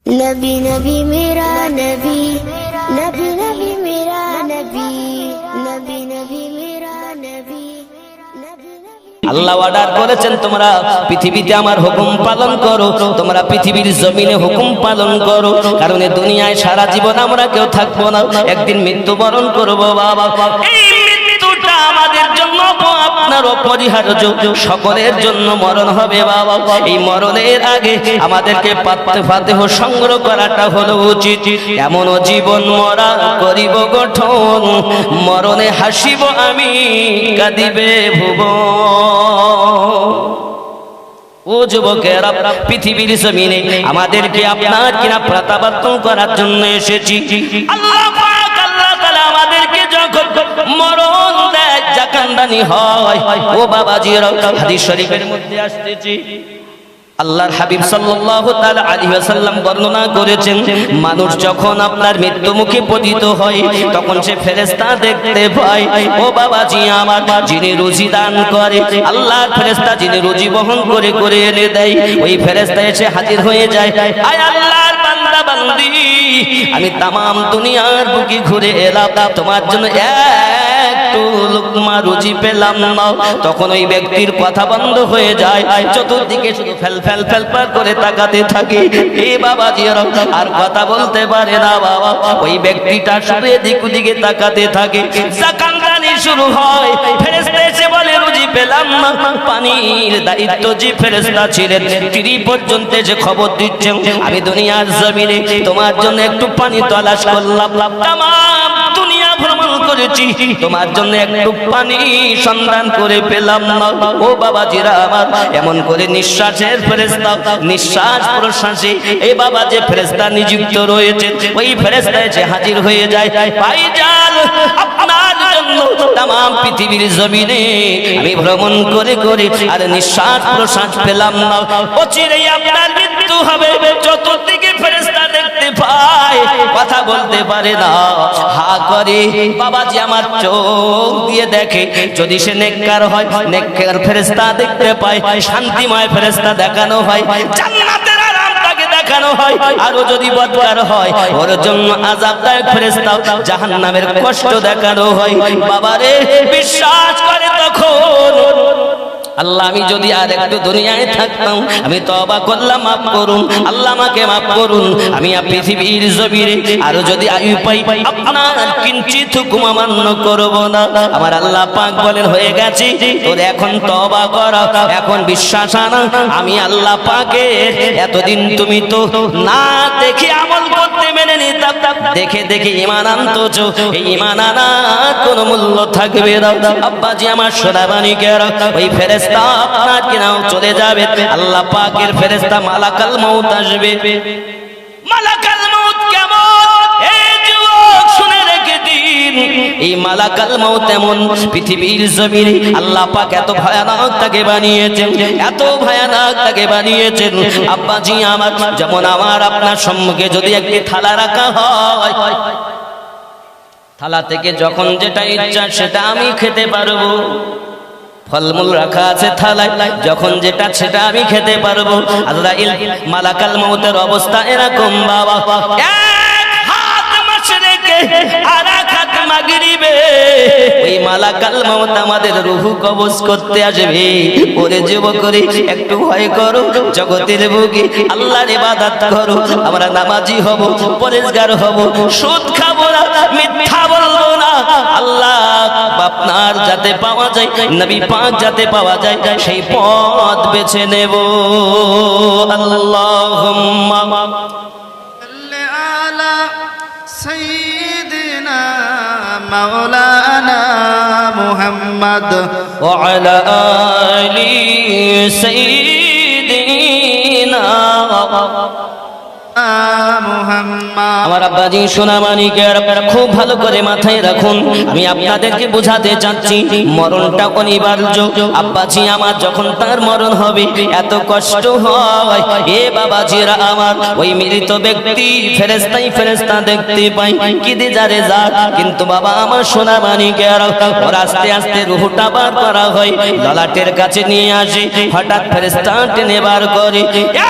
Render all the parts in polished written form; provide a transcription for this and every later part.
नबी नबी मेरा नबी, नबी नबी मेरा नबी, नबी नबी मेरा नबी, नबी नबी। আল্লাহ অর্ডার করেছেন তোমরা পৃথিবীতে আমার হুকুম পালন করো, তোমরা পৃথিবীর জমিনে হুকুম পালন করো, কারণ এই দুনিয়ায় সারা জীবন আমরা কেউ থাকবো না, একদিন মৃত্যুবরণ করবো বাবা। এই মৃত্যুটা আমাদের জন্য আপনার অপরিহার্য, সকলের জন্য মরণ হবে বাবা। এই মরণের আগে আমাদেরকে ফাতিহা সংগ্রহ করাটা হলো উচিত। এমনও জীবন মরা করিব গঠন, মরণে হাসিব আমি কাঁদিবে ভুবন। ও যুবকেরা, পৃথিবীর জমিনে আমাদেরকে আপনার কিনা প্রত্যাবর্তন করার জন্য এসেছি। আল্লাহ পাক আল্লাহ তাআলা আমাদেরকে যখন মরণ দেয়, জাকান্দানি হয়, ও বাবাজিরা হাদিস শরীফের মধ্যে আসতেছি আল্লাহর হাবিব সাল্লাল্লাহু তাআলা আলাইহি ওয়াসাল্লাম বর্ণনা করেছেন, মানুষ যখন আপনার মৃত্যু মুখে পতিত হয় তখন সে ফেরেশতা দেখতে পায়। ও বাবাজি আমার, যিনি রুজি দান করে, আল্লাহর ফেরেশতা যিনি রুজি বহন করে করে এনে দেয়, ওই ফেরেশতা এসে হাজির হয়ে যায়। আয় আল্লাহর বান্দা বান্দি, আমি তামাম দুনিয়ার বুকে ঘুরে এলাম, তোমার জন্য একটু লুকমা রুজি পেলাম না। তখন ওই ব্যক্তির কথা বন্ধ হয়ে যায়, চতুর্দিকে শুধু ফেল ফেল ফেল করে তাকাতে থাকে। এ বাবাজি আর কথা বলতে পারে না বাবা। ওই ব্যক্তিটা শুধু এদিক ওদিকে তাকাতে থাকে। জাকান্দানি শুরু হয়, ফেরেশতা এসে বলে রুজি পেলাম না। পানির দায়িত্ব যে ফেরেশতা ছিলেন, তিনি পর্যন্ত যে খবর দিচ্ছেন, আমি দুনিয়ার জমিনে তোমার জন্য একটু পানি তলাশ করলাম, তামাম দুনিয়া ভ্রমণ করেছি, তোমার জন্য একটু পানি সন্ধান করে পেলাম না। ও বাবাজিরা আমার, এমন করে নিঃশ্বাসের ফেরেশতা, নিঃশ্বাস প্রশ্বাসে এই বাবা যে ফেরেশতা নিযুক্ত রয়েছে, ওই ফেরেশতা এসে হাজির হয়ে যায়। ভাইজান, আপনার জন্য তামাম পৃথিবীর জমিনে আমি ভ্রমণ করে করে আর নিঃশ্বাস প্রশ্বাস পেলাম না, অচিরেই আপনার মৃত্যু হবে। চতুর্দিকে ফেরেশতা দেখতে পায়, কথা বলতে পারে না, হা করে। বাবাজি আমার চোখ দিয়ে দেখে, যদি সে নেককার হয়, নেককার ফেরেশতা দেখতে পায়, শান্তিময় ফেরেশতা দেখানো হয়, জান্নাতের আরাম তাকে দেখানো হয়। আরো যদি বদকার হয়, ওর জন্য আযাবদায়ক ফেরেশতা, জাহান্নামের কষ্ট দেখানো হয়। বাবারে বিশ্বাস করে তখন, আল্লাহ আমি যদি আর একটু দুনিয়ায় থাকতাম, আমি তওবা করলাম, মাফ করুন আল্লাহ, আমাকে মাফ করুন, আমি পৃথিবীর জমিনে আরো যদি আয়ু পাই, আপনার কিঞ্চিত হুকুম অমান্য করব না। আমার আল্লাহ পাক বলেন, হয়ে গেছে তোর, এখন তওবা কর, এখন বিশ্বাস আনা। আমি আল্লাহ পাকের, এতদিন তুমি তো না দেখে আমল করতে মেনে নিতাম, দেখে দেখে ঈমান আনতো, এই ঈমান আনার কোনো মূল্য থাকবে না। আব্বাজি আমার সোনাবানিকেরা, ওই ফেরেশতা আপনার কিনাও চলে যাবে, আল্লাহ পাকের ফেরেশতা মালাকাল মউত আসবে। মালাকাল মউত কেমন, এই যুবক শুনে রেখে দিন, এই মালাকাল মউত এমন পৃথিবীর জমিনে আল্লাহ পাক এত ভয়ানক তাকে বানিয়েছেন, এত ভয়ানক তাকে বানিয়েছেন। আব্বাজি আমার, যেমন আমার আপনার সম্মুখে যদি একটি থালা রাখা হয়, থালা থেকে যখন যেটা ইচ্ছা সেটা আমি খেতে পারবো। ফলমূল রাখা আছে থালায়, যখন যেটা সেটা আমি খেতে পারবো। আজরাইল মালাকাল মউতের অবস্থা এরকম বাবা, এক হাত মাশরিকে আর এক হাত মাগরিবে, ওই মালাকাল মউত আমাদের রূহ কবজ করতে আসবে। ওরে যুবকরে, একটু ভয় করো, জগতের বুকে আল্লাহর ইবাদত করো, আমরা নামাজি হব, পরেজগার হব, সুদ খাবো না, মিথ্যা বলবো না, আল্লাহ আপনার যাতে পাওয়া যায়, নবী পাক যাতে পাওয়া যায়, সেই পথ বেছে নেব। আল্লাহুম্মা সাল্লি আলা সাইয়্যিদিনা মাওলানা মুহাম্মদ ওয়া আলা আলি সাইয়্যিদিনা মুহাম্মদ। আমার আব্বাজি সোনামানিকের, খুব ভালো করে মাথায় রাখুন, আমি আপনাদেরকে বোঝাতে চাচ্ছি মরণটা অনিবার্য। আব্বাজি আমার, যখন তার মরণ হবে এত কষ্ট হয়। এ বাবাজিরা আমার, ওই মৃত ব্যক্তি ফেরেশতাই ফেরেশতা দেখতে পাই, কিদে যারে যা, কিন্তু বাবা আমার সোনামানিকের, ওর আস্তে আস্তে রূহটা বার করা হয়, ললাটের কাছে নিয়ে আসে, হঠাৎ ফেরেশতা টেনে বার করে।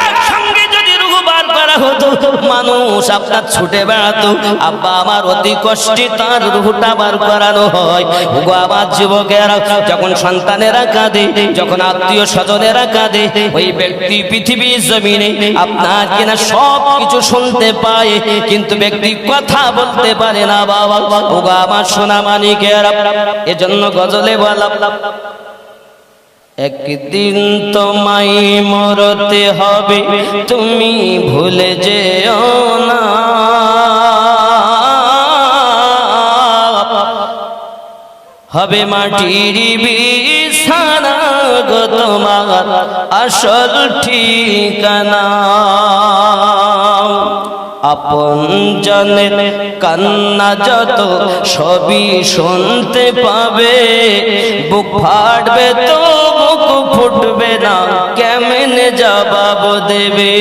একসঙ্গে যদি রূহ বার করা হতো, মানুষ আপনার ছুটে বেড়াতো, আব্বা আমার অতি কষ্টে তার রুহটা বার করানো হয়। ওগো আমার যুবকেরা, যখন সন্তানেরা কাঁদে, যখন আত্মীয় স্বজনেরা কাঁদে, ওই ব্যক্তি পৃথিবীর জমিনে আপনার কিনা সব কিছু শুনতে পায়, কিন্তু ব্যক্তি কথা বলতে পারে না বাবা। ওগো আমার সোনা মানিকেরা, এজন্য গজলে বলা, একদিন তোমায় মরতে হবে, তুমি ভুলে যেও না। হবে মাটির বিছানা গো তোমার আসল ঠিকানা। আপন জনের কান্না যত সবই শুনতে পাবে, বুক ফাটবে তো বুক ফুটবে না, কেমনে জবাব দেবে?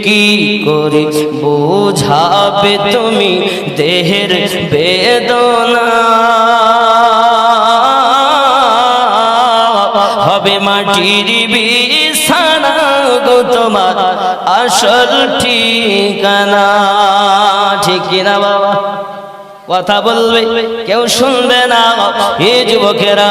কি করে বোঝাবে তুমি দেহের বেদনা? হবে মাটির বিছানা গো তোমার আসল ঠিকানা। ঠিক কিনা বাবা? কথা বলবে কেউ শুনবে না। এই যুবকেরা,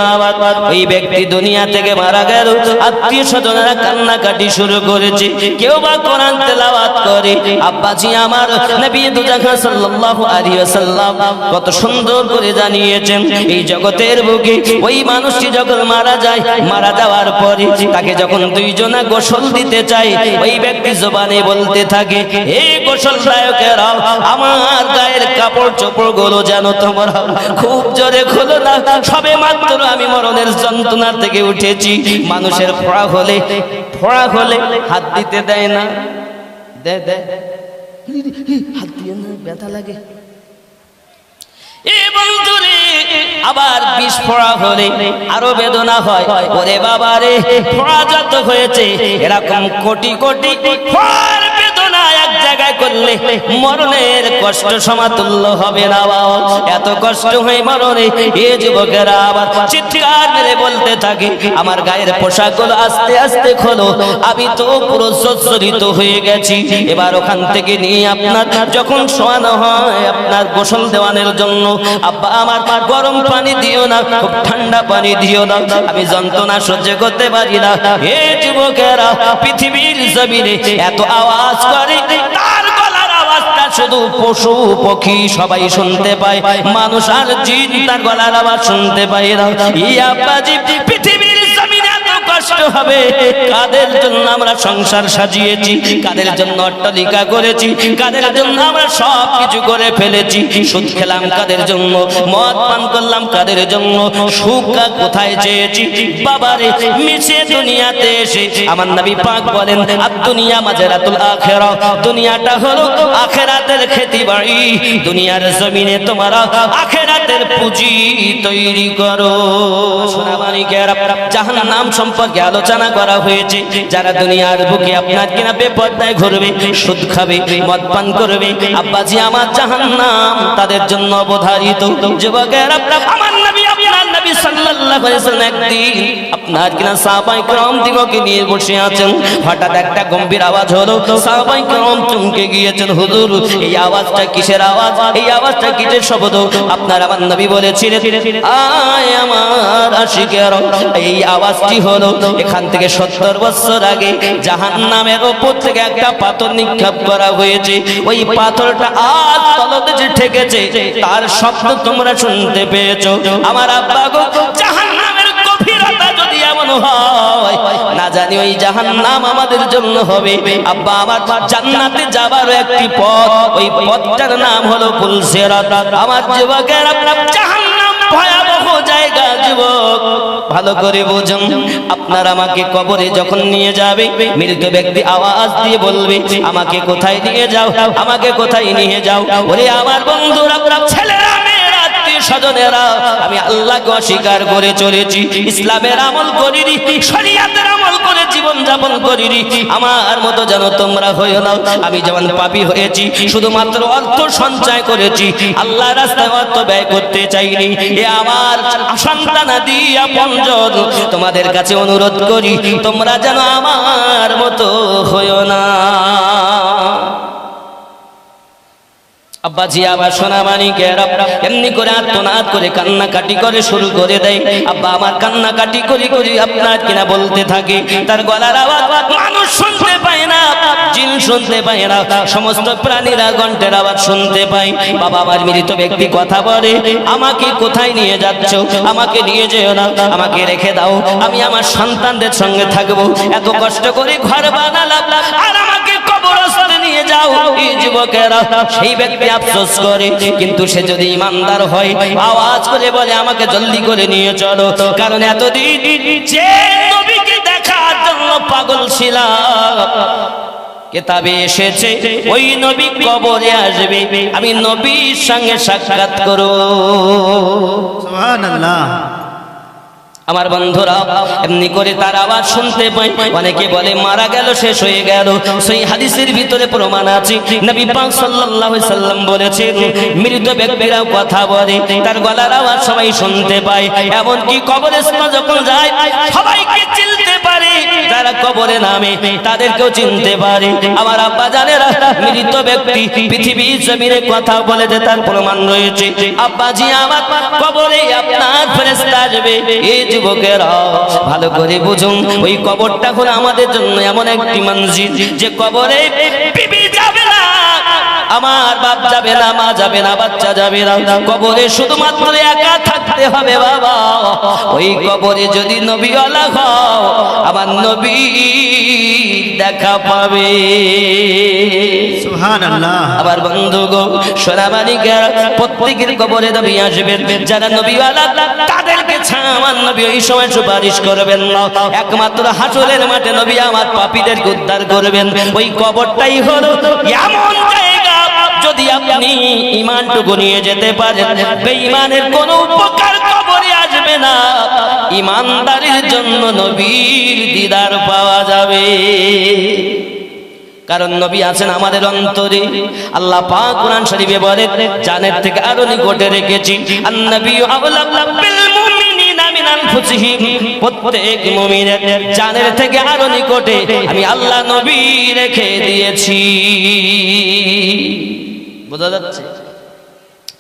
ওই ব্যক্তি দুনিয়া থেকে মারা গেল, আত্মীয় স্বজনেরা কান্নাকাটি শুরু করেছে, কেউ বা কোরআন তেলাওয়াত করে। আব্বাজি আমার নবী দুজাহান সাল্লাল্লাহু আলাইহি ওয়াসাল্লাম কত সুন্দর করে জানিয়েছেন, এই জগতের বুকে ওই মানুষটি যখন মারা যায়, মারা যাওয়ার পরে তাকে যখন দুইজনা গোসল দিতে চায়, ওই ব্যক্তি জবানে বলতে থাকে, এই গোসল দায়কেরা, আমার গায়ের কাপড় চোপড় যেন তোমার খুব জোরে খোলো না, সবে মাত্র আমি মরণের যন্ত্রণা থেকে উঠেছি। মানুষের ফোড়া হলে হাত দিতে দেয় না, হাত দিয়ে না, ব্যথা লাগে। আবার বিষ ফোড়া হলে আরো বেদনা হয়। ওরে বাবা রে, ফোড়া যত হয়েছে, এরকম কোটি কোটি ফোড়ার বেদনা এক জায়গায় করলে মরণের কষ্ট সমাতুল্য হবে না। এত কষ্ট হয় মরণে। এ যুবকেরা আবার চিৎকার মেরে বলতে থাকে, আমার গায়ের পোশাকগুলো আস্তে আস্তে খোলো, আমি তো পুরো জর্জরিত হয়ে গেছি। এবার ওখান থেকে নিয়ে আপনার যখন শোয়ানো হয়, আপনার গোসল দেওয়ানোর জন্য, আব্বা আমার গরম পানি দিও না, খুব ঠান্ডা পানি দিও না, আমি যন্ত্রণা সহ্য করতে পারি না। হে যুবকেরা, পৃথিবীর জমিনে এত আওয়াজ করে, তার গলার আওয়াজটা শুধু পশু পক্ষী সবাই শুনতে পায়, মানুষ আর জিন তার গলার আওয়াজ শুনতে পায় না। ইয়া বাজি, পৃথিবীর জমিনে এত কষ্ট হবে, কাদের জন্য আমরা সংসার সাজিয়েছি, কাদের জন্য অট্টালিকা করেছি, কাদের জন্য আমরা সব কিছু করে ফেলেছি, সুদ খেলাম কাদের জন্য, মদ পান করলাম কাদের জন্য, সুখ কোথায় চেয়েছি বাবারে। মিশে দুনিয়াতে এসে আমার নবী পাক বলেন, আদ-দুনিয়া মাজরাতুল আখিরাহ, দুনিয়াটা হলো আখিরাতের খেতি বাড়ি। দুনিয়ার জমিনে তোমরা আখিরাতের পুঁজি তৈরি করো। সোনা মানিকেরা, জাহান্নাম সম্পর্কে আলোচনা করা হয়েছে। যারা দুনিয়ার বুকে আপনার কিনা বেপরদায় ঘুরবে, সুদ খাবে, মদ পান করবে, আব্বাজি আমার জাহান্নাম তাদের জন্য অবধারিত। যুবকেরা, আমার নবী, আপনার নবী সাল্লাল্লাহু আলাইহি ওয়াসাল্লাম একদিন আপনার কিনা সাহাবায়ে কেরাম দিগকে নিয়ে বসে আছেন। হঠাৎ একটা গম্ভীর আওয়াজ হলো, সাহাবায়ে কেরাম চমকে গিয়েছেন, হুজুর এই আওয়াজটা কিসের আওয়াজ, এই আওয়াজটা কিসের শব্দ? আপনার আমার নবী বলেছিলেন, আয় আমার আশিকেরা, এই আওয়াজটি হলো এখান থেকে 70 বছর আগে জাহান্নামের উপর থেকে একটা পাথর নিক্ষেপ করা হয়েছে, ওই পাথরটা আজ তলদেশে ঠেকেছে, তার শব্দ তোমরা শুনতে পেয়েছো। আমার আব্বা গো, জাহান্নামের গভীরতা যদি এমন হয়, না জানি ওই জাহান্নাম আমাদের জন্য হবে। আব্বা আমার জান্নাতে যাবার একটি পথ, ওই পথটার নাম হলো পুলসিরাত। আমার যুবকেরা, জাহান্নাম ভয়াবহ জায়গা যুবক, ভালো করে বুঝুন। আপনার আমাকে কবরে যখন নিয়ে যাবে, মৃত ব্যক্তি আওয়াজ দিয়ে বলবে, আমাকে কোথায় নিয়ে যাও, আমাকে কোথায় নিয়ে যাও। ওরে আমার বন্ধুরা, ছেলেরা, মেয়েরা, আত্মীয় স্বজনেরা, আমি আল্লাহকে অস্বীকার করে চলেছি, ইসলামের আমল করিনি, শরীয়তের আমল করে জীবন যাপন করিনি। আমার মতো যেন তোমরা হইও না। আমি যেমন পাপী হয়েছি, শুধুমাত্র অর্থ সঞ্চয় করেছি, আল্লাহর রাস্তায় অর্থ ব্যয় করতে চাইনি। এ আমার সন্তানাদি আপনজন, তোমাদের কাছে অনুরোধ করি, তোমরা যেন আমার মতো হইও না। আব্বাজি আবার সোনা মানিকেরা এমনি করে আত্মনাদ করে কান্নাকাটি করে শুরু করে দেয়। আব্বা আমার কান্নাকাটি করি করি আপনার কিনা বলতে থাকে, তার গলার আওয়াজ মানুষ শুনতে পায় না, জিন শুনতে পায় না, সমস্ত প্রাণীরা ঘন্টার আওয়াজ শুনতে পায়। বাবা আমার মৃত ব্যক্তি কথা বলে, আমাকে কোথায় নিয়ে যাচ্ছ? আমাকে নিয়ে যেও না, আমাকে রেখে দাও, আমি আমার সন্তানদের সঙ্গে থাকবো। এত কষ্ট করে ঘর বানালাম আর আমাকে কবরস্থানে নিয়ে যাও। এই যুবকেরা সেই ব্যক্তি আফসোস করে, কিন্তু সে যদি ইমানদার হয় আওয়াজ করে বলে আমাকে জলদি করে নিয়ে চলো, কারণ এতদিন যে নবীকে দেখার জন্য পাগল ছিলাম কিতাবে এসেছে ওই নবী কবরে আসবে, আমি নবীর সঙ্গে সাক্ষাৎ করব। সুবহানাল্লাহ। আমার বন্ধুরা এমনি করে তার আওয়াজ শুনতে পাই। অনেকে বলে মারা গেল, শেষ হয়ে গেল। সেই হাদিসের ভিতরে প্রমাণ আছে, নবী পাক সাল্লাল্লাহু আলাইহি সাল্লাম বলেছেন মৃত ব্যক্তিরাও কথা বলে, তার গলার আওয়াজ সবাই শুনতে পায়। এমনকি কবরস্থানে যখন যায় সবাইকে চিনতে পারে, যারা কবরে নামে তাদেরকেও চিনতে পারে। আমার আব্বা জানেরা মৃত ব্যক্তি পৃথিবীর জমিনে কথা বলে যে তার প্রমাণ রয়েছে। আব্বাজি আমার কবরে আপনার ফেরেশতা আসবে। এই যুবকেরা ভালো করে বুঝুন, ওই কবরটা হলো আমাদের জন্য এমন একটি মঞ্জিল যে কবরে বিবি যাবে না, আমার বাপ যাবে না, মা যাবে না, বাচ্চা যাবে না, কবরে শুধুমাত্র একা থাকতে হবে। বাবা ওই কবরে যদি নবীওয়ালা হও আমার নবী দেখা পাবে। সুবহানাল্লাহ। আবার বন্ধু গো সোনামানিকের প্রত্যেকের কবরে নবী আসবেন, যারা নবীওয়ালা তাদেরকে আমার নবী ওই সময় সুপারিশ করবেন না, একমাত্র হাসরের মাঠে নবী আমার পাপীদের উদ্ধার করবেন। ওই কবরটাই হলো এমন জায়গা, যদি আপনি ঈমানটুকু নিয়ে যেতে পারেন বেঈমানের কোনো উপকার কবরে আসবে না, ঈমানদারের জন্য নবীর দিদার পাওয়া যাবে। কারণ নবী আছেন আমাদের অন্তরে। আল্লাহ পাক কোরআন শরীফে বলেন জানের থেকে আরো নিকটে রেখেছি, আন-নবিয়্যু আওলা বিল মুমিনিনা মিন আনফুসিহিম, প্রত্যেক মুমিনের জানের থেকে আরো নিকটে আমি আল্লাহ নবী রেখে দিয়েছি। বোঝা যাচ্ছে?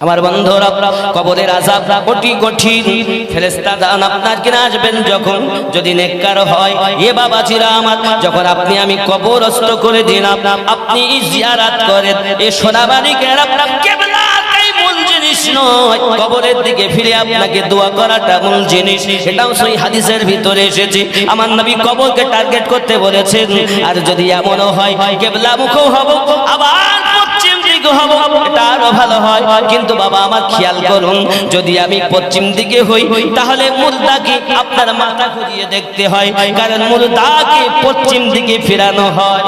আমার বন্ধুরা কবরের আযাব কঠিন কঠিন, ফেরেশতা দান আপনার কিনা আসবেন যখন, যদি নেককার হয় এ বাবাজিরা আমার, যখন আপনি আমি কবরস্থ করে দিলাম, আপনি জিয়ারত করেন, এ সোনামানিকেরা কিবলাটাই মূল জিনিস নয়, কবরের দিকে ফিরে আপনাকে দোয়া করাটা মূল জিনিস। এটাও সহি হাদিসের ভিতরে এসেছে, আমার নবী কবরকে টার্গেট করতে বলেছেন। আর যদি এমনও হয় কিবলামুখও হব আবার পশ্চিম দিকে হব, এটা আরো ভালো হয়। কিন্তু বাবা আমার খেয়াল করুন, যদি আমি পশ্চিম দিকে হই তাহলে মুর্দাকে আপনার মাথা ঘুরিয়ে দেখতে হয়, কারণ মুর্দাকে পশ্চিম দিকে ফেরানো হয়।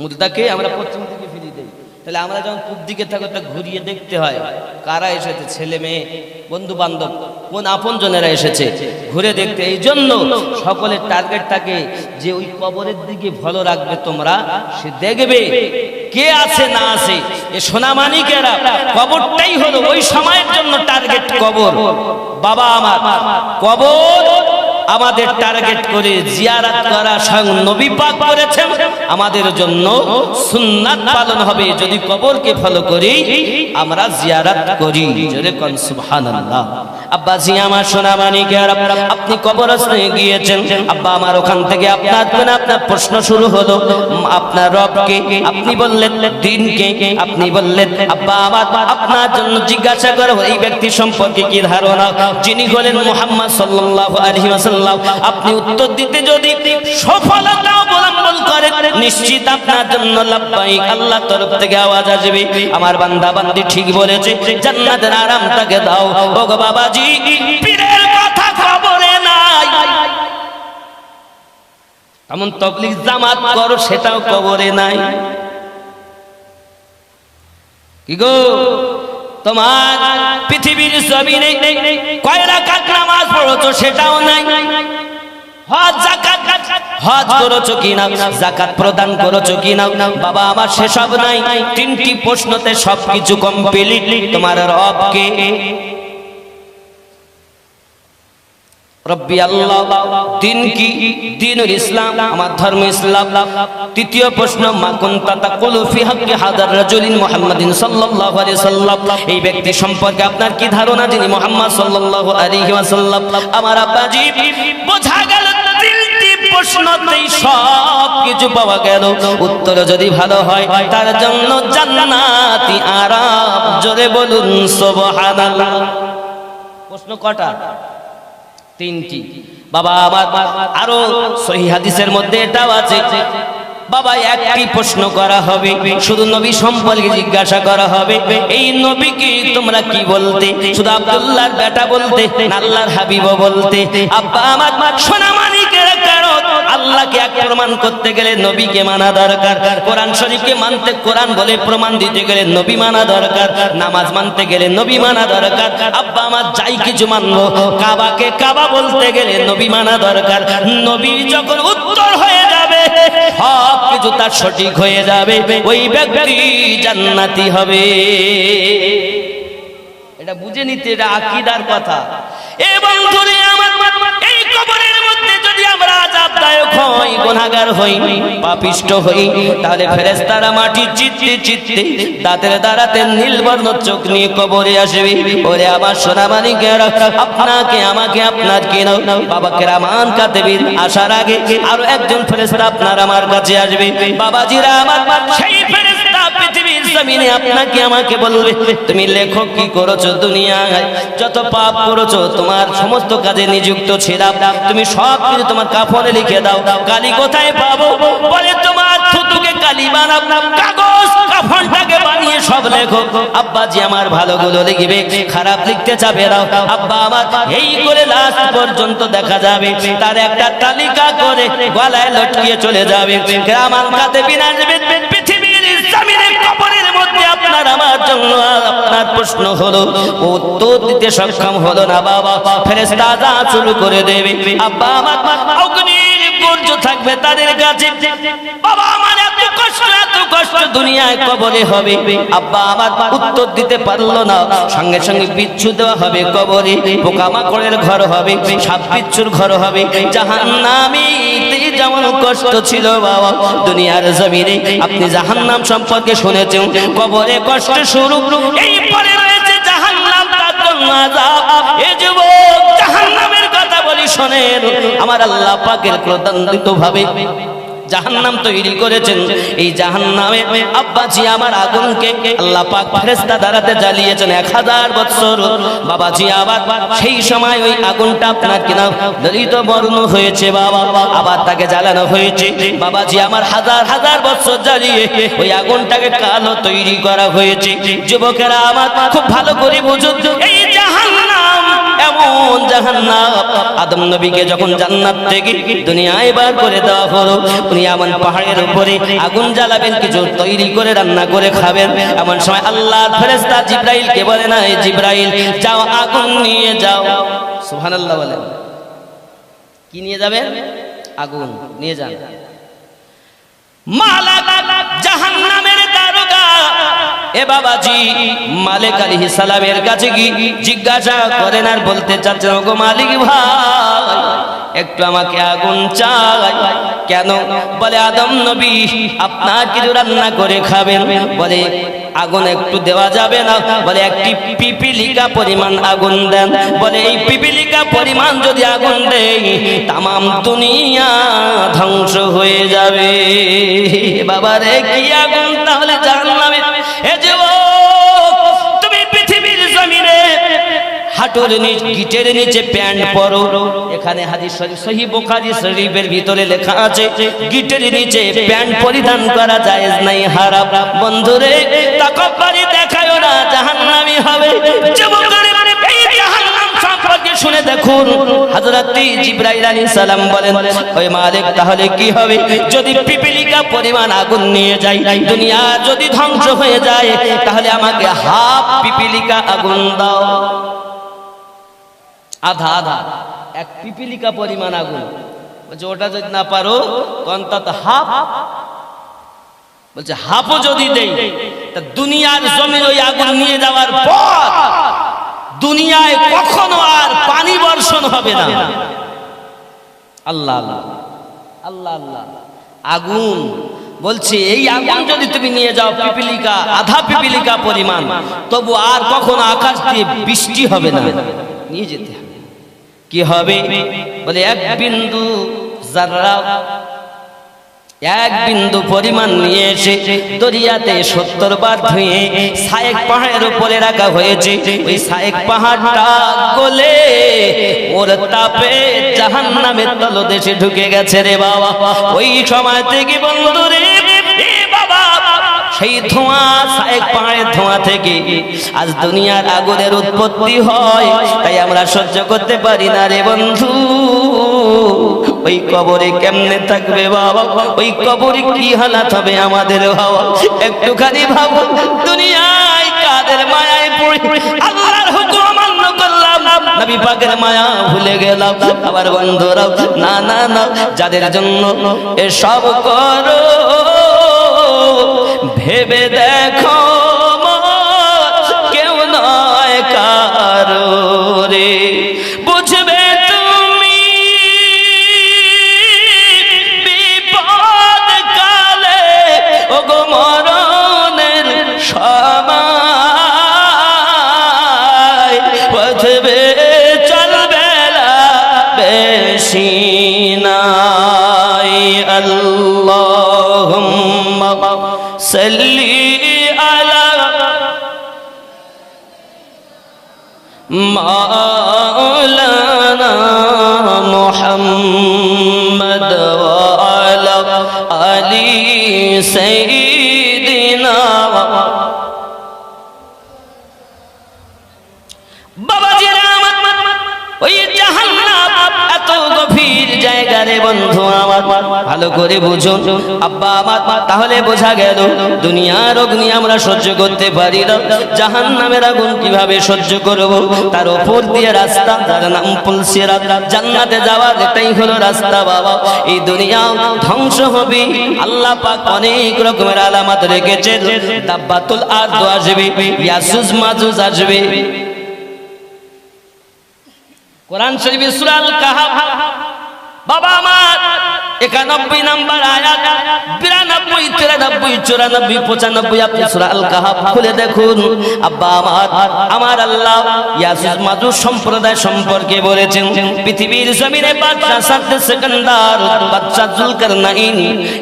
মুর্দাকে আমরা পশ্চিম দিকে ফিরিয়ে দেই, তাহলে আমরা যখন পূব দিকে থাকো তা ঘুরিয়ে দেখতে হয় কারা এসেছে, ছেলে মেয়ে, বন্ধু বান্ধব, কোন আপন জনেরা এসেছে, ঘুরে দেখতে। এই জন্য সকলের টার্গেট থাকে যে ওই কবরের দিকে ভালো রাখবে তোমরা, সে দেখবে কে আছে না আছে। এ সোনামানিকেরা কবরটাই হলো ওই সময়ের জন্য টার্গেট কবর। বাবা আমার কবর আমাদের টার্গেট করে জিয়ারত করা স্বয়ং নবী পাক করেছেন, আমাদের জন্য সুন্নাত পালন হবে যদি কবরকে ফলো করি, আমরা জিয়ারত করি। জোরে কোন সুবহানাল্লাহ। আব্বা জি আমার সোনামানিকেরা আপনি কবরস্থানে গিয়েছেন, আব্বা আমার ওখান থেকে আপনার প্রশ্ন শুরু হলো, আপনার রবকে আপনি বললেন, দিনকে আপনি বললেন। আব্বা আমার আপনার জন্য জিজ্ঞাসা করো এই ব্যক্তি সম্পর্কে কি ধারণা, যিনি হলেন মুহাম্মদ সাল্লাল্লাহু আলাইহি ওয়াসাল্লাম। আপনি উত্তর দিতে যদি সফলতা অবলম্বন করেন, নিশ্চিত আপনার জন্য লাব্বাইক আল্লাহর তরফ থেকে আওয়াজ আসবে, আমার বান্দা বান্দি ঠিক বলেছে, জান্নাতের আরাম তাকে দাও। ও গো বাবাজি, পীরের কথা খবরে নাই, এমন তাবলীগ জামাত করো সেটাও কবরে নাই। কি গো তোমার পৃথিবীর জমিনে কয় রাকাত নামাজ পড়ছো সেটাও নাই, হজ যাকাত হজ করেছো কিনা, যাকাত প্রদান করেছো কিনা, বাবা আমার সেসব নাই। তিনটি প্রশ্নতে সবকিছু কমপ্লিট। তোমার রব কে? রব্বি আল্লাহ, দিন কি? দ্বীনুল ইসলাম, আমার ধর্ম ইসলাম। তৃতীয় প্রশ্ন, মা কুনতা তাকুলু ফি হাক্কি হাযার রাজুলিন মুহাম্মাদিন সাল্লাল্লাহু আলাইহি ওয়াসাল্লাম, এই ব্যক্তি সম্পর্কে আপনার কি ধারণা যিনি মুহাম্মদ সাল্লাল্লাহু আলাইহি ওয়াসাল্লাম। আমার আব্বাজি, বোঝা গেল তিনটি প্রশ্নতেই সব কিছু পাওয়া গেল। উত্তর যদি ভালো হয় তার জন্য জান্নাতি আরাম। জোরে বলুন সুবহানাল্লাহ। প্রশ্ন কটা? তিনটি। বাবা আমার আরো সহিহ হাদিসের মধ্যে এটাও আছে, বাবা একটি প্রশ্ন করা হবে, শুধু নবী সম্পর্কে জিজ্ঞাসা করা হবে, এই নবীকে তোমরা কি বলতে? শুধু আব্দুল্লাহর বেটা বলতে না আল্লাহর হাবিব বলতে? আব্বা আমার সোনা মানিকেরা, কারণ আল্লাহকে এক প্রমাণ করতে গেলে নবীকে মানা দরকার, কোরআন শরীফকে মানতে, কোরআন বলে প্রমাণ দিতে গেলে নবী মানা দরকার, নামাজ মানতে গেলে নবী মানা দরকার। আব্বা আমার যাই কিছু মানবো, কাবাকে কাবা বলতে গেলে নবী মানা দরকার। নবী যখন উত্তর হয়ে যাবে, সব কিছু তার সঠিক হয়ে যাবে, ওই ব্যক্তি জান্নাতি হবে। এটা বুঝে নিতে, এটা আকীদার কথা। এবং ধরে আমার এই কবরের মধ্যে যদি আমরা আযাবদায়ক হই, গুনাহগার হই, পাপিষ্ট হই, তাহলে ফেরেশতারা মাটি চিত্তে চিত্তে দাঁতের দ্বারাতে নীলবর্ণ চোখ নিয়ে কবরে আসবে। ওরে আমার সোনা মানিকেরা, আপনাকে আমাকে আপনার কি নাও বাবাকে রামান কাতেবির আসার আগে আরো একজন ফেরেশতা আপনার আমার কাছে আসবে। বাবাজিরা আমার, সেই ফেরেশতা পৃথিবীর জমিনে আপনাকে আমাকে বলবে, তুমি লেখো কি করেছো দুনিয়ায়, যত পাপ করেছো, তোমার সমস্ত কাজে নিযুক্ত ছিলাম, তুমি সব কিছু তোমার কাফনে লিখে দাও। কালি কোথায় পাবো? বলে তোমার থুতুকে কালি বানাও, কাগজ কাফনটাকে বানিয়ে সব লেখো। আব্বাজি আমার ভালোগুলো লিখবে, খারাপ লিখতে চাবে না। আব্বা আমার এই করে লাস্ট পর্যন্ত দেখা যাবে তার একটা তালিকা করে গলায় লটকিয়ে চলে যাবে। রামান কাতেবিন আসবে পৃথিবীর জমিনে, কবরের মধ্যে আপনার আমার জন্য আপনার প্রশ্ন হলো, উত্তর দিতে সক্ষম হলো না বাবা, ফেরেশতা আযাব শুরু করে দেবে। আব্বা আমার অগ্নির বর্জ্য থাকবে তাদের কাছে। বাবা আমার এত কষ্ট দুনিয়ায় কবরে হবে। আব্বা আমার উত্তর দিতে পারলো না, সঙ্গে সঙ্গে বিচ্ছু দেওয়া হবে কবরে, পোকামাকড়ের ঘর হবে, সাপ বিচ্ছুর ঘর হবে। জাহান্নামীতে যেমন কষ্ট ছিল বাবা দুনিয়ার জমিনে, আপনি জাহান্নাম সম্পর্কে শুনেছেন, কবরে কষ্ট শুরু, এই পরে রয়েছে জাহান্নাম, তার জন্য আযাব। এই যুবক, জাহান্নামের কথা বলি শোনেন, আমার আল্লাহ পাকের ক্রোধান্বিত ভাবে জাহান্নাম তৈরি করেছেন। এই জাহান্নামে আব্বাজি আমার আগুনকে আল্লাহ পাক ফেরেশতা দ্বারাতে জ্বালিয়েছেন 1000 বছর। বাবাজি আবার সেই সময় ওই আগুনটা আপনার কিনা দলিত বর্ণ হয়েছে বাবা, আবার তাকে জ্বালানো হয়েছে। বাবাজি আমার হাজার হাজার বছর জ্বালিয়ে ওই আগুনটাকে কালো তৈরি করা হয়েছে। যুবকেরা আমার খুব ভালো করে বুঝুন, এই জাহান্নাম এমন জাহান্নাম, আদম নবীকে যখন জান্নাত থেকে দুনিয়ায় বার করে দেওয়া হলো, উনি এমন পাহাড়ের উপরে আগুন জ্বালাবেন, কিছু তৈরি করে রান্না করে খাবেন। এমন সময় আল্লাহর ফেরেশতা জিবরাইলকে বলে, না এই জিবরাইল যাও আগুন নিয়ে যাও। সুবহানাল্লাহ বলেন। কি নিয়ে যাবেন? আগুন নিয়ে যান। মালাক জাহান্নামের দারোগা এ বাবাজি মালিক আলাইহিস সালামের কাছে কি জিজ্ঞাসা করেন আর বলতে চাচ্ছেন, ওগো মালিক ভাই একটু আমাকে আগুন চাই। কেন? বলে আদম নবী আপনার কিছু রান্না করে খাবেন। বলে আগুন একটু দেওয়া যাবে না? বলে একটি পিপিলিকা পরিমাণ আগুন দেন। বলে এই পিপিলিকা পরিমাণ যদি আগুন দেই তামাম দুনিয়া ধ্বংস হয়ে যাবে। বাবারে কি আগুন তাহলে জাহান্নামে। এ যুবক, তুমি পৃথিবীর জমিনে হাঁটুর নিচে গিটের নিচে প্যান্ট পরো। এখানে হাদিস শরীফ সহিহ বুখারী শরীফের ভিতরে লেখা আছে গিটের নিচে প্যান্ট পরিধান করা জায়েজ নাই, হারাম। বন্ধুরে তাকাব্বুরি দেখায়ও না, জাহান্নামী হবে। যুবকরা এই জাহান্নাম সম্পর্কে শুনে দেখুন, হযরত জিবরাইল আলাইহিস সালাম বলেন, ওই মালিক তাহলে কি হবে যদি পিপিলিকা পরিমাণ আগুন নিয়ে যাই, দুনিয়া যদি ধ্বংস হয়ে যায়, তাহলে আমাকে হাফ পিপিলিকা আগুন দাও। আধা আধা, এক পিপিলিকা পরিমাণ আগুন। বলছে ওটা যদি না পারো অন্তত হাফ। বলছে হাফও যদি দেই তা দুনিয়ার জমির ওই আগুন নিয়ে যাওয়ার পর দুনিয়ায় কখনো আর পানি বর্ষণ হবে না। আল্লাহ আল্লাহ আল্লাহ আল্লাহ। আগুন বলছে এই আগুন যদি তুমি নিয়ে যাও পিপিলিকা, আধা পিপিলিকা পরিমাণ, তবু আর কখনো আকাশ দিয়ে বৃষ্টি হবে না, নিয়ে যেতে হবে। কি হবে বলে এক বিন্দু জাররা, এক বিন্দু পরিমাণ নিয়ে এসে দরিয়াতে 70 বার ধুয়ে সায়েক পাহাড়ের উপরে রাখা হয়েছে। ওই সায়েক পাহাড়টা গলে ওর তাপে জাহান্নামের তলদেশে ঢুকে গেছে রে বাবা। ওই সময় থেকে বন্ধুরে বাবা সেই ধোঁয়া, সায়েক পাহাড়ের ধোঁয়া থেকে আজ দুনিয়ার আগুনের উৎপত্তি হয়। তাই আমরা সহ্য করতে পারি না রে বন্ধু। ওই কবরে কেমনে থাকবে বাবা, ওই কবরে কি হালাত হবে আমাদের বাবা, একটুখানি ভাবো। দুনিয়ায় কাদের মায়ায় পড়ে আল্লাহর হুকুম অমান্য করলাম, নবী পাকের মায়া ভুলে গেলাম। আবার বন্ধুরা না না না, যাদের জন্য এসব করো ভেবে দেখো কেউ নয় কারো রে, বুঝবে তুমি বিপদ কালে ওগো মরণের সময়, বুঝবে চলবে না বেশি নাই। আল্লাহুম্মা সাল্লি আলা মাওলানা মুহাম্মদ ওয়া আলা আলি সাইয়্যিদিনা। বাবাজিরা আমার, ওই জাহান্নাম এত গভীর জায়গা রে বন্ধু আমার, ভালো করে বুঝুন আব্বা আমার। তাহলে বোঝা গেল দুনিয়ার অগ্নি আমরা সহ্য করতে পারি না, জাহান্নামের আগুন কিভাবে সহ্য করব? তার উপর দিয়ে রাস্তা, তার নাম পুলসিরাত, জান্নাতে যাওয়ার এটাই হলো রাস্তা বাবা। এই দুনিয়া ধ্বংস হবে, আল্লাহ পাক অনেক রকমের আলামত রেখেছে। দাব্বাতুল আরদ আসবে, ইয়াজুজ মাজুজ আসবে। কোরআন শরীফে সূরা আল কাহাফ বাবা আমার 91 নম্বর আয়াত, 92, 93, 94, 95 আপনি সূরা আল কাহাফ খুলে দেখুন। আব্বা আমার আল্লাহ ইয়াজুজ মাজুজ সম্প্রদায় সম্পর্কে বলেছেন। পৃথিবীর জমিনে বাদশা সাদ্দ সেকেন্দার, বাদশা জুলকারনাইন,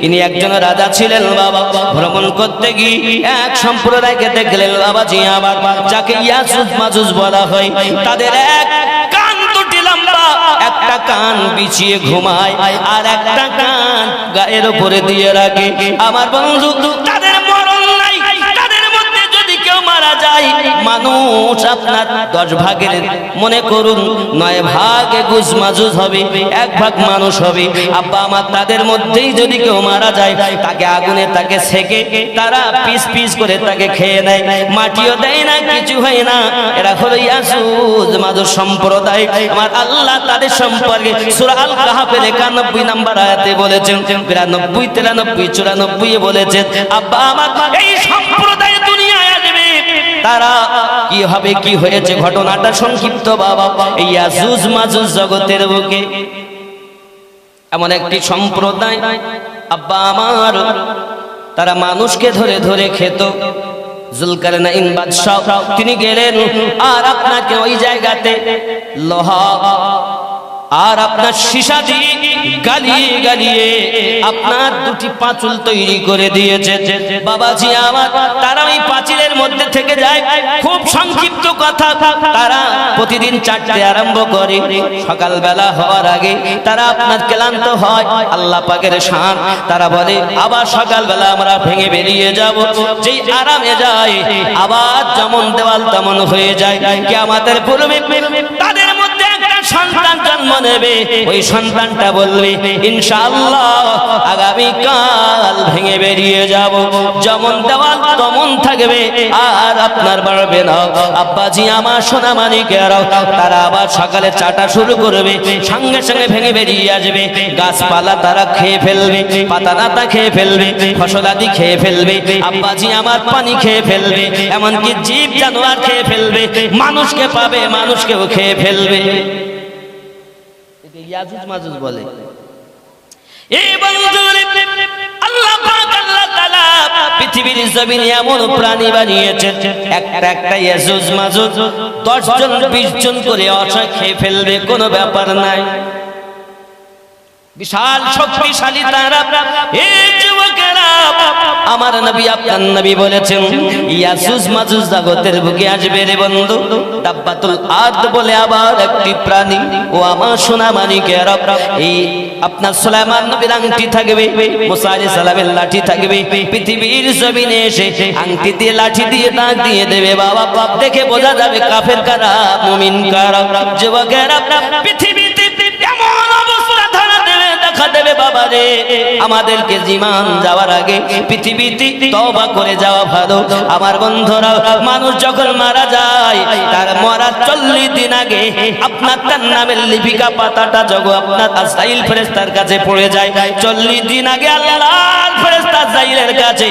ইনি একজন রাজা ছিলেন বাবা। ভ্রমণ করতে গিয়ে এক সম্প্রদায়কে দেখলেন বাবাজি আমার, যাকে ইয়াজুজ মাজুজ বলা হয়। তাদের এক কান দুটি লম্বা, একটা কান বিছিয়ে ঘুমায় আর একটা কান গায়ের উপরে দিয়ে রাখে। আমার বন্ধু, তাদের মরণ নাই। তাদের মধ্যে যদি কেউ মারা যায়, মানুষ আপনার 10 ভাগের মনে করুন 9 ভাগ গুজ মাজুজ হবে, 1 ভাগ মানুষ হবে। আব্বা আমার, তাদের মধ্যেই যদি কেউ মারা যায়, তাকে আগুনে তাকে সেকে তারা পিস পিস করে তাকে খেয়ে নেয়, মাটিও দেয় না, কিছু হয় না। এরা হলো ইয়াজুজ মাজুজ সম্প্রদায়। আমার আল্লাহ তাদের সম্পর্কে সূরা আল কাহাফের 91 নম্বর আয়াতে বলেছেন, 92, 93, 94 বলেছেন। আব্বা আমার, এই সম্প্রদায় দুনিয়ায় আসবে, তারা কি হবে, কি হয়েছে ঘটনাটা সংক্ষিপ্ত বাবা। এই ইয়াজুজ মাজুজ জগতের বুকে এমন একটি সম্প্রদায় আব্বা আমার, তারা মানুষকে ধরে ধরে খেত। জুলকারনাইন বাদশা তিনি গেলেন আর আপনাকে ওই জায়গাতে লোহা আর আপনার সীসা দিয়ে গালিয়ে গালিয়ে আপনার 2টি পাঁচুল তৈরি করে দিয়েছে বাবাজি আমার। তারা ওই পাঁচিলের মধ্যে থেকে যায়। খুব সংক্ষিপ্ত কথা, তারা প্রতিদিন 4টে আরম্ভ করে। সকালবেলা হওয়ার আগে তারা আপনার ক্লান্ত হয়, আল্লাহ পাকের শান, তারা বলে আবার সকালবেলা আমরা ভেঙে বেরিয়ে যাব। যেই আরামে যায় আবার যেমন দেওয়াল তেমন হয়ে যায়। কিয়ামতের পূর্বে তাদের মধ্যে একটা সন্তান জন্ম নেবে, ওই সন্তানটা বলবে ইনশাআল্লাহ আগামীকাল ভেঙে বেরিয়ে যাব। যেমন দেওয়াল তেমন থাকবে, আর আপনার বাড়বে না। আব্বাজি আমার সোনা মানিকেরাও, তারা আবার সকালে চাটা শুরু করবে, সঙ্গে সঙ্গে ভেঙে বেরিয়ে আসবে। গাছপালা তারা খেয়ে ফেলবে, পাতা নাতা খেয়ে ফেলবে, ফসলাদি খেয়ে ফেলবে, আব্বাজি আমার পানি খেয়ে ফেলবে, এমনকি জীব জানোয়ার খেয়ে ফেলবে, মানুষকে পাবে মানুষকেও খেয়ে ফেলবে। ইয়াজুজ মাজুজ বলে। এই বন্ধুরে আল্লাহ পাক আল্লাহ তাআলা পৃথিবীর জমিনে এমন প্রাণী বানিয়েছেন, একটা ইয়াজুজ মাজুজ 10 জন 20 জন করে অসহায় খেয়ে ফেলবে, কোনো ব্যাপার নাই। বিশাল শক্তিশালী তারা। এই যুবকেরা, আমার নবী আপনার নবী বলেছেন ইয়াজুজ মাজুজ জগতের বুকে আসবে রে বন্ধু। দাব্বাতুল আরদ বলে আবার একটি প্রাণী। ও আমার সোনা মানিকেরা, এই আপনার সুলাইমান নবীর আংটি থাকবে, মুসা আলাইহিস সালামের লাঠি থাকবে, পৃথিবীর জমিনে এসে আংটি দিয়ে লাঠি দিয়ে দাগ দিয়ে দেবে। বাবা বাপ দেখে বোঝা যাবে কাফের কারা মুমিন কারা। যুবকেরা, পৃথিবীতে এমন অবস্থা ধরা দেবে, দেখা দেবে বাবা রে, আমাদেরকে জীবন যাওয়ার আগে পৃথিবীতে তওবা করে যাওয়া ভালো। আমার বন্ধুরা, মানুষ যখন মারা যায় তার মরার 40 দিন আগে আপনার তার নামের লিপিকা পাতাটা যখন আপনার আজরাইল ফেরেশতার কাছে পড়ে যায়, 40 দিন আগে আল্লাহর ফেরেশতা আজরাইলের কাছে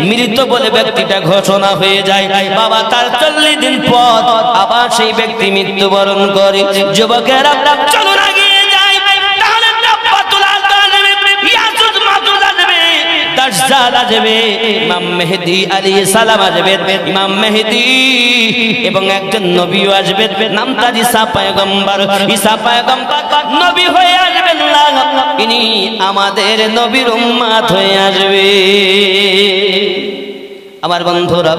মৃত বলে ব্যক্তিটা ঘোষণা হয়ে যায়। বাবা তার 40 দিন পর আবার সেই ব্যক্তি মৃত্যুবরণ করে। যুবকেরা, চলুন এগিয়ে যাই। তাহলে দাব্বাতুল আরদ আসবে, ইয়াজুজ মাজুজ আসবে, দাজ্জাল আসবে, ইমাম মেহেদী আলাইহিস সালাম আসবে, ইমাম মেহেদী এবং একজন নবীও আসবে, নাম তার ঈসা পয়গম্বর। ঈসা পয়গম্বর নবী হয়ে আসবেন না, ইনি আমাদের নবীর উম্মত হয়ে আসবে। আমার বন্ধুরা,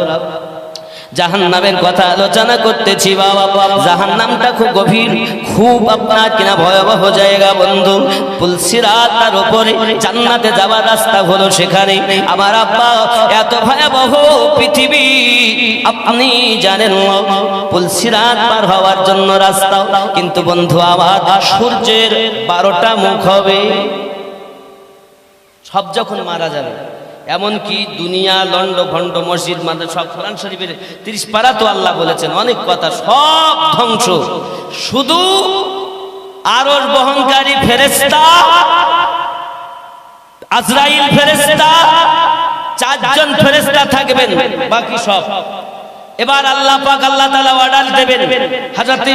জাহান্নামের কথা আলোচনা করতেছি। বাবা, জাহান্নামটা খুব গভীর, খুব আপনার কিনা ভয়াবহ জায়গা বন্ধু। পুলসিরাত তার উপরে, জান্নাতে যাওয়ার রাস্তা হলো সেখানে। আমার আব্বা, এত ভয়াবহ পৃথিবী আপনি জানেন, পুলসিরাত পার হওয়ার জন্য রাস্তা, কিন্তু বন্ধু আমার সূর্যের 12টা মুখ হবে। সব যখন মারা যাবে, এমনকি দুনিয়া লন্ড ভন্ড মসজিদ মাদ্রাসা সব, কোরআন শরীফের 30 পারা তো আল্লাহ বলেছেন অনেক কথা, সব ধ্বংস। শুধু আরশ বহনকারী ফেরেশতা আজরাইল ফেরেশতা 4 জন ফেরেশতা থাকবেন, বাকি সব। এবার আল্লাহ পাক আল্লাহ তাআলা অর্ডার দেবেন, হযরত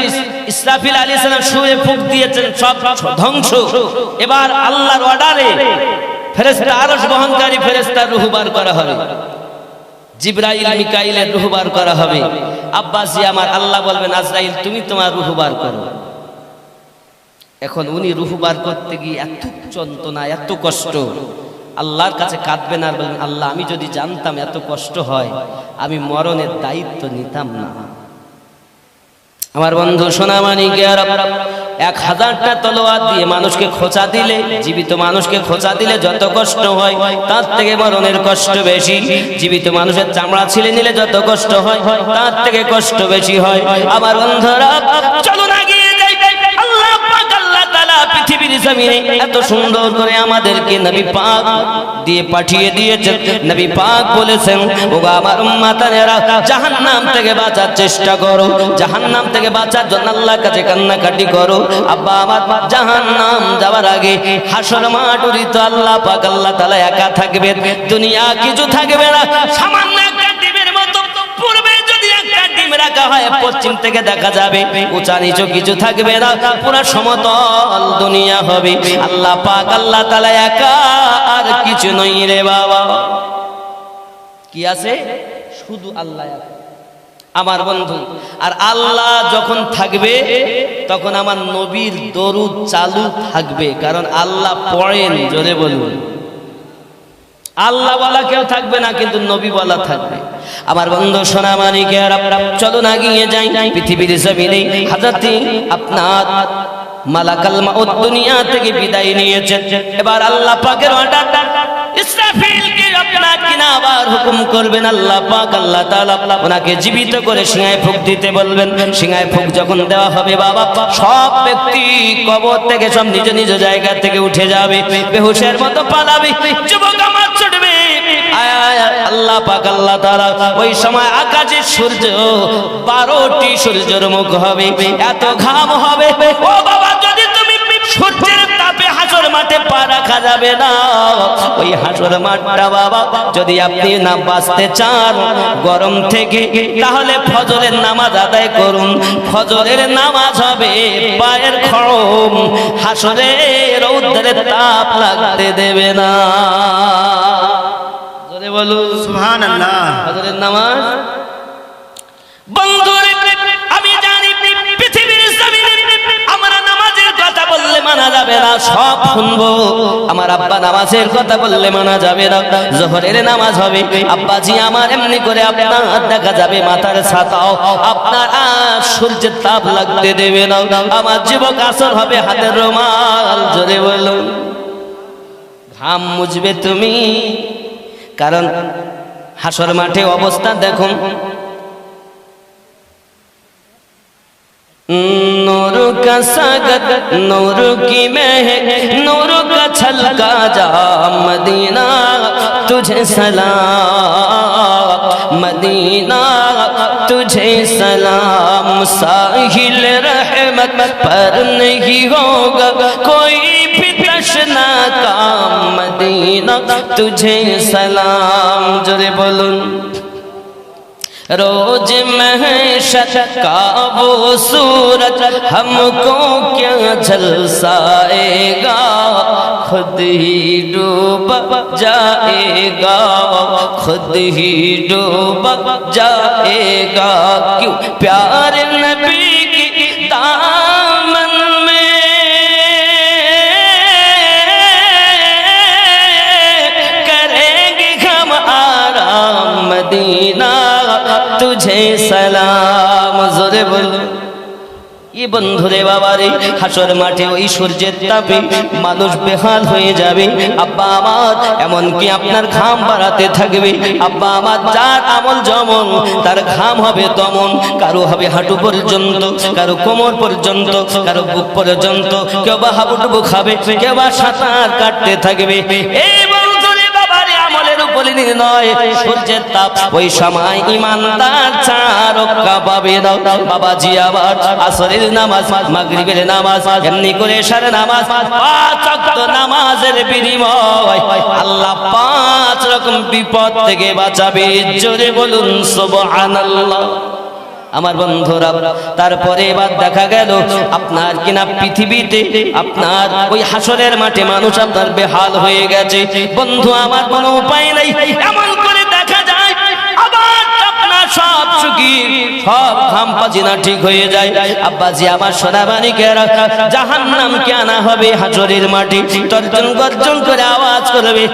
ইসরাফিল আলাইহিস সালাম সুরে ফুঁক দিয়েছেন, সব ধ্বংস। এবার আল্লাহর অর্ডারে ফেরেশতা আরশ বহনকারী ফেরেশতার রূহ বার করা হবে, জিবরাইল মিকাইলের রূহ বার করা হবে। আব্বাসি আমার, আল্লাহ বলবেন আজরাইল তুমি তোমার রূহ বার করো। এখন উনি রূহ বার করতে গিয়ে এত যন্ত্রণা, এত কষ্ট, আল্লাহর কাছে কাঁদবেন আর বলবেন আল্লাহ আমি যদি জানতাম এত কষ্ট হয় আমি মরণের দায়িত্ব নিতাম না। আমার বন্ধু সোনামানিকেরা, 1000টা তলোয়ার দিয়ে মানুষকে খোঁচা দিলে, জীবিত মানুষকে খোঁচা দিলে যত কষ্ট হয় তার থেকে মরণের কষ্ট বেশি। জীবিত মানুষের চামড়া ছিঁড়ে নিলে যত কষ্ট হয় তার থেকে কষ্ট বেশি হয়। আমার বন্ধুরা, চলুন এগিয়ে যাই। আল্লাহ পাক আল্লাহ তাআলা পৃথিবীর জমিনে এত সুন্দর করে আমাদেরকে নবী পাক দিয়ে পাঠিয়ে দিয়েছেন। নবী পাক বলেছেন, ওগো আমার উম্মতানেরা, জাহান্নাম থেকে বাঁচার চেষ্টা করো, জাহান্নাম থেকে বাঁচার জন্য আল্লাহর কাছে কান্নাকাটি করো। আব্বা আমার, জাহান্নাম যাওয়ার আগে হাসর মাঠে তো আল্লাহ পাক আল্লাহ তাআলা একা থাকবে, দুনিয়া কিছু থাকবে না, সামান্য একটা ডিমের মতো। পূর্বে যদি একটা ডিম রাখা হয়, পশ্চিম থেকে দেখা যাবে উঁচা নিচু কিছু থাকবে না, পুরো সমতল দুনিয়া হবে। আল্লাহ পাক আল্লাহ তাআলা একা, আর কিছু নই রে বাবা। কি আছে? শুধু আল্লাহ একা। আমার বন্ধু, আর আল্লাহ যখন থাকবে তখন আমার নবীর দরুদ চালু থাকবে, কারণ আল্লাহ পড়েন। জোরে বলুন, আল্লাহ বলা কেউ থাকবে না, কিন্তু নবী বলা থাকবে। আমার বন্ধু সোনামানিকেরা, চলুন এগিয়ে যাই। পৃথিবীর জমিনে হযরত আপনার মালাকাল মাউত দুনিয়া থেকে বিদায় নিয়েছেন। এবার আল্লাহ পাকের অর্ডার, ইসরাফিলকে আপনার কিনা আবার হুকুম করবেন আল্লাহ পাক আল্লাহ তাআলা ওনাকে জীবিত করে সিংহায় ফুঁক দিতে বলবেন। সিংহায় ফুঁক যখন দেওয়া হবে বাবা, সব ব্যক্তি কবর থেকে সব নিজ নিজ জায়গা থেকে উঠে যাবে, বেহুশের মতো পালাবে, যুবক আমার ছুটবে। আল্লাহ পাক আল্লাহ তাআলা ওই সময় আকাশে সূর্য 12টি সূর্যের মুখ হবে, এত ঘাম হবে। ও বাবা, যদি তুমি সূর্যের তাপে হাসর মাঠে পা রাখা যাবে না। ওই হাসর মাঠটা বাবা যদি আপনি না বাঁচতে চান গরম থেকে, তাহলে ফজরের নামাজ আদায় করুন। ফজরের নামাজ হবে পায়ের খড়ম, হাসরে রৌদ্রের তাপ লাগতে দেবে না। জোরে বলুন সুবহানাল্লাহ। ফজরের নামাজ। বন্ধুরে, আমি জানি পৃথিবীর জমিনে আমরা নামাজের কথা বললে মানা যাবে না, সব শুনবো। আমার আব্বা নামাজের কথা বললে মানা যাবে না। জোহরের নামাজ হবে, আব্বাজি আমার এমনি করে আপনার দেখা যাবে মাথার ছাতাও আপনার সূর্যের তাপ লাগতে দেবে না। আমার যুবক আসর হবে হাতের রুমাল। জোরে বলুন, ঘাম মুছবে তুমি, কারণ হাসর মাঠে অবস্থা দেখুন। नूर का सागत, नूर की महक, नूर का छलका जा मदीना तुझे सलाम, मदीना तुझे सलाम। साहिल रहमत पर नहीं होगा कोई भी तशना काम, मदीना तुझे सलाम। जोरे बोलूं, रोज महशर का वो सूरत हमको क्या झलसाएगा, खुद ही डूब जाएगा, खुद ही डूब जाएगा। क्यों प्यार नबी की दामन में करेंगे हम आराम, मदीना तुझे सलाम। जोरे बोलो। ये बंधुरे बाबारे হাসর মাঠে ওই সূর্যের তাপে মানুষ বেহাল হয়ে যাবে। আব্বা আমার এমনকি আপনার ঘাম বাড়াতে থাকবে। আব্বা আমার যার আমল যেমন তার ঘাম হবে তেমন, কারো হবে হাঁটু পর্যন্ত, কারো কোমর পর্যন্ত, কারো বুক পর্যন্ত, কেউ বা হাবুডুবু খাবে, কেউ বা সাঁতার কাটতে থাকবে। এই বন্ধুরে বাবারে আমলের উপরে নয় সূর্যের তাপ, ওই সময় ইমানদার চারক্কা পাবে না। বাবাজি আবার আসরের নামাজ, মাগরিবের নামাজ, এমনি করে এশারের নামাজ, 5 ওয়াক্ত নামাজের বিনিময় আল্লাহ 5 রকম বিপদ থেকে বাঁচাবে। জোরে বলুন সুবহানাল্লাহ। আমার বন্ধুরা, তারপরে এবার দেখা গেল আপনার কিনা পৃথিবীতে আপনার ওই হাসরের মাঠে মানুষ আপনার বেহাল হয়ে গেছে। বন্ধু আমার কোনো উপায় নাই, এমন করে দেখা যায় আবার আপনার সব সুখী সব ঘাম পাজিনা ঠিক হয়ে যায়। আব্বাজি আমার সোনাবানিকেরা জাহান্নামকে আনা হবে হাসরের মাঠে, তর্জন গর্জন করে আওয়াজ করবে,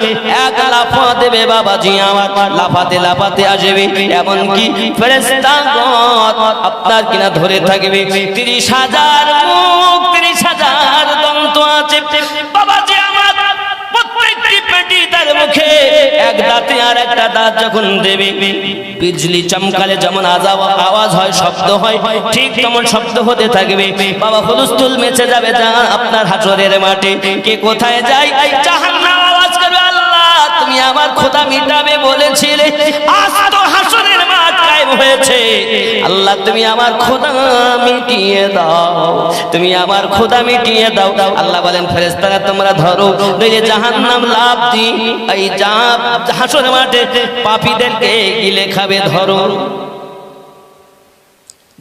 এক লাফা দেবে বাবাজি আমার, লাফাতে লাফাতে আসবে। এমনকি ফেরেশতাগণ আপনার কিনা ধরে থাকবে। 30,000 মুখ, 30,000 দন্ত আছে বাবাজি আমার। প্রত্যেকটি পেটি তার মুখে এক দাঁতে আর একটা দাঁত যখন দেবে, বিজলি চমকালে যেমন আওয়াজ হয়, শব্দ হয়, ঠিক তেমন শব্দ হতে থাকবে। বাবা হুলস্থুল মেচে যাবে আপনার হাসরের মাঠে। কে কোথায় যায়? জাহান্নাম আওয়াজ করবে, আল্লাহ তুমি আমার ক্ষুধা মিটাবে বলেছিলে, আজ তো হাসরের মাঠ কায়েম হয়েছে। আল্লাহ তুমি আমার ক্ষুধা মিটিয়ে দাও, তুমি আমার ক্ষুধা মিটিয়ে দাও। আল্লাহ বলেন ফেরেশতারা তোমরা ধরো, নইলে জাহান্নাম লাফ দি এই হাসরের মাঠে পাপীদেরকে গিলে খাবে। ধরো,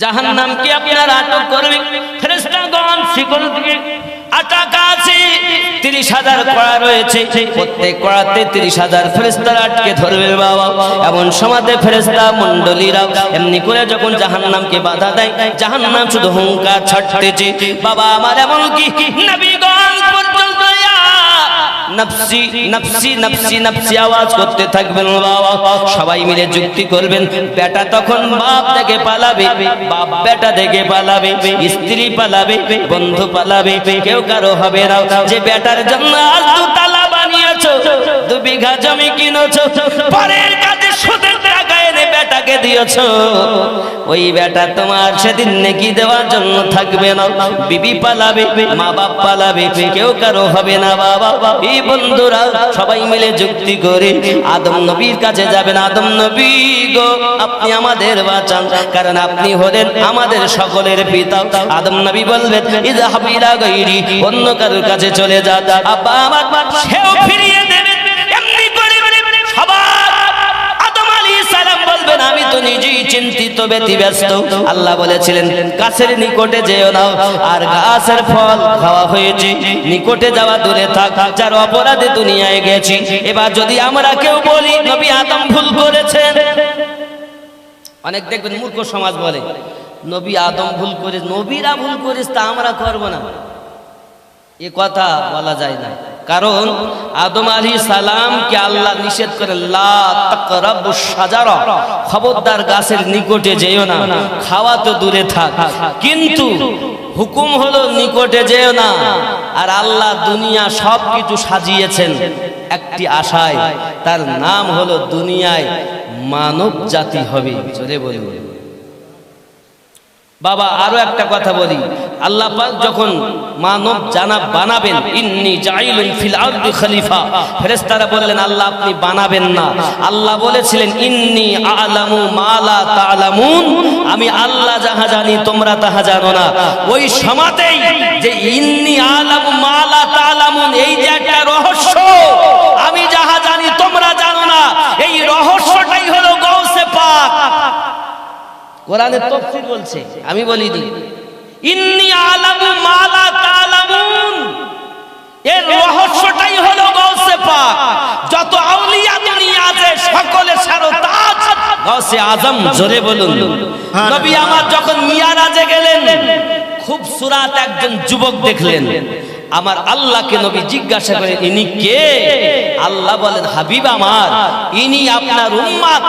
জাহান্নামকে আপনারা আটক করবে। ফেরেশতাগণ শিকল দিয়ে আটকা আছে, 30,000 কড়া রয়েছে, প্রত্যেক কড়াতে 30,000 ফেরেশতারা আটকে ধরবে বাবা। এমন সমাজে ফেরেশতা মণ্ডলীরা এমনি করে যখন জাহান্নামকে বাধা দেয়, জাহান্নাম শুধু হুঙ্কার ছাড়তেছে বাবা আমার। এমন কি নবীগণ পর্যন্ত নফসি নফসি নফসি নফসি আওয়াজ করতে থাকবেন। বাবা সবাই মিলে যুক্তি করবেন। বেটা তখন বাপ থেকে পালাবে, বাপ বেটা থেকে পালাবে, স্ত্রী পালাবে, বন্ধু পালাবে, কেউ কারো হবে না। যে বেটার জন্য আজ দুতলা বানিয়েছো, 2 বিঘা জমি কিনেছো, পরের কাছে সুদের টাকা এনে বেটাকে দিয়েছো, ওই বেটা তোমার সেদিন নেকি দেওয়ার জন্য থাকবে না। বিবি পালাবে, মা বাপ পালাবে, কেউ কারো হবে না। বাবা এই বন্ধুরা সবাই মিলে যুক্তি করে আদম নবীর কাছে যাবেন। আদম নবী গো, আপনি আমাদের বাঁচান, কারণ আপনি হলেন আমাদের সকলের পিতা। আদম নবী বলবেন ইযহাব ইলা গায়রি, অন্য কারোর কাছে চলে যা। আব্বা আমার সেও ফিরিয়ে দেবে। এমনি করে সবার আদম আলাইহিস সালাম বলবেন আমি তো নিজেই চিন্তিত ব্যতিব্যস্ত। আল্লাহ বলেছিলেন গাছের নিকটে যেও না, আর গাছের ফল খাওয়া হয়েছে, নিকটে যাওয়া দূরে থাক, যার অপরাধে দুনিয়ায় গেছি। এবার যদি আমরা কেউ বলি নবী আদম ভুল করেছেন, অনেক দেখবেন মূর্খ সমাজ বলে নবী আদম ভুল করে, নবীরা ভুল করিস তা আমরা করব না। এ কথা বলা যায় না, কারণ আদম আলাইহিস সালামকে আল্লাহ নিষেধ করে লা তাকরাবুশ শাজারা, খবরদার গাছের নিকটে যেও না, খাওয়া তো দূরে থাক, কিন্তু হুকুম হলো নিকটে যেও না। আর আল্লাহ দুনিয়া সবকিছু সাজিয়েছেন একটি আশায়, তার নাম হলো দুনিয়ায় মানব জাতি হবে। চলে বলুন বাবা। আরো একটা কথা বলি, আল্লাহ পাক যখন মানব জানাব বানাবেন, ইন্নী জাইলুন ফিল আরদি খলিফা, ফেরেশতারা বললেন আল্লাহ আপনি বানাবেন না। আল্লাহ বলেছিলেন ইন্নী আ'লামু মা লা তা'লামুন, আমি আল্লাহ যাহা জানি তোমরা তাহা জানো না। ওই সময়তেই যে ইন্নী আ'লামু মা লা তা'লামুন, এই যে একটা রহস্য, আমি যাহা জানি তোমরা জানো না, এই রহস্যটাই হলো গাউসে পাক। কোরআনের তাফসীর বলছে, আমি বলিনি। ইন্নী আ'লামু মা লা তা'লামুন, এর রহস্যটাই হলো গাউসে পাক। যত আউলিয়া দুনিয়া আছে সকলের সারতাজ গাউসে আজম। জোরে বলুন। নবী আমার যখন মিরাজে গেলেন, খুব সুরাত একজন যুবক দেখলেন। আমার আল্লাহকে নবী জিজ্ঞাসা করে ইনি কে? আল্লাহ বলেন হাবিব আমার, ইনি আপনার উম্মত।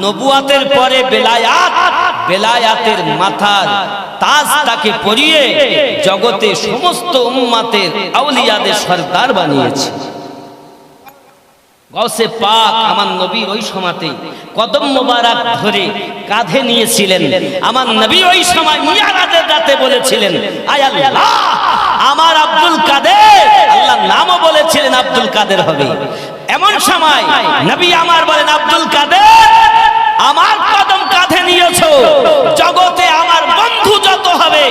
নবুয়াতের পরে বেলায়াত, বেলায়াতের মাথার তাজ তাকে পরিয়ে জগতে সমস্ত উম্মতের আউলিয়াদের সরদার বানিয়েছে। গাউসে পাক আমার নবী ওই সময়তে কদম মোবারক ধরে কাঁধে নিয়েছিলেন। আমার নবী ওই সময় মিরাজের রাতে বলেছিলেন আয় আল্লাহ আমার আব্দুল কাদের, আল্লাহর নামও বলেছিলেন আব্দুল কাদের হবে। এমন সময় নবী আমার বলেন আব্দুল কাদের, আমার কদম কাঁধে নিয়েছো, জগতে আমার বন্ধু যত হবে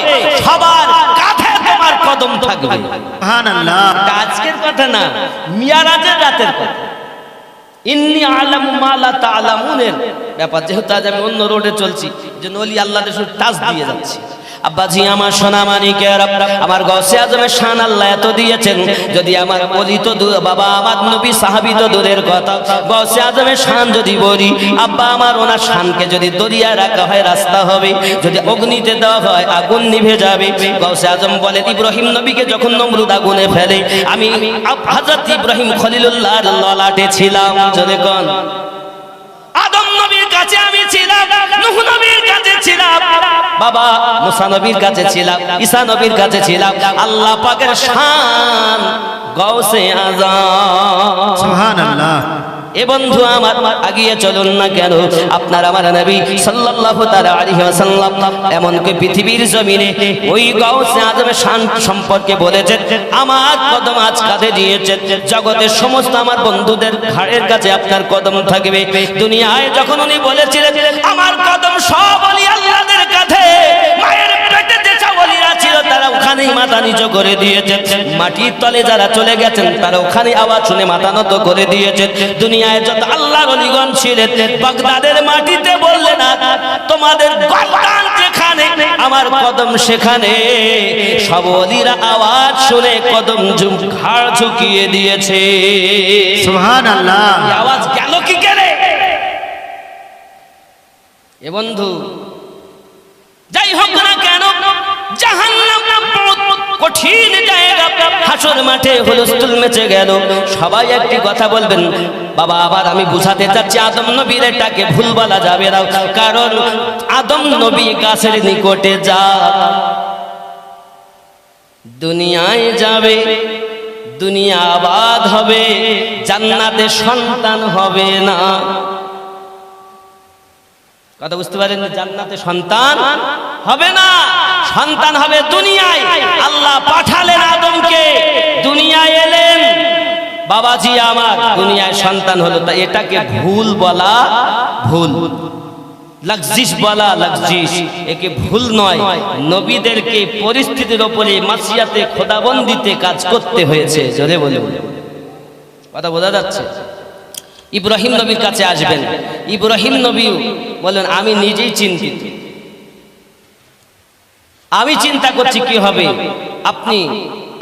সবার কাঁধে তোমার কদম থাকবে। সুবহানাল্লাহ। আজকের কথা না, মিরাজের রাতের কথা। ইন্নী আ'লামু মা লা তা'লামুনের ব্যাপার, যেহেতু আজ আমি অন্য রোডে চলছি, যে নলি আল্লাহর শুধু টাচ দিয়ে যাচ্ছি। আব্বাজি আমার সোনা মানিকের, আমার গাউসে আজমের শান আল্লাহ এত দিয়েছেন, যদি আমার বলি তো বাবা আমার নবী সাহাবী তো দূরের কথা, গাউসে আজমের শান যদি বলি, আব্বা আমার ওনার শানকে যদি দরিয়ায় রাখা হয় রাস্তা হবে, যদি অগ্নিতে দেওয়া হয় আগুন নিভে যাবে। গাউসে আজম বলেন ইব্রাহিম নবীকে যখন নমরুদ আগুনে ফেলে, আমি হযরত ইব্রাহিম খলিলুল্লাহর ললাটে ছিলাম। জোরে কোন আদম নবীর কাছে আমি ছিলাম, নূহ নবীর কাছে ছিলাম, বাবা মুসা নবীর কাছে ছিলাম, ঈসা নবীর কাছে ছিলাম। আল্লাহ পাকের শান গাউসে আজম। সুবহানাল্লাহ। এ বন্ধু আমার আগিয়ে চলুন না কেন, আপনার আমার নবী সাল্লাল্লাহু তাআলা আলাইহি ওয়াসাল্লাম এমনকি পৃথিবীর জমিনে ওই গাউসে আজমের শান সম্পর্কে বলেছেন আমার কদম আজ কাঁধে দিয়েছেন, জগতের সমস্ত আমার বন্ধুদের ঘাড়ের কাছে আপনার কদম থাকবে। দুনিয়ায় যখন উনি বলেছিলেন আমার কদম সব ওলি আল্লাহদের কাঁধে, মায়ের পেটে যে ওলিরা ছিল তারা ওখানেই মাথা নিচু করে দিয়েছেন, মাটির তলে যারা চলে গেছেন তারা ওখানে আওয়াজ শুনে মাথা নত করে দিয়েছেন। দুনিয়ায় যত আল্লাহর ওলিগণ ছিলেন বাগদাদের মাটিতে বললেন না তোমাদের গর্দান যেখানে আমার কদম সেখানে, সব ওলিরা আওয়াজ শুনে কদম ঘাড় ঝুঁকিয়ে দিয়েছে। সুবহানাল্লাহ। এই আওয়াজ গেল কি করে? এ বন্ধু যাই হোক না কেন, জাহান্নাম কঠিন জায়গা, হাসর মাঠে হুলস্থুল মেচে গেল। সবাই একটি কথা বলবেন, বাবা আবার আমি বুঝাতে চাচ্ছি, আদম নবীর এটাকে ভুল বলা যাবে না, কারণ আদম নবী গাছের নিকটে যা দুনিয়ায় যাবে, দুনিয়া আবাদ হবে, জান্নাতে সন্তান হবে না। কথা বুঝতে পারেন? জান্নাতে সন্তান হবে না, সন্তান হবে দুনিয়ায়। আল্লাহ পাঠালেন আদমকে, দুনিয়ায় এলেন, বাবাজি আমার দুনিয়ায় সন্তান হলো, তা এটাকে ভুল বলা ভুল, লগজিস বলা লগজিস, একে ভুল নয়। নবীদেরকে পরিস্থিতির উপরে মাসিয়াতে খোদাবন্দিতে কাজ করতে হয়েছে। জোরে বলে, কথা বোঝা যাচ্ছে? ইব্রাহিম নবীর কাছে আসবেন, ইব্রাহিম নবী বলেন আমি নিজেই চিন্তিত, আমি চিন্তা করছি কি হবে।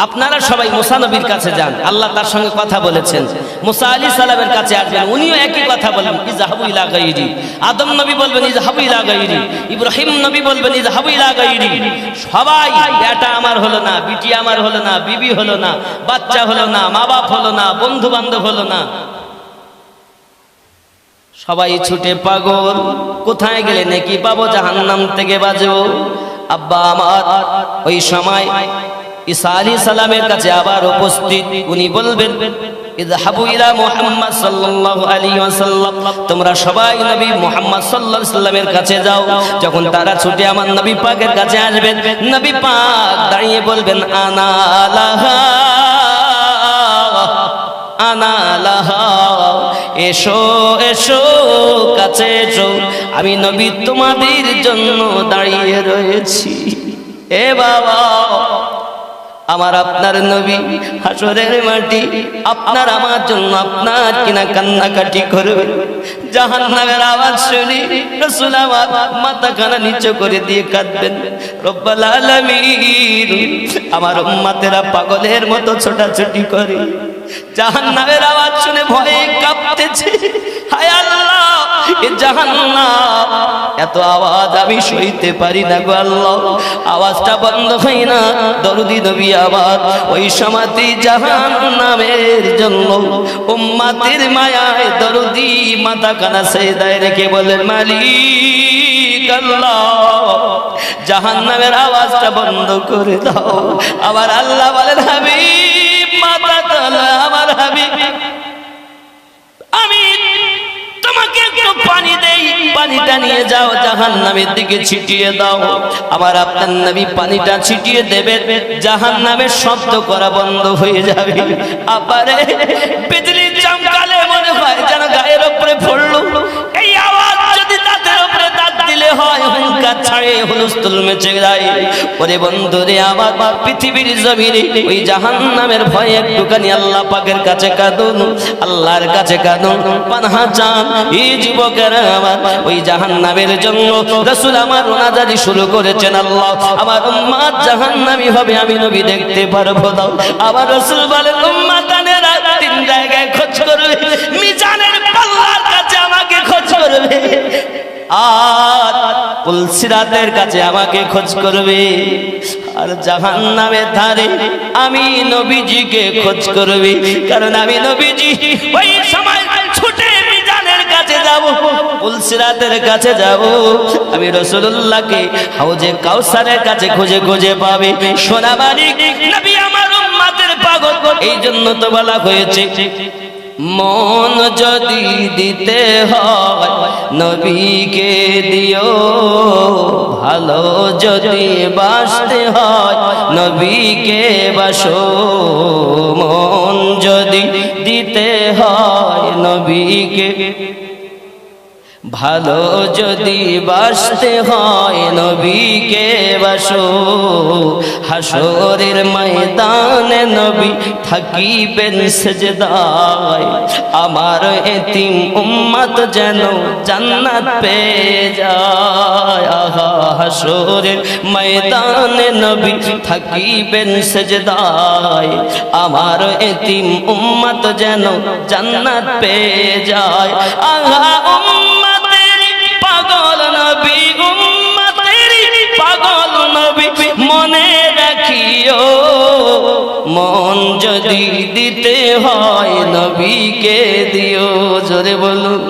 আপনারা সবাই মুসা নবীর কাছে যান, আল্লাহ তার সঙ্গে কথা বলেছেন। মুসা আলাইহিস সালামের কাছে আসবেন, উনিও একই কথা বলেন, ইযহাবু ইলা গায়রি। আদম নবী বলবেন ইযহাবু ইলা গায়রি, ইব্রাহিম নবী বলবেন ইযহাবু ইলা গায়রি। সবাই এটা আমার হলো না, বিটি আমার হলো না, বিবি হলো না, বাচ্চা হলো না, মা বাপ হলো না, বন্ধু বান্ধব হলো না, সবাই ছুটে পাগল। কোথায় গেলে নাকি পাবো, জাহান্নাম থেকে বাঁচবো। আব্বা আমার ওই সময় ঈসা আলাইহিস সালামের কাছে আবার উপস্থিত, উনি বলবেন ইযহাবু ইলা মুহাম্মদ সাল্লাল্লাহু আলাইহি ওয়াসাল্লাম, তোমরা সবাই নবী মুহাম্মদ সাল্লাল্লাহু আলাইহি ওয়াসাল্লামের কাছে যাও। যখন তারা ছুটে আমার নবী পাকের কাছে আসবেন, নবী পাক দাঁড়িয়ে বলবেন আনা লাহা আনা লাহা, এসো এসো কাছে এসো, আমি নবী তোমাদের জন্য দাঁড়িয়ে রয়েছি। এ বাবা, আমার আপনার নবী হাসরের মাটি, আপনার আমার জন্য আপনার কিনা কান্নাকাটি করবে। জাহান্নামের আওয়াজ শুনি রাসূল আমার মাথা খানা নিচু করে দিয়ে কাঁদবেন, রব্বুল আলামিন আমার উম্মতেরা পাগলের মতো ছোটাছুটি করে, জাহান্নামের আওয়াজ শুনে ভয়ে কাঁপতেছে। হায় আল্লাহ, এ জাহান্নাম, এত আওয়াজ আমি সইতে পারি না গো আল্লাহ, আওয়াজটা বন্ধ হয় না। দরদি নবী আবার ওই সমাধি জাহান্নামের জন্য উম্মতের মায়ায় দরদি মাথা কানা সেজদায় রেখে বলেন মালিক আল্লাহ, জাহান্নামের আওয়াজটা বন্ধ করে দাও। আবার আল্লাহ বলেন হাবিব মাথা তোলো, আমার হাবিব আমি তোমাকে একটু পানি দেই, পানিটা নিয়ে যাও জাহান্নামের দিকে ছিটিয়ে দাও। আমার আপনার নবী পানিটা ছিটিয়ে দেবে, জাহান্নামের শব্দ করা বন্ধ হয়ে যাবে। আবারে বিজলি চমকালে মনে হয় যেন গায়ের উপরে পড়লো। এই আওয়াজ যদি দাঁতের উপরে দাঁত দিলে হয়, হুঙ্কার ছাড়ে হুলস্থুল মেচে যায়। ওরে বন্ধুরে আমার পৃথিবীর জমিনে ওই জাহান্নামের ভয়ে একটুখানি আল্লাহ পাকের কাছে কাঁদুন, আল্লাহর কাছে কাঁদুন, পানাহা চান। এই যুবকেরা আমার ওই জাহান্নামের জন্য রাসূল আমার ওনাজারি শুরু করেছেন, আল্লাহ আমার উম্মত জাহান্নামী হবে আমি নবী দেখতে পারবো দাও। আবার রাসূল বলেন উম্মতানেরা তিন জায়গায় খোঁজ করবে, মিজানের পাল্লার কাছে আমাকে খোঁজ করবে, আর পুলসিরাতের কাছে আমাকে খোঁজ করবে, আর জাহান্নামের ধারে আমি নবীজিকে খোঁজ করবে। কারণ আমি নবীজি ওই সময় ছুটে মিজানের কাছে যাব, পুলসিরাতের কাছে যাব, আমি রাসূলুল্লাহকে হাউজে কাউসারের কাছে খুঁজে খুঁজে পাবে। সোনাবাড়ি নবী আমার উম্মতের পাগল, এই জন্য তো বলা হয়েছে মন যদি দিতে হয় নবীকে দিও, ভালো যদি বাসতে হয় নবীকে বাসো। মন যদি দিতে হয় নবীকে, ভালো যদি বাসতে হয় নবীকে বাসো। হাসরের ময়দানে নবী থাকিবেন সেজদায়, আমার এতিম উম্মত যেন জান্নাত পেয়ে যায়। হাসরের ময়দানে নবী থাকিবেন সেজদায়, আমার এতিম উম্মত যেন জান্নাত পেয়ে যায়। আহা পাগল নবী, উম্মতের পাগল নবী, মনে রাখিও মন যদি দিতে হয় নবীকে দিও, জোরে বলুন।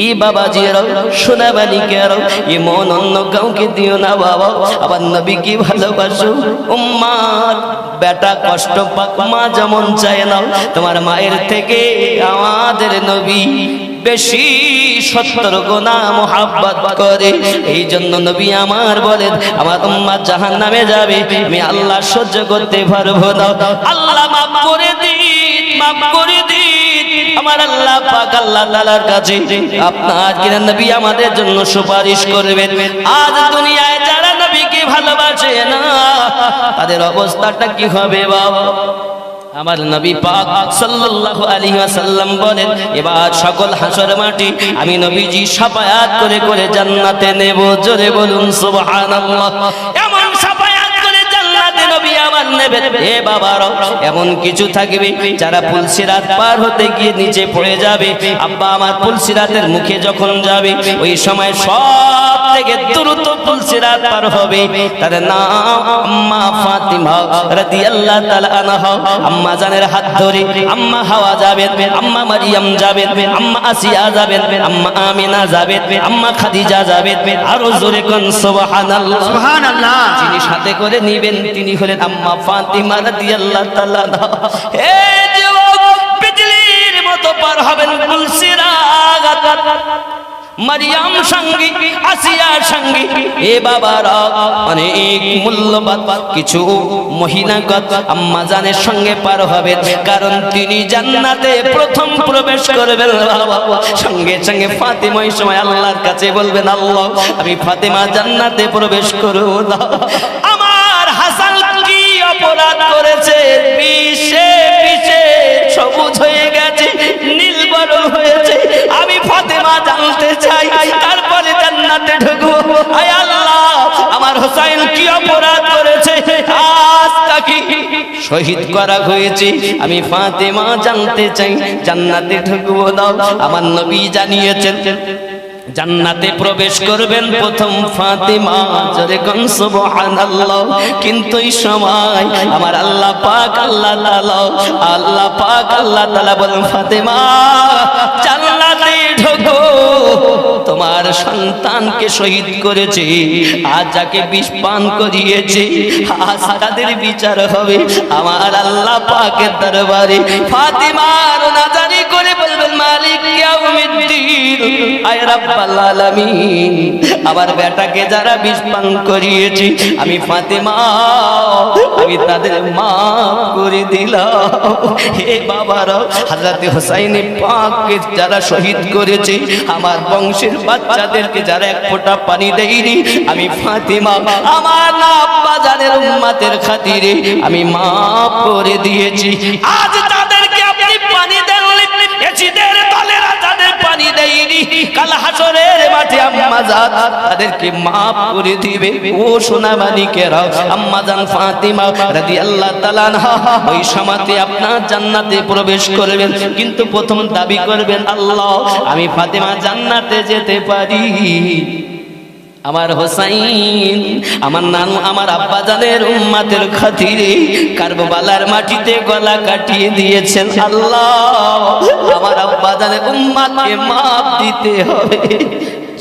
ই বাবাজিরাও, সোনাবালিকেরাও, এ মন অন্য কাউকে দিও না বাবা, আবার নবীকে ভালোবাসো। উম্মার বেটা কষ্ট পাক, মা যেমন চায় না, তোমার মায়ের থেকে আমাদের নবী বেশি 70 গুণা মোহাব্বত করে। এই জন্য নবী আমার বলেন, আমার উম্মাত জাহান্নামে যাবে, আমি আল্লাহ সহ্য করতে পারবো না। আল্লাহ মাফ করে দিন, মাফ করে দিন। আমার আল্লাহ পাক আল্লাহ তাআলার কাছে আপনার কিনা নবী আমাদের জন্য সুপারিশ করবেন। আজ দুনিয়ায় যারা নবীকে ভালোবাসে না, তাদের অবস্থাটা কি হবে বাবা? আমার নবী পাক সাল্লাল্লাহু আলাইহি ওয়াসাল্লাম বলেন, এবার সকল হাসর মাটি আমি নবীজি শাফায়াত করে করে জান্নাতে নেব, জোরে বলুন সুবহানাল্লাহ। এমন শাফায়াত করে জান্নাতে নবী আমার নেবে। এ বাবারা, এমন কিছু থাকবে যারা পুলসিরাত পার হতে গিয়ে নিচে পড়ে যাবে। আব্বা আমার পুলসিরাতের মুখে যখন যাবে, ওই সময় সব থেকে দ্রুত পুলসিরাত পার হবে, তার নাম আম্মা ফাতিমা রাদিয়াল্লাহু তাআলা আনহা। আম্মা জানের হাত ধরে আম্মা হাওয়া যাবেন, আম্মা মারিয়াম যাবেন, আম্মা আসিয়া যাবেন, আম্মা আমিনা যাবেন, আম্মা খাদিজা যাবেন। আরো জোরে কোন সুবহানাল্লাহ, সুবহানাল্লাহ। যিনি সাথে করে নিবেন তিনি হলেন আম্মা ফাতিমা রাদিয়াল্লাহু তাআলা আনহা। হে যুবক, বিজলির মতো পার হবেন পুলসিরাত। মারিয়াম সঙ্গী, আসিয়া সঙ্গী, এ বাবারা অনেক মূল্যবান কিছু মহিনাগত আম্মা জানের সঙ্গে পার হবেন, কারণ তিনি জান্নাতে প্রথম প্রবেশ করবেন। সঙ্গে সঙ্গে ফাতিমা ওই সময় আল্লাহর কাছে বলবেন, আল্লাহ আমি ফাতিমা জান্নাতে প্রবেশ করব না। আমার হাসান কি অপরাধ করেছে? বিষে বিষে সবুজ হয়ে গেছে, নীল বরণ হয়েছে, আমি ফাতিমা জানতে চাই, তারপরে জান্নাতে ঢুকবো। আয় আল্লাহ, আমার হোসেন কি অপরাধ করেছে? আজ তাকে শহীদ করা হয়েছে, আমি ফাতিমা জানতে চাই, জান্নাতে ঢুকবো দাও। আমার নবী জানিয়েছেন জান্নাতে প্রবেশ করবেন প্রথম ফাতিমা, জোরে কোন সুবহানাল্লাহ। কিন্তু এই সময় আমার আল্লাহ পাক আল্লাহ তাআলা বলেন, ফাতিমা জান্নাতে ঢোকো, তোমার সন্তানকে শহীদ করেছে, আজ যাকে বিষ পান করিয়েছে, আজ তাদের বিচার হবে আমার আল্লাহ পাকের দরবারে। ফাতিমার নাজারি করে বলবেন, মালিক ইয়াউমিদ্দিন, আয় রাব্বাল আলামিন, আমার বেটাকে যারা বিষ পান করিয়েছে, আমি ফাতিমা আমি তাদের মাফ করে দিলাম। হে বাবারা, হযরত হুসাইন পাককে যারা শহীদ করেছে, আমার বংশের বাচ্চাদেরকে যারা এক ফোঁটা পানি দেয়নি, আমি ফাতিমা আমার না আব্বা জানের উম্মতের খাতিরে আমি মাফ করে দিয়েছি। আজ তাদেরকে আপনি পানি দেন, এজিদের দলেরা তাদের পানি দেয়নি, কাল হাসরের মাঠে আম্মা জান তাদেরকে মাফ করে দিবে। ও সোনা মানিকেরা, আম্মা জান ফাতিমা রাদিয়াল্লাহু তাআলা আনহা ওই সময়তে আপনার জান্নাতে প্রবেশ করবেন, কিন্তু প্রথম দাবি করবেন, আল্লাহ আমি ফাতিমা জান্নাতে যেতে পারি। আমার হোসাইন আমার নানু আমার আব্বা জানের উম্মতের খাতিরে কারবালার মাটিতে গলা কাটিয়ে দিয়েছেন। আল্লাহ আমার আব্বা জানের উম্মতকে মাফ দিতে হবে।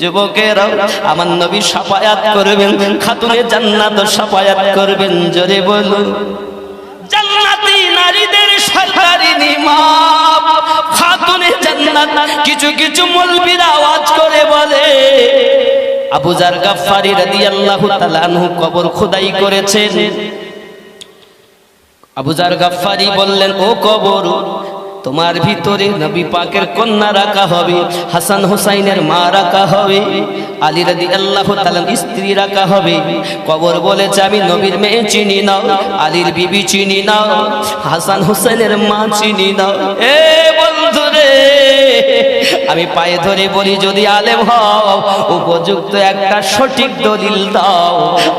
যুবকেরা, আমার নবী শাফায়াত করবেন, খাতুনে জান্নাত শাফায়াত করবেন, জোরে বলুন। জান্নাতি নারীদের সরকারি নিমাম খাতুনে জান্নাত। কিছু কিছু মৌলবীরা আওয়াজ করে বলে, আবু যার গাফফারি রাদিয়াল্লাহু তাআলা আনহু কবর খোদাই করেছেন। আবু যার গাফফারি বললেন, ও কবর, তোমার ভিতরে নবী পাকের কন্যা রাখা হবে, হাসান হুসাইনের মা রাখা হবে, আলী রাদিয়াল্লাহু তাআলার স্ত্রী রাখা হবে। কবর বলেছে, আমি নবীর মেয়ে চিনি না, আলীর বিবি চিনি না, হাসান হুসাইনের মা চিনি না। এ বন্ধুরে, আমি পায়ে ধরে বলি, যদি আলেম হও উপযুক্ত একটা সঠিক দলিল দাও।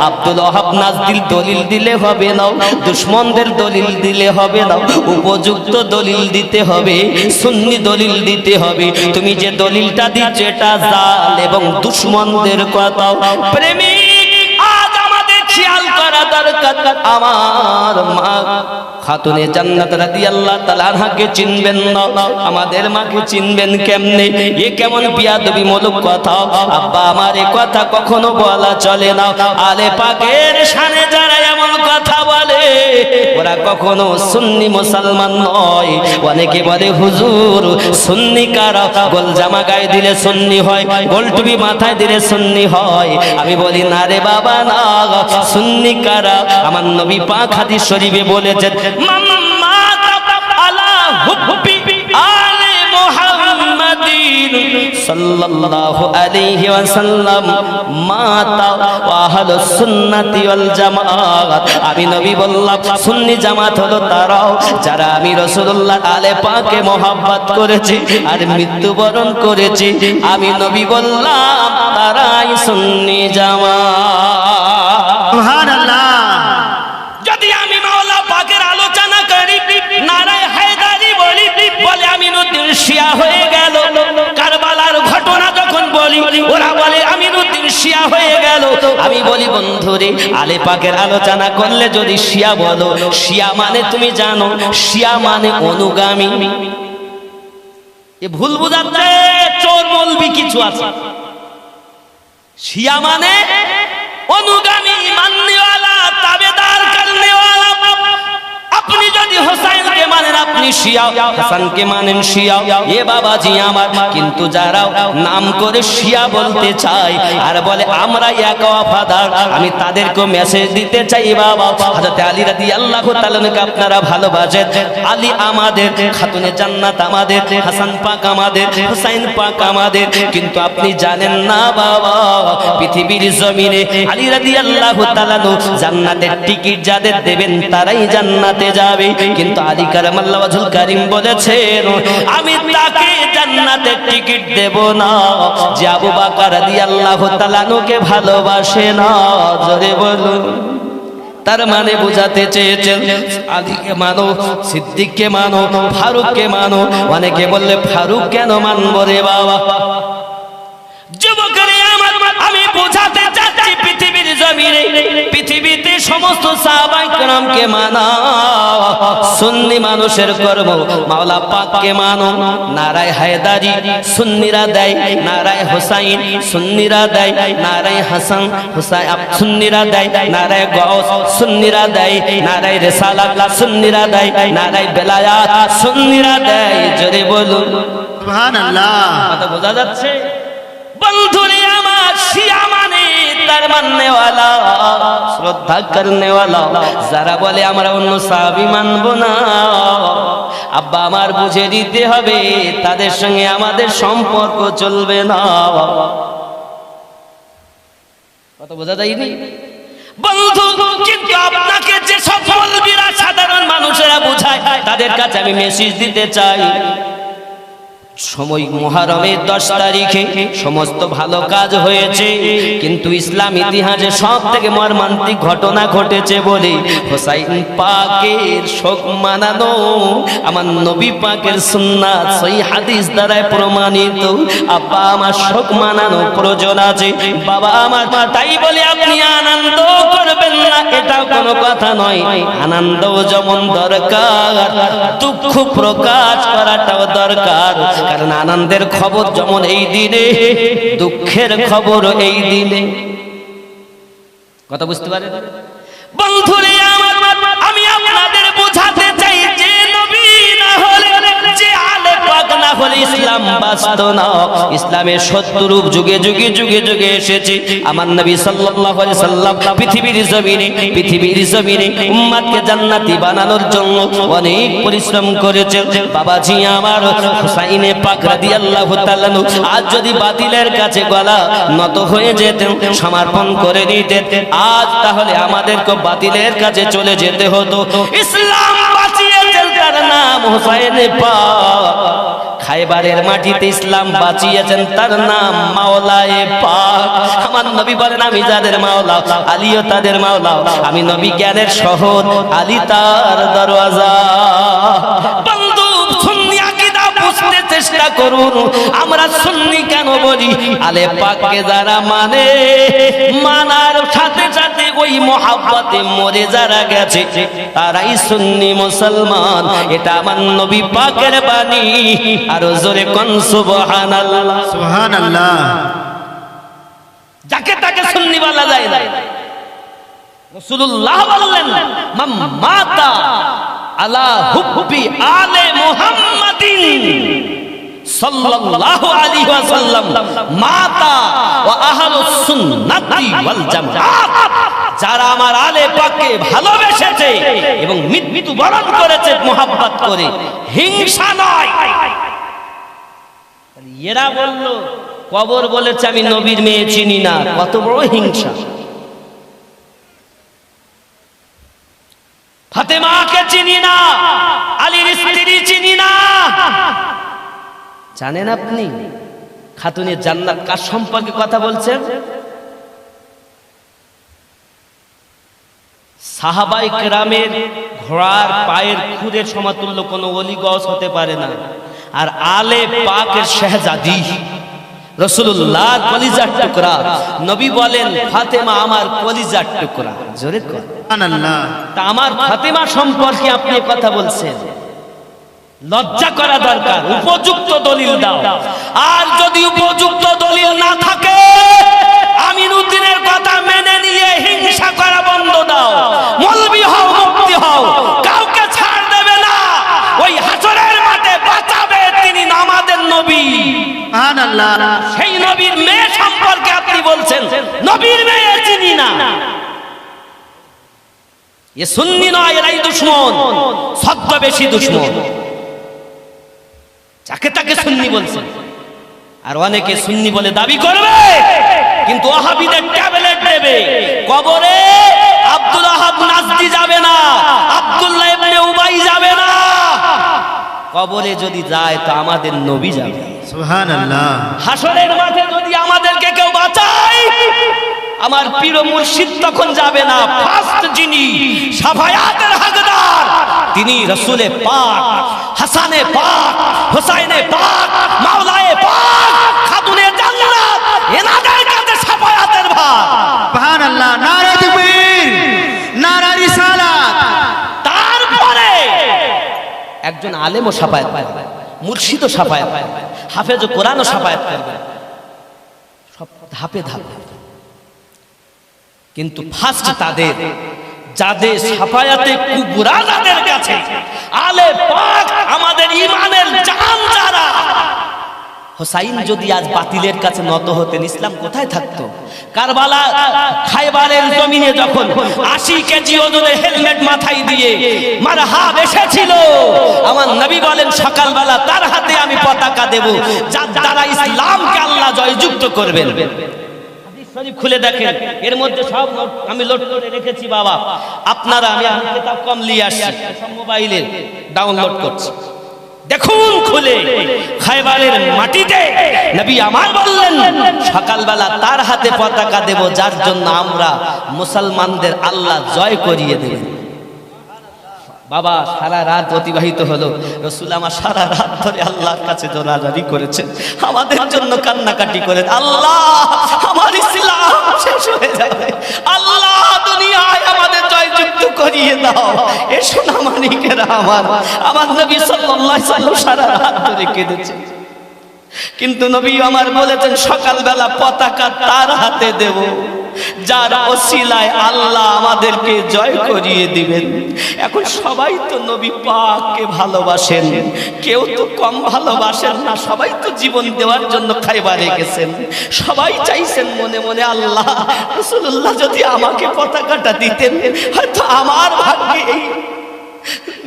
আব্দুল ওয়াহাব নাজদিল দলিল দিলে হবে না, দুশমনদের দলিল দিলে হবে না, উপযুক্ত দলিল দিতে হবে, সুন্নি দলিল দিতে হবে। তুমি যে দলিলটা দিচ্ছ এটা জাল এবং দুশমনদের কথা। প্রেমিক, আজ আমাদের খেয়াল করা দরকার। আমার মা খাতুনে জান্নাত রাদিয়াল্লাহু তাআলা আনহাকে চিনবেন না, আমাদের মাকে চিনবেন কেমনে? এ কেমন বিয়াদবি মূলক কথা? আব্বা আমার এ কথা কখনো বলা চলে না। আলে পাকের শানে যারা এমন কথা বলে ওরা কখনো সুন্নি মুসলমান নয়। অনেকে বলে হুজুর সুন্নি কারা? গোল জামা গায়ে দিলে সুন্নি হয়, গোল টুপি মাথায় দিলে সুন্নি হয়। আমি বলি না রে বাবা না, সুন্নি কারা? আমার নবী পাক হাদিস শরীফে বলেছেন মাম্মা আলা হুব্বি আলে মুহাম্মাদিন সাল্লাল্লাহু আলাইহি ওয়াসাল্লাম মাতা ওয়া আহলুস সুন্নাতি ওয়াল জামাত। আমি নবী বললাম সুন্নি জামাত হলো তারাও যারা আমি রাসূলুল্লাহ আলে পাকে মহব্বত করেছে আর মৃত্যুবরণ করেছে। আমি নবী বললাম তারাই সুন্নি জামাত। সুবহানাল্লাহ। যদি আমি মাওলা পাকের আলোচনা করি, নারায়ে হায়দারি বলি, বলে আমিনুদ্দিন শিয়া হয়ে গেল। কারবালার ঘটনা যখন বলি ওরা বলে আমিনুদ্দিন শিয়া হয়ে গেল। আমি বলি বন্ধুরে, আলে পাকের আলোচনা করলে যদি শিয়া বলো, শিয়া মানে তুমি জানো শিয়া মানে অনুগামী। এ ভুল বুঝাচ্ছে, চোর মৌলবি কিছু আছে। শিয়া মানে অনুগামী, মাননেওয়ালা, তাবেদার করনেওয়ালা। আপনি যদি হোসাইনকে মানেন আপনি শিয়া, হাসানকে মানেন শিয়া, এ বাবাজি আমার। কিন্তু যারা নাম করে শিয়া বলতে চায় আর বলে আমরা এক ওয়াফাদার, আমি তাদেরকে মেসেজ দিতে চাই বাবা, হযরত আলী রাদিয়াল্লাহু তাআলা কে আপনারা ভালোবাসেন। আলী আমাদের, খাতুনে জান্নাত আমাদের, হাসান পাক আমাদের, হোসাইন পাক আমাদের। কিন্তু আপনি জানেন না বাবা, পৃথিবীর জমিনে আলী রাদিয়াল্লাহু তাআলা জান্নাতের টিকিট যাদের দেবেন তারাই জান্নাতে যাবে। কিন্তু আলী কারামাল্লাহু ওয়াজহুল কারীম বলেছেন আমি তাকে জান্নাতের টিকিট দেব না যে আবু বকর রাদিয়াল্লাহু তাআলা কে ভালোবাসে না। জোরে বলুন। তার মানে বোঝাতে চেয়েছেন আলীকে মানো, সিদ্দিককে মানো, ফারুককে মানো। অনেকে বললে ফারুক কেন মানবো রে বাবা? যুবকরে আমার, আমি বোঝাতে চাচ্ছি পৃথিবীর জমিনে, পৃথিবীতে সমস্ত সাহাবায়ে কেরামকে মানা সুন্নি মানুষের কর্ম। মাওলা পাককে মানো, নারায়ে হায়দারি সুন্নিরা দেয়, নারায়ে হোসাইন সুন্নিরা দেয়, নারায়ে হাসান হুসাইন সুন্নিরা দেয়, নারায়ে গাউস সুন্নিরা দেয়, নারায়ে রিসালাত সুন্নিরা দেয়, নারায়ে বেলায়াত সুন্নিরা দেয়। জোরে বলুন সুবহানাল্লাহ। কথা বোঝা যাচ্ছে? বন্ধুরে আমার, শিয়া মানে তার মাননেওয়ালা, শ্রদ্ধা করনেওয়ালা। যারা বলে আমরা অন্য সাহাবী মানবো না, আব্বা আমার বুঝে দিতে হবে তাদের সঙ্গে আমাদের সম্পর্ক চলবে না। কথা বোঝা যায়নি বন্ধু? কিন্তু আপনাকে যে সফল বিরা সাধারণ মানুষেরা বোঝায় তাদের কাছে আমি মেসেজ দিতে চাই। সময় মুহররমের 10 তারিখে সমস্ত ভালো কাজ হয়েছে, কিন্তু ইসলাম ইতিহাসে সবথেকে মর্মান্তিক ঘটনা ঘটেছে বলে হোসাইন পাকের শোক মানানো আমার নবী পাকের সুন্নাত সহিহ হাদিস দ্বারা প্রমাণিত। আব্বা আমার শোক মানানো প্রয়োজন আছে বাবা আমার। তাই বলে আপনি আনন্দ করবেন না এটা কোনো কথা নয়। আনন্দ যেমন দরকার, দুঃখ প্রকাশ করাটাও দরকার। কারণ আনন্দের খবর যেমন এই দিনে, দুঃখের খবর এই দিনে। কথা বুঝতে পারেন বন্ধুরে আমার? আমি আপনাদের বোঝাতে চাই যে নবী না হলে, যে আলে পাক না হলে ইসলাম বাঁচত না। ইসলামের সত্য রূপ যুগে যুগে যুগে যুগে এসেছে। আমার নবী সাল্লাল্লাহু আলাইহি সাল্লাম পৃথিবীর জমিনে উম্মতকে জান্নাতি বানানোর জন্য অনেক পরিশ্রম করেছে। বাবাজি আমার, হুসাইনে পাক রাদিয়াল্লাহু তাআলা আজ যদি বাতিলের কাছে গলা নত হয়ে যেতেন, সমর্পণ করে দিতেন, আজ তাহলে আমাদেরকে বাতিলের কাছে চলে যেতে হতো। ইসলাম বাঁচিয়েছেন তার নাম হুসাইনে পাক। খায়বারের মাটিতে ইসলাম বাঁচিয়েছেন তার নাম মাওলায়ে পাক। আমার নবী বলেন আমি যাদের মাওলা, আলীও তাদের মাওলা। আমি নবী জ্ঞানের শহর, আলী তার দরওয়াজা। বন্ধু সুন্নি আকীদা বুঝতে চেষ্টা করুন। আমরা সুন্নি কেন বলি? আলে পাককে যারা মানে, মানার সাথে সাথে ওই মহাব্বতে মরে যারা গেছে তারাই সুন্নি মুসলমান। এটা আমার নবী পাকের বাণী। আরো জোরে কোন সুবহানাল্লাহ। সুবহানাল্লাহ। যাকে তাকে সুন্নি বলা যায় না। রাসূলুল্লাহ বললেন, মান মাতা আলা হুব্বি আলে মুহাম্মাদিন সাল্লাল্লাহু আলাইহি ওয়াসাল্লাম মাতা ওয়া আহলুস সুন্নাতি ওয়াল জামাআত। যারা আমার আলে পাককে ভালোবেসেছে এবং মৃত্যু বরণ করেছে মোহাব্বত করে, হিংসা নয়। এরা বলল, কবর বলেছে আমি নবীর মেয়ে চিনি না। কত বড় হিংসা! ফাতেমাকে চিনি না, আলীর স্ত্রী চিনি না। জানেন আপনি খাতুনে জান্নাত কার সম্পর্কে কথা বলছেন? সাহাবায়ে কেরামের ঘোড়ার পায়ের খুদের সমতুল্য কোনো ওলি গস হতে পারে না। আর আলে পাকের শাহজাদি রাসূলুল্লাহ কলিজার টুকরা। নবী বলেন, ফাতেমা আমার কলিজার টুকরা। জোরে কর সুবহানাল্লাহ। তা আমার ফাতেমা সম্পর্কে আপনি কথা বলছেন, লজ্জা করা দরকার। উপযুক্ত দলিল দাও। আর যদি উপযুক্ত দলিল না থাকে, আমিনউদ্দিনের কথা মেনে নিয়ে হিংসা করা বন্ধ দাও। মৌলবি হও, মুফতি হও, কাউকে ছাড় দেবে না। ওই হাসরের মাঠে বাঁচাবে তিনি নামাজের নবী। সুবহানাল্লাহ। সেই নবীর মেয়ে সম্পর্কে আপনি বলছেন নবীর মেয়ে চিনি না। এ সুন্নি নয়, এরাই দুশমন, সদ্য বেশি দুশমন। যাকে তাকে সুন্নি বলছেন। আর অনেকে সুন্নি বলে দাবি করবে, কিন্তু ওয়াহাবিদের ট্যাবলেট দেবে। কবরে আব্দুল ওয়াহাব নাজদি যাবে না, আব্দুল্লাহ ইবনে উবাই যাবে না। কবরে যদি যায় তো আমাদের নবী যাবে। সুবহানাল্লাহ। হাসরের মাঠে যদি আমাদেরকে কেউ বাঁচায়, আমার পীর মুর্শিদ তখন যাবে না। ফার্স্ট যিনি শাফায়াতের হকদার তিনি রাসূলে পাক, হাসানে পাক, হুসাইনে পাক, মাওলায়ে পাক, খাতুনে জান্নাত, এনাদের কাছে শাফায়াতের ভার। সুবহানাল্লাহ। নারে তাকবীর, নারে রিসালাত। তারপরে একজন আলেমও শাফায়াত পাবে, মুর্শিদও শাফায়াত পাবে, হাফেজ কোরআনও শাফায়াত করবে। সব ধাপে ধাপে। কিন্তু ফার্স্ট তাদের, যাদের শাফায়াতে কুবরা যাদের কাছে, আলে পাক আমাদের ঈমানের জান যারা। হুসাইন যদি আজ বাতিলের কাছে নত হতেন, ইসলাম কোথায় থাকতো? কারবালা খায়বারের জমিনে যখন 80 কেজি ওজনের হেলমেট মাথায় দিয়ে মারহাব এসেছিল, আমার নবী বলেন সকালবেলা তার হাতে আমি পতাকা দেব, যার দ্বারা ইসলামকে আল্লাহ জয়যুক্ত করবেন। শরীফ খুলে দেখেন, এর মধ্যে সব আমি লোড করে রেখেছি বাবা। আপনারা, আমি কিতাব কম নিয়ে আসছি, সব মোবাইলে ডাউনলোড করছি। দেখুন খুলে, খায়বারের মাটিতে নবী আমার বললেন সকালবেলা তার হাতে পতাকা দেব, যার জন্য আমরা মুসলমানদের আল্লাহ জয় করিয়ে দেবেন। বাবা সারা রাত অতিবাহিত হলো, রাসূল আমার সারা রাত ধরে আল্লাহর কাছে দোয়াজারি করেছেন, আমাদের জন্য কান্নাকাটি করেন। আল্লাহ আমার ইসলাম শেষ হয়ে যাবে, আল্লাহ দুনিয়ায় আমাদের জয়যুক্ত করিয়ে দাও। এ সোনা মানিকেরা আমার নবী সাল্লাল্লাহু আলাইহি ওয়াসাল্লাম সারা রাত ধরে কেঁদেছেন। কিন্তু নবী আমার বলেছেন সকালবেলা পতাকা তার হাতে দেব, যার ওসিলায় আল্লাহ আমাদেরকে জয় করিয়ে দিবেন। এখন সবাই তো নবী পাককে ভালোবাসেন, কেউ তো কম ভালোবাসেন না। সবাই তো জীবন দেওয়ার জন্য খায়বারে গেছেন। সবাই চাইছেন মনে মনে, আল্লাহ রাসূলুল্লাহ যদি আমাকে পতাকাটা দিতেন, হয়তো আমার ভাগ্যে এই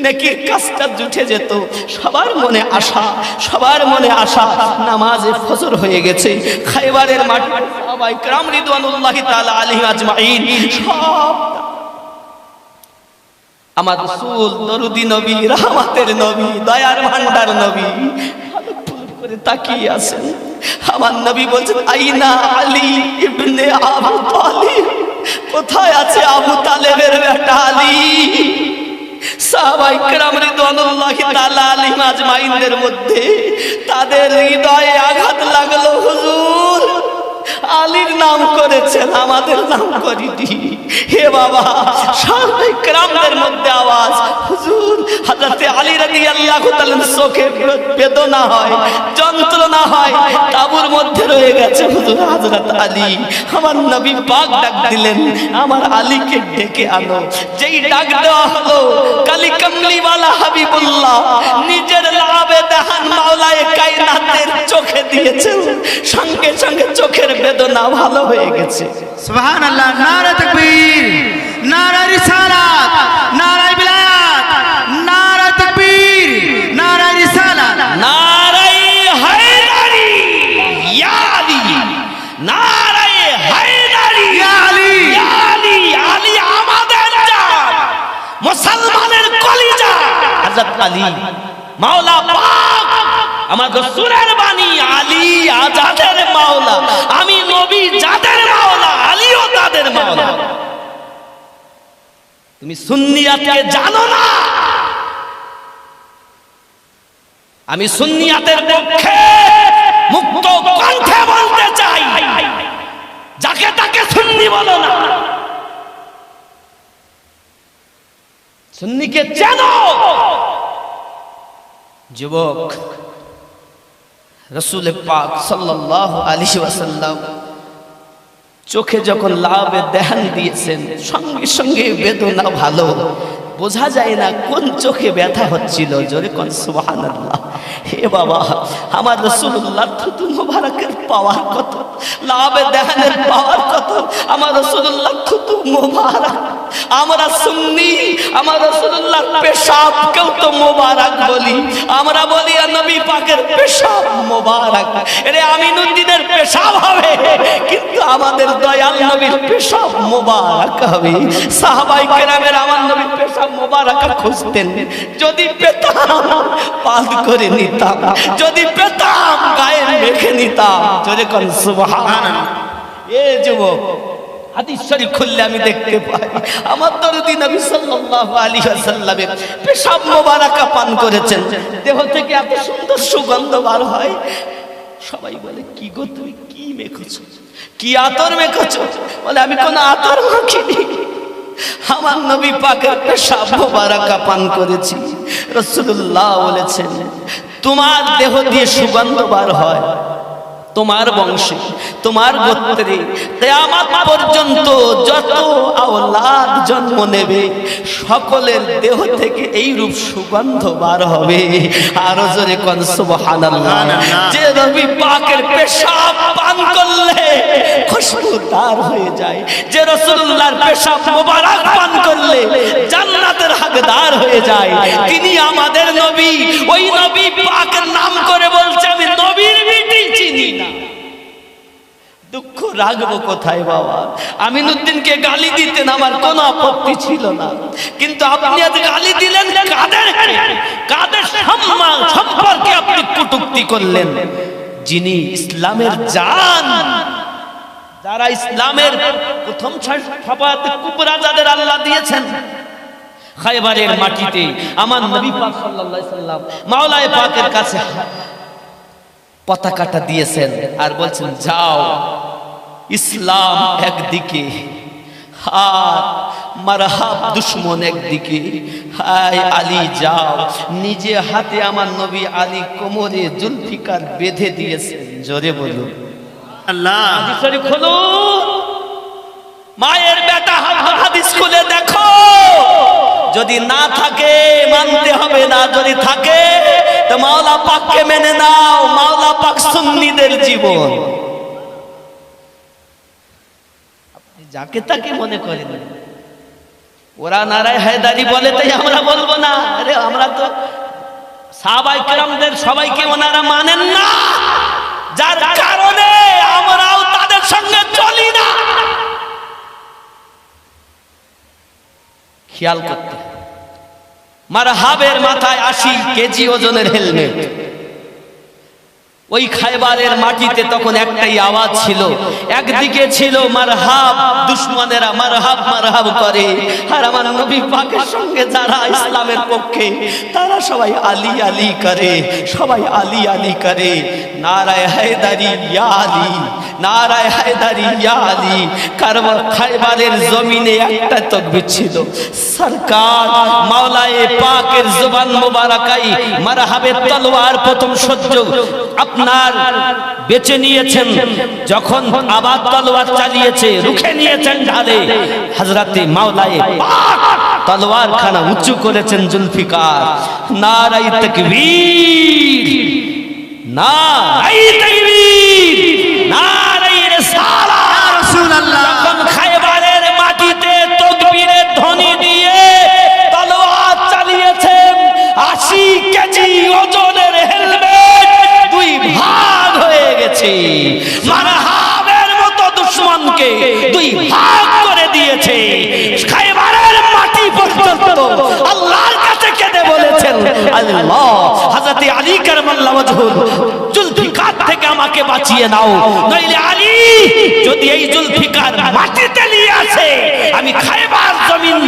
নেকির কাজটা জুটে যেত। সবার মনে আশা, সবার মনে আশা। নামাজে ফজর হয়ে গেছে, খায়বারের মাঠে সাহাবায়ে কেরাম রিদওয়ানুল্লাহি তাআলা আলাইহিম আজমাইন সব আমার রাসূল দরুদি নবী, রহমতের নবী, দয়ার ভান্ডার নবী করে তাকিয়ে আছেন। আমার নবী বলছেন, আইনা আলী ইবনে আবু তালিব, কোথায় আছে আবু তালেবের বেটা আলী? সাহাবায়ে কেরাম রিদওয়ানুল্লাহি তাআলা আলাইহিম আজমাইনদের মধ্যে তাদের হৃদয়ে আঘাত লাগলো, হুজুর আলীর নাম করেছেন, আমাদের নাম করিনি। হে বাবা, সাহাবায়ে কেরামদের মধ্যে আওয়াজ, হুজুর হযরত আলী রাদিয়াল্লাহু তাআলা চোখে বেদনা হয়, যন্ত্রণা হয়, তাবুর মধ্যে রয়ে গেছে। হুজুর হযরত আলী, আমার নবী পাক ডাক দিলেন, আমার আলীকে ডেকে আনো। যেই ডাক দেওয়া হলো, কালি কামলিওয়ালা হাবিবুল্লাহ নিজের লাভে দেহান মাওলায়ে কায়নাতের চোখে দিয়েছেন, সঙ্গে সঙ্গে চোখের বেদনা ভালো হয়ে গেছে। সুবহানাল্লাহ। নারে তাকবীর, নারে রিসালাত, নারে বিলায়াত, নারে তাকবীর, নারে রিসালাত, নারে হায়দারি ইয়া আলী, নারে হায়দারি ইয়া আলী, ইয়া আলী, আলী আমাদের জান, মুসলমানের কলিজা হযরত আলী মাওলা পাক, আমার রাসূলের বাণী, আলী আজাদের মাওলা, আমি নবী যাদের মাওলা, আলীও তাদের মাওলা। তুমি সুন্নিয়াতকে জানো না? আমি সুন্নিয়াতের পক্ষে মুক্ত কণ্ঠে বলতে চাই, যাকে তাকে সুন্নি বলো না। সুন্নিকে জানো। যুবক, রাসূল পাক সাল্লাল্লাহু আলাইহি ওয়াসাল্লাম চোখে যখন লাভে দেহান দিয়েছেন, সঙ্গে সঙ্গে বেদনা ভালো, বোঝা যায় না কোন চোখে ব্যথা হচ্ছিল। জোরে কোন সুবহানাল্লাহ। হে বাবা, আমার রাসূলুল্লাহ থুতু মোবারকের পাওয়ার কত, লাভে দেহানের পাওয়ার কত, আমার রাসূলুল্লাহ থুতু মোবারক। আমরা সুন্নি, আমার রাসূলুল্লাহ পেশাবকেও তো মোবারক বলি। আমরা বলি নবী পাকের পেশাব মোবারক, এরে আমিনুদ্দিনের পেশাব হবে, কিন্তু আমাদের দয়াল নবীর পেশাব মোবারক হবে। সাহাবায়ে কেরামের আমার নবীর পেশাব মোবারক খুঁজতেন, যদি পেতাম পান করে নিতাম, যদি পেতাম গায়ে মেখে নিতাম। জোরে কোন সুবহানাল্লাহ। এ যুবক, হাদিস শরীফ খুললে আমি দেখতে পাই আমার দরদি নবী সাল্লাল্লাহু আলাইহি ওয়াসাল্লামের পেশাব মোবারক পান করেছেন, দেহ থেকে এত সুন্দর সুগন্ধ বার হয়। সবাই বলে, কি গো তুমি কি মেখেছো, কি আতর মেখেছো? বলে, আমি কোনো আতর মাখিনি, আমার নবী পাকের পেশাব মোবারক পান করেছি। রাসূলুল্লাহ বলেছেন, তোমার দেহ দিয়ে সুগন্ধ বার হয়, তোমার বংশে, তোমার গোত্রে কিয়ামত পর্যন্ত যত আওলাদ জন্ম নেবে, সকলের দেহ থেকে এই রূপ সুগন্ধ বার হবে। আর জোরে কোন সুবহানাল্লাহ। যে নবী পাকের পেশাব পান করলে খুশবুদার হয়ে যায়, যে রাসূলুল্লাহর পেশাব মোবারক পান করলে জান্নাতের হকদার হয়ে যায়, তিনি আমাদের নবী। ওই নবী পাকের নাম করে বলছে, আমি নবীর বিটি চিনি না। দুঃখ রাখবো কোথায় বাবা? আমিনুদ্দিনকে গালি দিতেন, আমার কোনো আপত্তি ছিল না, কিন্তু আপনি আজ গালি দিলেন কাদের সম্পর্কে আপনি কটূক্তি করলেন? যিনি ইসলামের জান, যারা ইসলামের প্রথম শাফাআতে কুবরা যাদের আল্লাহ দিয়েছেন, খায়বারের মাটিতে আমার নবী পাক সাল্লাল্লাহু আলাইহি সাল্লাম মাওলায়ে পাকের কাছে পতাকাটা দিয়েছেন আর বলছেন, যাও, ইসলাম একদিকে আর মারহাব দুশমন একদিকে, হায় আলী যাও। নিজে হাতে আমার নবী আলী কোমরে জুলফিকার বেঁধে দিয়েছেন। জোরে বলুন আল্লাহ। হাদিস শরীফ খোলো, মায়ের বেটা হাদিস খুলে দেখো। যদি না থাকে মানতে হবে না, যদি থাকে তো মাওলা পাককে মেনে নাও। মাওলা পাক সুন্নিদের জীবন। আপনি যাকে তাকে মনে করেন, ওরা নারায় হায়দারি বলে তাই আমরা বলবো না। আরে আমরা তো সাহাবায়ে কেরামদের সবাইকে ওনারা মানেন না, যার কারণে আমরাও তাদের সঙ্গে চলি না। খেয়াল করতে, মারহাবের মাথায় 80 কেজি ওজনের হেলমেট, ওই খায়বারের মাটিতে তখন একটাই আওয়াজ ছিল, একদিকে ছিল মারহাব, দুশমনেরা মারহাব মারহাব করে, আর আমার নবী পাকের সঙ্গে যারা ইসলামের পক্ষে তারা সবাই আলী আলী করে, সবাই আলী আলী করে। নারায়ে হায়দারি ইয়া আলী, নারায়ে হায়দারি ইয়া আলী। খায়বারের জমিনে একটা তাকবীর ছিল, সরকার মাওলায়ে পাকের জবান মোবারকায় মারহাবের তলোয়ার প্রথম সহ্য আপনার বেঁচে নিয়েছেন, যখন আবার তলোয়ার চালিয়েছে রুখে নিয়েছেন ঢালে, হযরতে মাওলায়ে পাক তলোয়ার খানা উঁচু করেছেন জুলফিকার। নারায়ে তাকবীর, নারায়ে তাকবীর, নারায়ে রিসালাত। ইয়া রাসূলুল্লাহ, যখন খায়বারের মাটিতে তাকবীরের ধ্বনি দিয়ে তলোয়ার চালিয়েছেন, 80 কেজি ওজনের হেলমেট দুই ভাগ হয়ে গেছে, মারহাবের মতো দুশমনকে দুই ভাগ করে দিয়েছে। খায়বারের মাটি পর্যন্ত আল্লাহর কাছে কেঁদে বলেছেন, আল্লাহ হযরত আলী কারামাল্লাহু ওয়াজহুল জুলফিকার থেকে আমাকে বাঁচিয়ে নাও, নইলে আলী যদি এই জুলফিকার মাটিতে নিয়ে আসে আমি খায়বার জমিন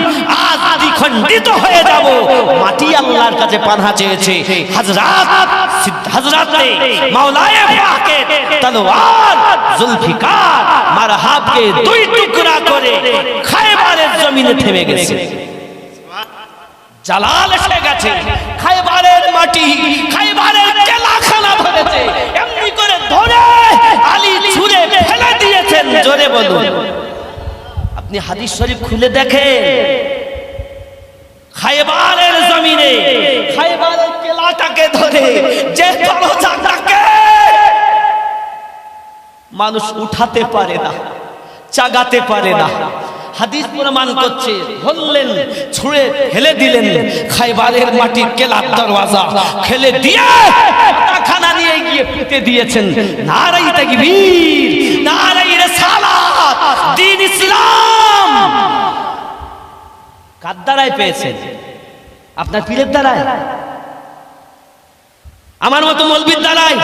আজ দ্বিখণ্ডিত হয়ে যাব। মাটি আল্লাহর কাছে পানাহ চেয়েছে, হযরতে মাওলায়ে পাকের তলোয়ার জুলফিকার মারহাবকে দুই টুকরা করে খায়বারের জমিনে থেমে গেছে। জালাল এসে গেছে, খায়বারের মাটি খায়বারের কেলাখানা ধরেছে, এমনি করে ধরে আলী ছুঁড়ে ফেলে দিয়েছেন। জোরে বলুন, আপনি হাদিস শরীফ খুলে দেখেন, খায়বারের জমিনে খায়বারের কেলাটাকে ধরে যে দরজাটাকে মানুষ উঠাতে পারে না, চাগাতে পারে না, হাদিস প্রমাণ করছে, ধরলেন ছুঁড়ে ফেলে দিলেন খায়বারের মাটির কেলার দরওয়াজা, ফেলে দিয়ে খানা নিয়ে গিয়ে পিটে দিয়েছেন। নারায়ে তাকবীর, নারায়ে রিসালাত, দ্বীন ইসলাম। কার দ্বারায় পেয়েছেন? আপনার পীরের দ্বারায়? আমার মতো মৌলবীর দ্বারায়?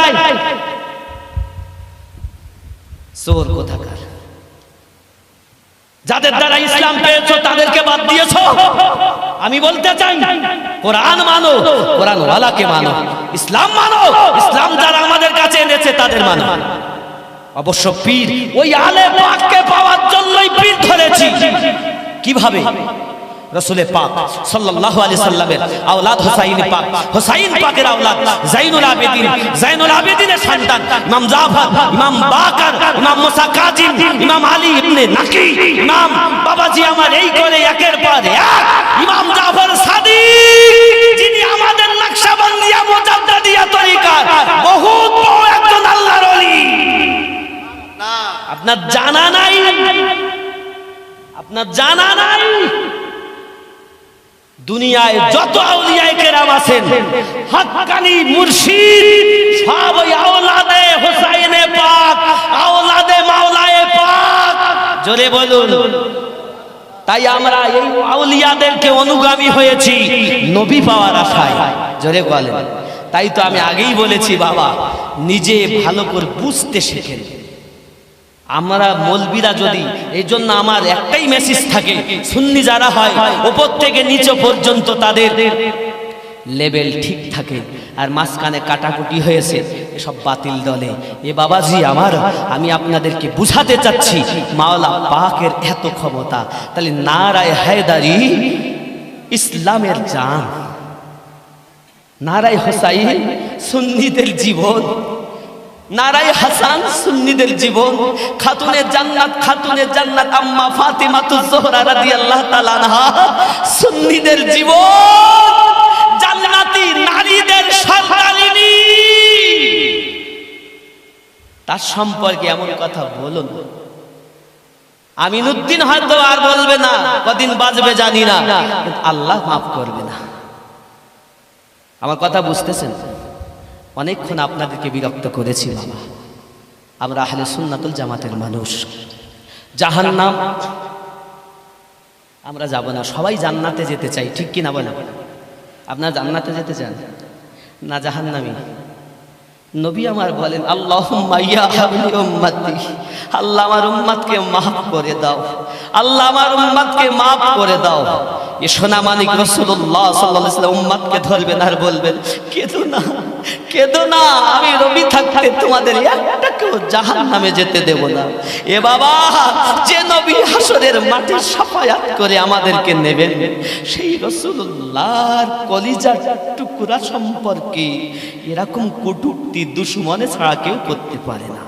চোর কোথাকার! যাদের দ্বারা ইসলাম পেয়েছো তাদেরকে বাদ দিয়েছো। আমি বলতে চাই, কোরআন মানো, কোরআন ওয়ালাকে মানো, ইসলাম মানো, ইসলাম যারা আমাদের কাছে এনেছে তাদের মানো। অবশ্য পীর ওই আলে পাককে পাওয়ার জন্যই পীর ধরেছি। কিভাবে? রাসূল পাক সাল্লাল্লাহু আলাইহি সাল্লামের আওলাদ হুসাইন পাক, হুসাইন পাকের আওলাদ জাইনুল আবেদিন, জাইনুল আবেদিনের সন্তান ইমাম জাফর, ইমাম বাকর, ইমাম মুসা কাজিম, ইমাম আলী ইবনে নাকি, ইমাম বাবাজি আমার এই করে একের পর এক ইমাম জাফর সাদিক, যিনি আমাদের নকশবন্দিয়া মুজাদ্দিদিয়া তরিকার বহুত বড় একজন আল্লাহর ওলি। আপনার জানা নাই, আপনার জানা নাই, দুনিয়ায় যত আউলিয়ায়ে কেরাম আছেন হক্কানি মুর্শিদ সব ওই আওলাদে হুসাইনে পাক, আওলাদে মাওলায়ে পাক। জোরে বলুন। তাই আমরা এই আউলিয়াদেরকে অনুগামী হয়েছি নবী পাওয়ার আশায়। জোরে বলেন। তাই তো আমি আগেই বলেছি, বাবা নিজে ভালো করে বুঝতে শেখেন। আমরা মৌলবীরা যদি, এই জন্য আমার একটাই মেসেজ থাকে, সুন্নি যারা হয় উপর থেকে নিচে পর্যন্ত তাদের লেভেল ঠিক থাকে, আর মাঝখানে কাটাকুটি হয়েছে এসব বাতিল দলে। এ বাবাজি আমার, আমি আপনাদেরকে বুঝাতে চাচ্ছি মাওলা পাকের এত ক্ষমতা। তাহলে নারায়ে হায়দারি ইসলামের জান, নারায়ে হুসাইন সুন্নিদের জীবন, নারায়ে হাসান সুন্নিদের জীবন, খাতুনের জান্নাত আম্মা ফাতিমাতুজ জোহরা রাদিয়াল্লাহু তাআলা আনহা সুন্নিদের জীবন, জান্নাতি নারীদের সন্তানিনী। তার সম্পর্কে এমন কথা বলুন, আমিনুদ্দিন হয়তো আর বলবে না, কদিন বাঁচবে জানি না, আল্লাহ মাফ করবে না। আমার কথা বুঝতেছেন? অনেকক্ষণ আপনাদেরকে বিরক্ত করেছি বাবা। আমরা আহলে সুন্নাতুল জামাতের মানুষ। জাহান্নাম আমরা যাব না, সবাই জান্নাতে যেতে চাই, ঠিক কি না বলেন? আপনারা জান্নাতে যেতে চান না জাহান্নামী? নবী আমার বলেন, আল্লাহুম্মা ইয়া হাবলি উম্মতি, আল্লাহ আমার উম্মতকে মাফ করে দাও, আল্লাহ আমার উম্মতকে মাফ করে দাও। এ সোনা মানিক রাসূলুল্লাহ সাল্লাল্লাহু আলাইহি ওয়াসাল্লাম উম্মতকে ধরবেন আর বলবেন, কেঁদো না, কেঁদো না, আমি নবী থাকতে তোমাদের একটাকেও জাহান্নামে যেতে দেব না। এ বাবা, যে নবী হাসরের মাঠে শাফায়াত করে আমাদেরকে নেবেন, সেই রাসূলুল্লাহর কলিজার টুকরা সম্পর্কে এরকম কটূক্তি দুশমনে ছাড়া কেউ করতে পারে না।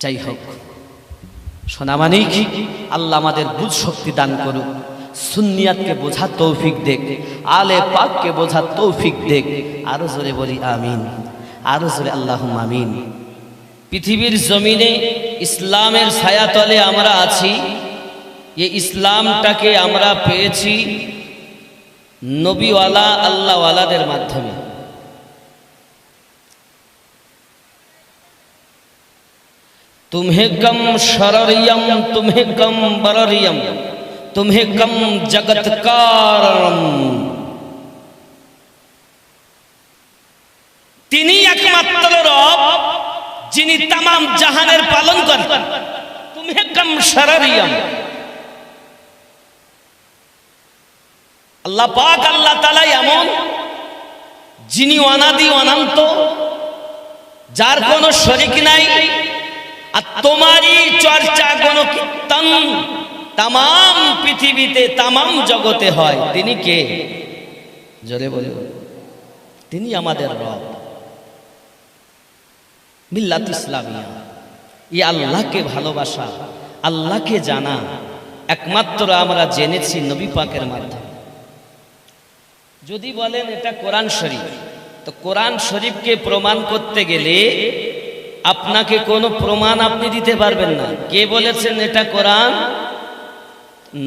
যাই হোক সোনামানিক, আল্লাহ আমাদের বুঝ শক্তি দান করুক, সুন্নিয়াতকে বোঝার তৌফিক দেখ, আলে পাককে বোঝার তৌফিক দেখ। আরো জোরে বলি আমিন, আরো জোরে আল্লাহুম্মা আমিন। পৃথিবীর জমিনে ইসলামের ছায়াতলে আমরা আছি। এই ইসলামটাকে আমরা পেয়েছি নবীওয়ালা আল্লাহওয়ালাদের মাধ্যমে। तुम्हें कम शररियम तुम्हें कम बररियम तुम्हें कम जगतकारम। তিনি একমাত্র রব যিনি तमाम জাহানের পালন করেন। तुम्हें कम शररियम, আল্লাহ পাক আল্লাহ তাআলা এমন যিনি অনাদি অনন্ত, যার কোনো শরীক নাই। আর তোমারই চর্চা কোন কীর্তন তাম পৃথিবীতে তাম জগতে হয়। তিনি কে? জোরে বলুন। তিনি আমাদের রব, মিল্লাত ইসলামিয়া। এই আল্লাহকে ভালোবাসা, আল্লাহকে জানা একমাত্র আমরা জেনেছি নবী পাকের মাধ্যমে। যদি বলেন এটা কোরআন শরীফ, তো কোরআন শরীফকে প্রমাণ করতে গেলে আপনাকে কোনো প্রমাণ আপনি দিতে পারবেন না। কে বলেছেন এটা কোরআন?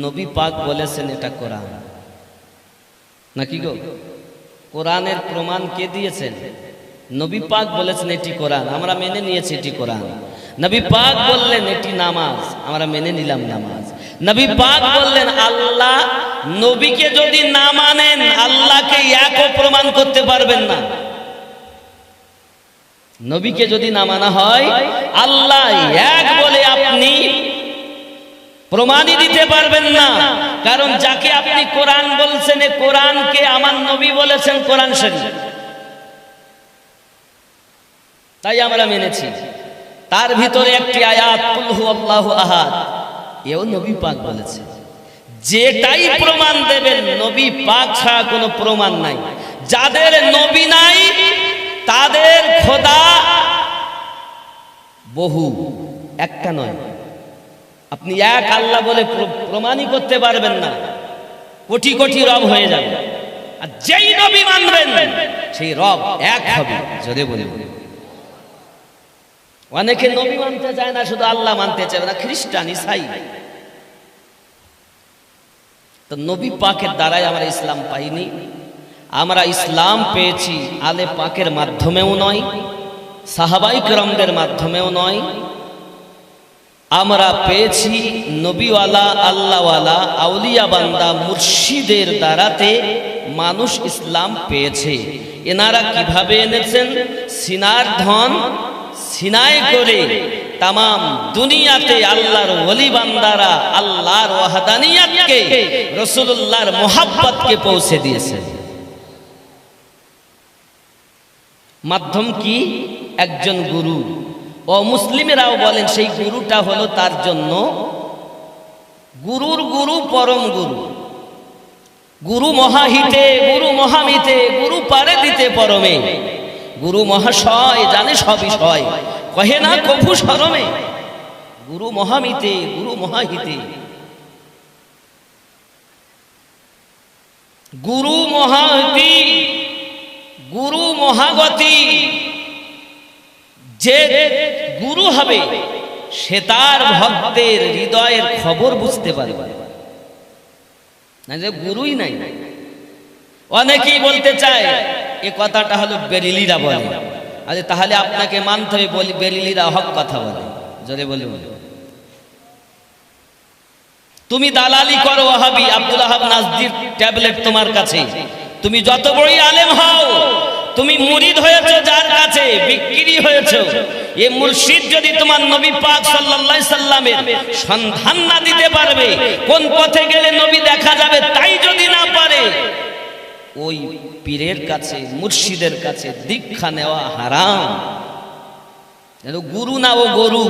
নবী পাক বলেছেন এটা কোরআন, নাকি গো? কোরআনের প্রমাণ কে দিয়েছেন? নবী পাক বলেছেন এটি কোরআন, আমরা মেনে নিয়েছি এটি কোরআন। নবী পাক বললেন এটি নামাজ, আমরা মেনে নিলাম নামাজ। নবী পাক বললেন আল্লাহ, নবীকে যদি না মানেন আল্লাহকে একও প্রমাণ করতে পারবেন না। নবীকে যদি না মানা হয় আল্লাহ এক বলে আপনি প্রমাণই দিতে পারবেন না। কারণ যাকে আপনি কোরআন বলছেন, এ কোরআনকে আমার নবী বলেছেন কোরআন শরীফ, তাই আমরা মেনেছি। তার ভিতরে একটি আয়াত কুল হুয়াল্লাহু আহাদ, এও নবী পাক বলেছে। যেটাই প্রমাণ দেবেন নবী পাক ছাড়া কোনো প্রমাণ নাই। যাদের নবী নাই তাদের খোদা বহু, একটা নয়। আপনি এক আল্লাহ বলে প্রমাণই করতে পারবেন না, কোটি কোটি রব হয়ে যাবে। আর যেই নবী মানবেন সেই রব এক হবে। জোরে বলুন। অনেকে নবী মানতে চায় না, শুধু আল্লাহ মানতে চায় না, খ্রিস্টান ইসাই। তো নবী পাকের দ্বারাই আমরা ইসলাম পাইনি। আমরা ইসলাম পেয়েছি আলে পাকের মাধ্যমেও নয়, সাহাবাই কেরামদের মাধ্যমেও নয়। আমরা পেয়েছি নবীওয়ালা আল্লাহওয়ালা আউলিয়া বান্দা মুর্শিদের দ্বারাতে মানুষ ইসলাম পেয়েছে। এনারা কিভাবে এনেছেন? সিনার ধন সিনায় করে তাম দুনিয়াতে আল্লাহর ওলি বান্দারা আল্লাহর ওয়াহদানিয়াতকে, রাসূলুল্লাহর মুহাব্বতকে পৌঁছে দিয়েছেন। মাধ্যম কি? একজন গুরু। ও মুসলিমেরাও বলেন সেই গুরুটা হলো তার জন্য গুরুর গুরু পরম গুরু। গুরু মহাহিতে গুরু মহামিতে গুরু পারে দিতে পরমে। গুরু মহাশয় জানে সব বিষয়, কহে না কভু শরমে। গুরু মহামিতে গুরু মহাহিতে, গুরু মহাহিতি গুরু মহাগতি। যে গুরু হবে সে তার ভক্তের হৃদয়ের খবর বুঝতে পারবে না, যে গুরুই নাই। অনেকেই বলতে চায়, এ কথাটা হলো বেরিলিরা বলে। আরে তাহলে আপনাকে মানতে হবে, বলি বেরিলিরা হক কথা বলে। জোরে বলুন। তুমি দালালি করো ওয়াহাবি, আব্দুল ওয়াহাব নাজদির ট্যাবলেট তোমার কাছে। তুমি যত বড়ই আলেম হও, তুমি মুরিদ হয়েছো যার কাছে, বিক্রি হয়েছো। এ মুর্শিদ যদি তোমার নবী পাক সাল্লাল্লাহু আলাইহি সাল্লামের সন্ধান না দিতে পারবে, কোন পথে গেলে নবী দেখা যাবে তাই যদি না পারে, ওই পীরের কাছে, মুর্শিদের কাছে দীক্ষা নেওয়া হারাম। গুরু না ও গরু,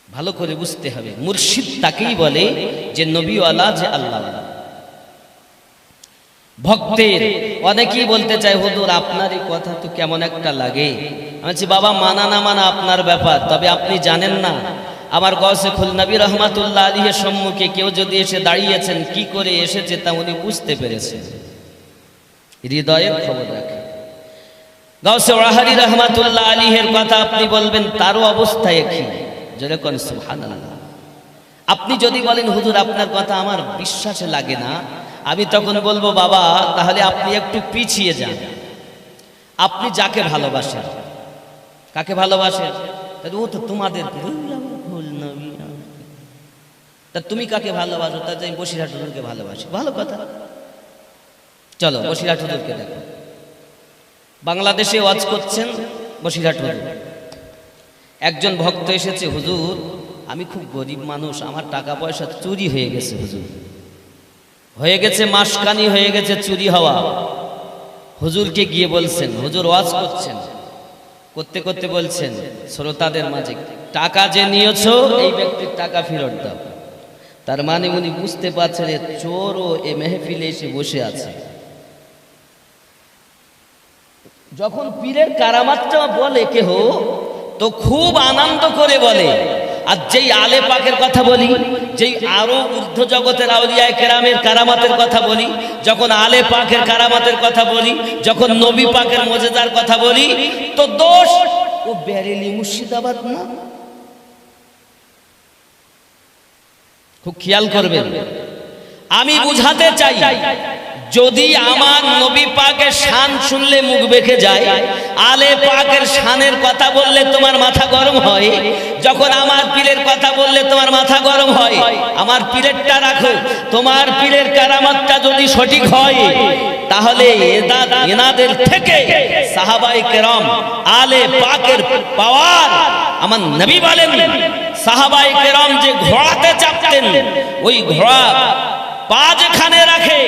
ভালো করে বুঝতে হবে। মুর্শিদ তাকেই বলে যে নবীওয়ালা, যে আল্লাহ। ভক্তের অনেকেই বলতে চায়, হুজুর আপনার এই কথা তো কেমন একটা লাগে। আমি বলছি বাবা, মানা না মানা আপনার ব্যাপার, তবে আপনি জানেন না আমার গৌসে খুল নবী রহমাতুল্লাহ আলাইহির সম্মুখে কেউ যদি এসে দাঁড়িয়েছেন, কি করে এসেছে তা উনি বুঝতে পেরেছেন, হৃদয়ের খবর রাখে। গৌসে ওয়াহারি রহমাতুল্লাহ আলাইহির কথা আপনি বলবেন, তারও অবস্থা একই। জোরে কোন সুবহানাল্লাহ। আপনি যদি বলেন হুজুর আপনার কথা আমার বিশ্বাসে লাগে না, আমি তখন বলবো বাবা তাহলে আপনি একটু পিছিয়ে যান। আপনি যাকে ভালোবাসেন, কাকে ভালোবাসেন? ও তো তোমাদের, তা তুমি কাকে ভালোবাসো? তা আমি বসিরহাট হুজুরকে ভালোবাসি। ভালো কথা, চলো বসিরহাট হুজুরকে দেখো। বাংলাদেশে ওয়াজ করছেন বসিরহাট হুজুর। একজন ভক্ত এসেছে, হুজুর আমি খুব গরিব মানুষ, আমার টাকা পয়সা চুরি হয়ে গেছে হুজুর, হয়ে গেছে মাসখানি হয়ে গেছে চুরি হওয়া। হুজুরকে গিয়ে বলছেন, হুজুর ওয়াজ করছেন, করতে করতে বলছেন শ্রোতাদের মাঝে, টাকা যে নিয়েছো এই ব্যক্তির টাকা ফেরত দাও। তার মানে উনি বুঝতে পারছেন চোরও এ মেহফিলে এসে বসে আছে। যখন পীরের কারামাতটা বলে কেহ, তো খুব আনন্দ করে বলে। আর যেই আলে পাকের কথা বলি, যেই আরো ঊর্ধ্ব জগতের আউলিয়া কেরামের কারামাতের কথা বলি, যখন আলে পাকের কারামাতের কথা বলি, যখন নবী পাকের মুজিজার কথা বলি, তো দোষ ও বেরেলি মুর্শিদাবাদ না। খুব খেয়াল করবেন। আমি বুঝাতে চাই, যদি আমার নবী পাকের শান শুনলে মুখ বেঁকে যায়, আলে পাকের শানের কথা বললে তোমার মাথা গরম হয়, যখন আমার পীরের কথা বললে তোমার মাথা গরম হয়, আমার পীরেরটা রাখো। তোমার পীরের কারামাতটা যদি সঠিক হয়, তাহলে এনাদের থেকে সাহাবায়ে কেরাম, আলে পাকের পাওয়ার। আমার নবী বলেন, সাহাবায়ে কেরাম যে ঘোড়াতে চাপতেন, ওই ঘোড়া পা যেখানে রাখে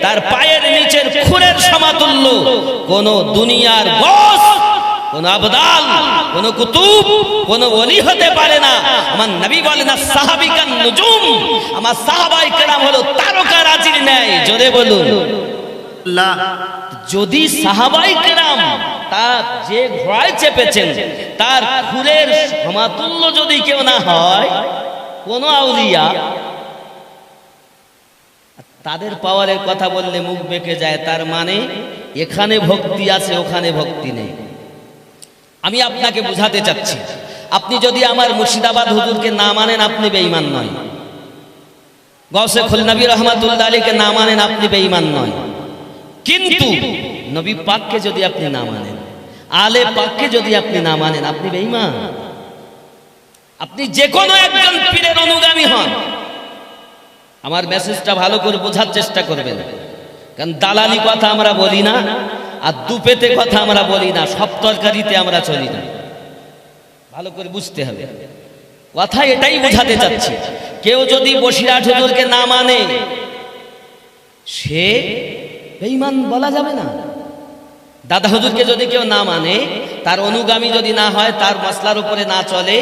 তার পায়ের নিচের খুরের সমাতুল্য কোন দুনিয়ার বস, কোন আবদাল, কোন কুতুব, কোন ওলি হতে পারে না। আমার নবী বলেন, সাহাবিকান নুজুম, আমার সাহাবায়ে কেরাম হলো তারকারাজির ন্যায়। জোরে বলুন আল্লাহ। যদি সাহাবায়ে কেরাম তার যে ঘোড়ায় চেপেছেন তার খুরের সমাতুল্য যদি কেউ না হয়, কোন আউলিয়া, তাদের পাওয়ারের কথা বললে মুখ বেঁকে যায়, তার মানে এখানে ভক্তি আছে ওখানে ভক্তি নেই। আমি আপনাকে বুঝাতে চাচ্ছি, আপনি যদি আমার মুর্শিদাবাদ হুজুরকে না মানেন আপনি বেঈমান নয়, গৌসে খুল নবী রহমাতুল্লাহ আলাইহিকে না মানেন আপনি বেঈমান নয়। কিন্তু নবী পাককে যদি আপনি না মানেন, আলে পাককে যদি আপনি না মানেন, আপনি বেঈমান। আপনি যে কোনো একজন পীরের অনুগামী হন। আমার মেসেজটা ভালো করে বোঝার চেষ্টা করবেন, কারণ দালালি কথা আমরা বলি না, আর দুপেতে কথা আমরা বলি না, সব তরকারিতে আমরা চলি না। ভালো করে বুঝতে হবে কথা। এটাই বোঝাতে চাচ্ছি, কেউ যদি বসিরহাট হুজুরকে না মানে সে বেঈমান বলা যাবে না। দাদা হুজুরকে যদি কেউ না মানে, তার অনুগামী যদি না হয়, তার মাসলার উপরে না চলে,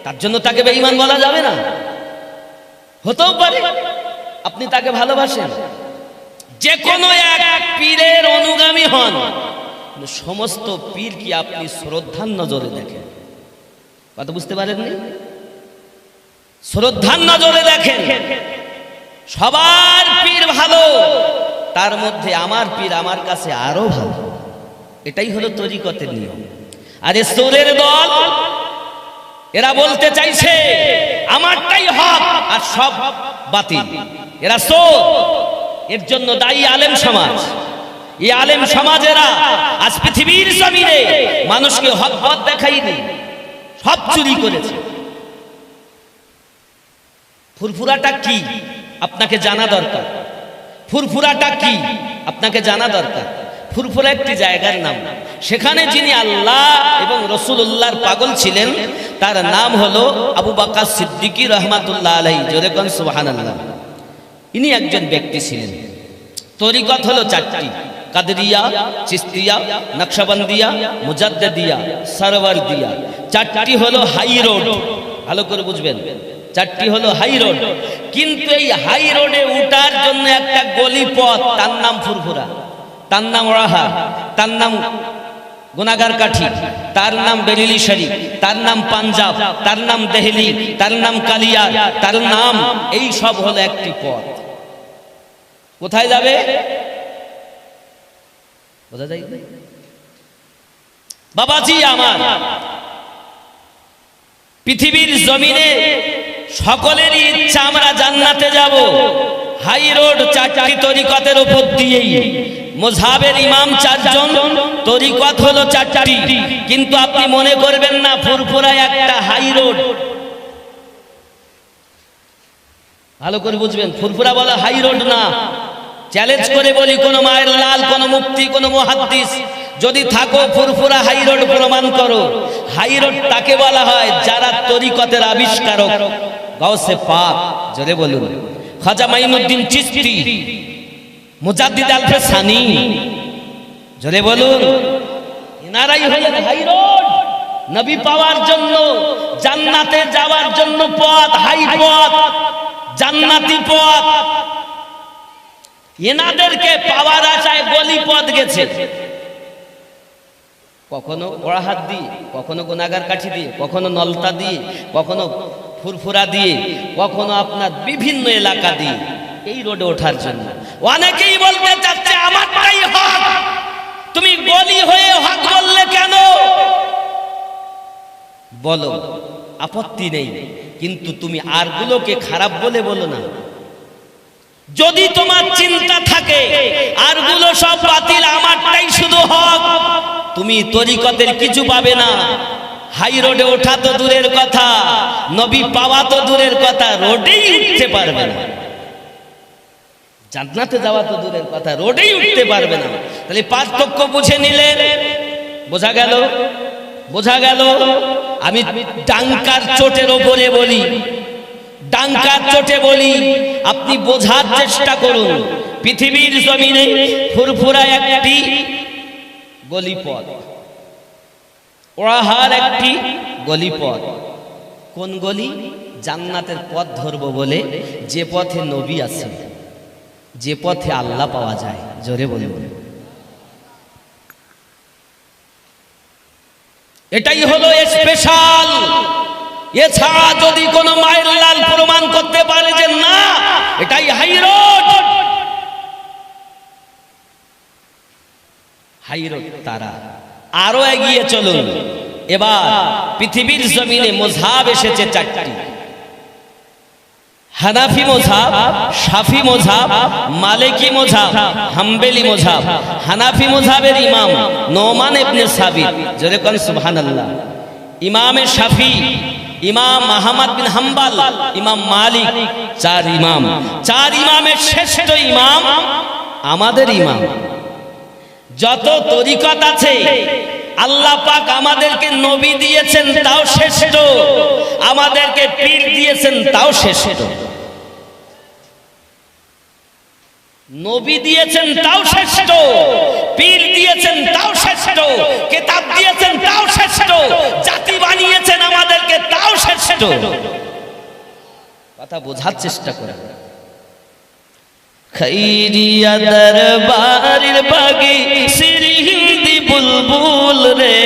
তার জন্য তাকে বেঈমান বলা যাবে না। হতেও পারে আপনি তাকে ভালোবাসেন, যে কোনো এক পীরের অনুগামী হন, সমস্ত পীর কি আপনি শ্রদ্ধার নজরে দেখেন? কথা বুঝতে পারেননি? শ্রদ্ধার নজরে দেখেন। সবার পীর ভালো, তার মধ্যে আমার পীর আমার কাছে আরো ভালো। এটাই হলো তরিকতের নিয়ম। আরে চোরের দল, এরা বলতে চাইছে আমারটাই হক আর সব বাতিল, এরা চোর। এর জন্য দায়ী আলেম সমাজ। এই আলেম সমাজেরা আজ পৃথিবীর জমিনে মানুষকে হক পথ দেখায়নি, সব চুরি করেছে। ফুরফুরাটা কি আপনাকে জানা দরকার। ফুরফুরাটা কি আপনাকে জানা দরকার। ফুরফুরা একটি জায়গার নাম, সেখানে যিনি আল্লাহ এবং রাসূলুল্লাহর পাগল ছিলেন তার নাম হলো আবু বকর সিদ্দিকী রাহমাতুল্লাহ আলাইহি। জোরে কোন সুবহানাল্লাহ। ইনি একজন ব্যক্তি ছিলেন। তরিকত হলো চারটি, কাদরিয়া, চিশতিয়া, নকশবন্দিয়া, মুজাদ্দিদিয়া, সরওয়ারদিয়া। চারটি হলো হাই রোড, ভালো করে বুঝবেন, চারটি হলো হাই রোড। কিন্তু এই হাই রোডে উঠার জন্য একটা গলি পথ, তার নাম ফুরফুরা, তার নাম ওরাহা, তার নাম গুনাগার কাঠি, তার নাম বেরেলি শরীফ, তার নাম পাঞ্জাব, তার নাম দেহলি, তার নাম কালিয়ার, তার নাম, এই সব হলো একটি পথ। কোথায় যাবে বোঝা যায়? বাবাজি আমার, পৃথিবীর জমিনে সকলেরই ইচ্ছা আমরা জান্নাতে যাব। হাই রোড চারটি তরিকতের উপর দিয়েই, মযহাবের ইমাম চারজন, তরিকত হলো চারটি। কিন্তু আপনি মনে করবেন না ফুরফুরায় একটা হাই রোড, ভালো করে বুঝবেন, ফুরফুরা বলা হাই রোড না। চ্যালেঞ্জ করে বলি, কোন মায়ের লাল, কোন মুফতি, কোন মুহাদ্দিস যদি থাকো ফুরফুরা হাই রোড প্রমাণ করো। হাই রোড তাকে বলা হয় যারা তরিকতের আবিষ্কারক, গাউসে পাক, জোরে বলুন, খাজা মাইনুদ্দিন চিশতি, মুজাদ্দিদ আলফে সানি, জোরে বলুন, এনারাই হলেন হাই রোড। নবী পাওয়ার জন্য, জান্নাতে যাওয়ার জন্য পথ, হাই পথ, জান্নাতি পথ। এনাদেরকে পাওয়ার আশায় গলি পথ গেছে, কখনো ওরাহাত দিয়ে, কখনো গুনাগার কাঠি দিয়ে, কখনো নলতা দিয়ে, কখনো ফুরফুরা দিয়ে, কখনো আপনার বিভিন্ন এলাকা দিয়ে এই রোডে ওঠার জন্য। অনেকেই বলতে চাচ্ছে আমারটাই হক, তুমি গলি হয়ে হক বললে কেন? বলো, আপত্তি নেই, কিন্তু তুমি আরগুলোকে খারাপ বলে বলো না। যদি তোমার চিন্তা থাকে আরগুলো সব বাতিল, আমারটাই শুধু হক, তুমি তরিকতের কিছু পাবে না। হাই রোডে ওঠা তো দূরের কথা, নবী পাওয়া তো দূরের কথা, রোডেই উঠতে পারবে না। জান্নাতে যাওয়া তো দূরের কথা, রোডেই উঠতে পারবে না। তাহলে পার্থক্য বুঝে নিলে বোঝা গেল, বোঝা গেল। আমি ডাঙ্কার চোটের ওপরে বলি, ডাঙ্কার চোটে বলি, আপনি বোঝার চেষ্টা করুন। পৃথিবীর জমিনে ফুরফুরা একটি গলিপথ, ওরাহার একটি গলিপথ। কোন গলি? জান্নাতের পথ ধরবো বলে, যে পথে নবী আছে, যে পথে আল্লাহ পাওয়া যায়। জোরে বলুন, এটাই হলো স্পেশাল। এছাড়া যদি কোনো মায়ের লাল প্রমাণ করতে পারে যে না এটাই হাই রোড, হাই রোড তারা। আরো এগিয়ে চলুন। এবার পৃথিবীর জমিনে মযহাব এসেছে চারটি, হানাফি মযহাব, শাফি মযহাব, মালিকি মযহাব, হাম্বলি মযহাব। হানাফি মযহাবের ইমাম নোমান ইবনে সাবিত, জোরে কোন সুবহানাল্লাহ। ইমামে শাফি, ইমাম আহমদ বিন হাম্বল, ইমাম মালিক, চার ইমাম। চার ইমামের শ্রেষ্ঠ ইমাম আমাদের ইমাম। যত তরিকত আছে আল্লাহ পাক আমাদেরকে নবী দিয়েছেন তাও শ্রেষ্ঠ, আমাদেরকে পীর দিয়েছেন তাও শ্রেষ্ঠ। নবী দিয়েছেন তাও শ্রেষ্ঠ, পীর দিয়েছেন তাও শ্রেষ্ঠ, কিতাব দিয়েছেন তাও শ্রেষ্ঠ, জাতি বানিয়েছেন আমাদেরকে তাও শ্রেষ্ঠ। কথা বোঝার চেষ্টা করেন। খৈরিয়া দরবারের বাগে সিরিহিন্দি বুলবুল রে,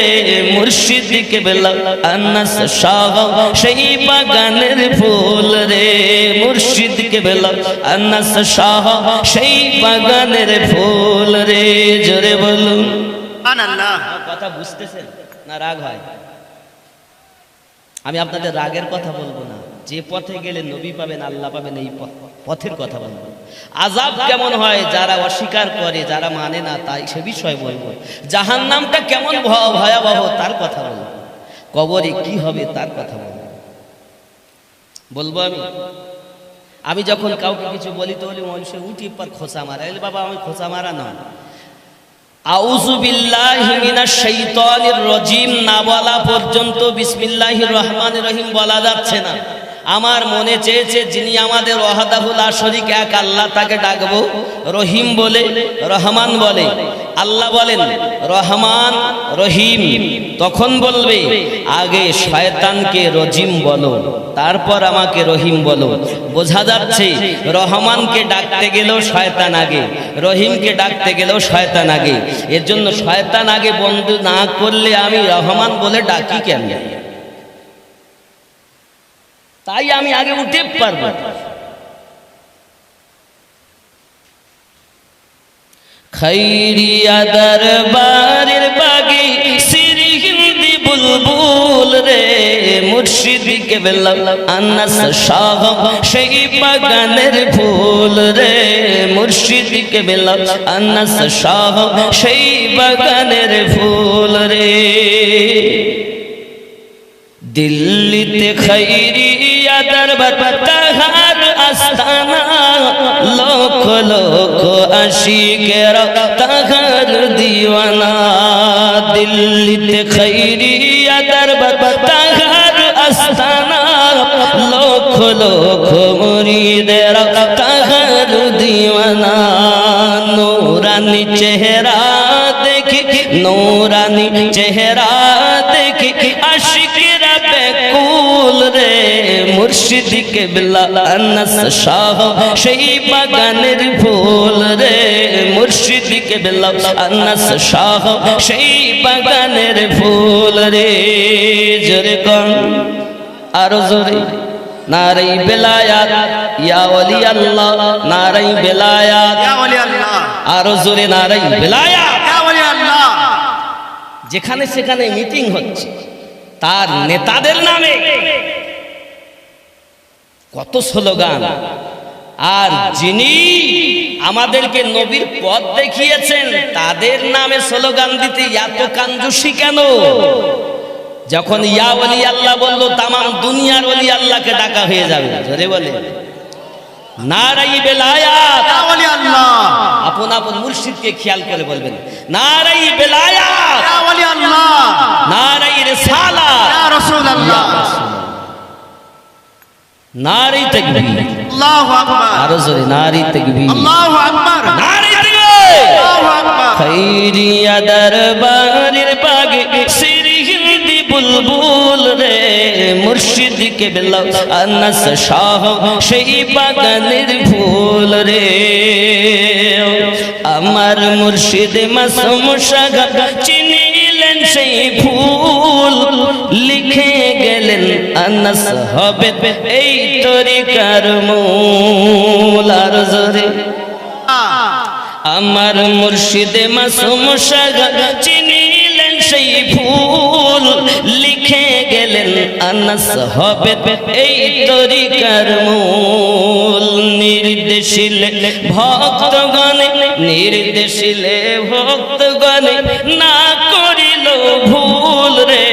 মুর্শিদ কেবলা আনাস শাহ সেই বাগানের ফুল রে, মুর্শিদ কেবলা আনাস শাহ সেই বাগানের ফুল রে। জোরে বলুন সুবহানাল্লাহ। কথা বুঝতেছেন না? রাগ হয়? আমি আপনাদের রাগের কথা বলবো না, যে পথে গেলে নবী পাবেন, আল্লাহ পাবেন, এই পথের কথা বলবো। আযাব কেমন হয় যারা অস্বীকার করে, যারা মানে না, তাই সে বিষয় বলবো। জাহান্নামটা কেমন ভয়াবহ তার কথা বলবো, কবরে কি হবে তার কথা বলবো। বলবো আমি আমি যখন কাউকে কিছু বলি তো বলি মানুষে উঠি পর খোঁচা মারা, এলে বাবা আমি খোঁচা মারা নয়, আউযু বিল্লাহি মিনাশ শাইতানির রাজিম না বলা পর্যন্ত বিসমিল্লাহির রহমানির রহিম বলা যাচ্ছে না। আমার মনে চেয়েছে যিনি আমাদের ওয়াহদাহু লা শরীক এক আল্লাহ, তাকে ডাকবো রহিম বলে, রহমান বলে। আল্লাহ বলেন রহমান রহিম, তখন বলবে আগে শয়তানকে রজিম বলো, তারপর আমাকে রহিম বলো। বোঝা যাচ্ছে রহমানকে ডাকতে গেলেও শয়তান আগে, রহিমকে ডাকতে গেলেও শয়তান আগে। এর জন্য শয়তান আগে বন্ধ না করলে আমি রহমান বলে ডাকি কেন? তাই আমি আগে উঠে পারবো। খৈরিয়া দরবারের বাগে শ্রী হিন্দি বুলবুল রে, মুর্শিদ কেবলা আনাস শাহ সেই বাগানের ফুল রে, মুর্শিদ কেবলা আনাস শাহ সেই বাগানের ফুল রে। দিল্লিতে খৈরিয়া দরবার তাহার আস্তানা, লোক লোক আশিকেরা তাহার দিওয়ানা। দিল্লিতে খৈরিয়া দরবার তাহার আস্তানা, লোক লোক মুরিদেরা তাহার দিওয়ানা। নূরানি চেহারা দেখি, নূরানি চেহারা দেখি আশিকেরা বেকুল রে, মুর্শিদ কেবলা আনাস শাহ সেই বাগানের ফুল রে, মুর্শিদ কেবলা আনাস শাহ সেই বাগানের ফুল রে। জোরে কোন আর জোরে নারে বেলায়াত ইয়া ওলি আল্লাহ, নারে বেলায়াত ইয়া ওলি আল্লাহ, আর জোরে নারে বেলায়াত ইয়া ওলি আল্লাহ। যেখানে সেখানে মিটিং হচ্ছে তার নেতাদের নামে কত স্লোগান, আর যিনি আমাদেরকে নবীর পথ দেখিয়েছেন তাদের নামে স্লোগান দিতে এত কাঞ্জুসি কেন? যখন ইয়া ওলি আল্লাহ বললো তামাম দুনিয়ার ওলি আল্লাহকে ডাকা হয়ে যাবে। জোরে বলে নারাই বেলায়াত ইয়া ওলি আল্লাহ, আপন আপন মুর্শিদকে খেয়াল করে বলবেন নারাই বেলায়াত ইয়া ওলি আল্লাহ, নারাই রিসালাত ইয়া রাসূলুল্লাহ, নারাই তাকবীর, আল্লাহু আকবার, আরো জোরে নারাই তাকবীর, আল্লাহু আকবার, নারাই তাকবীর। আল্লাহু আকবার। খৈরিয়া দরবারের বাগে শ্রী হিন্দি বুলবুল রে, মুর্শিদ কেবলা আনাস শাহ সেই বাগানের ফুল রে। আমার মুর্শিদ মাসুম শাহ চিনিলেন সেই ফুল, লিখে গেলেন আনাস হবে এই তরিকার মূল। আর জোরে আমার মুর্শিদ মাসুম শাহ চিনিলেন সেই ফুল, লিখে গেলেন আনাস হবে এই তরিকার মূল। নির্দেশিলে ভক্তগণে, নির্দেশিলে ভক্তগণে না করিল ভুল রে,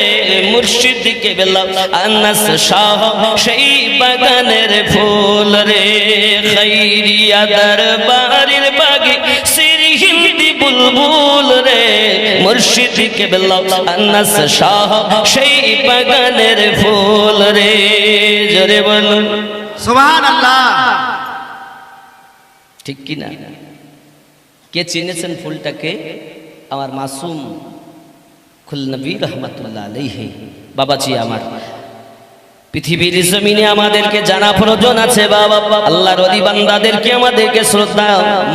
মুর্শিদ কেবলা আনাস শাহ সেই বাগানের ফুল রে। খৈরিয়া দরবারের বাগে শ্রী হিন্দি বুলবুল রে, মুর্শিদ কেবলা আনাস শাহ সেই বাগানের ফুল রে। জোরে বলুন সুবহানাল্লাহ। ঠিক কি না? কে চিনেছেন ফুলটাকে? আমার মাসুম খুল নবী রহমাতুল্লাহ আলাইহি বাবাজি আমার। পৃথিবীর জমিনে আমাদেরকে জানা প্রয়োজন আছে বাবা, আল্লাহর ওলি বান্দাদেরকে আমাদেরকে শ্রদ্ধা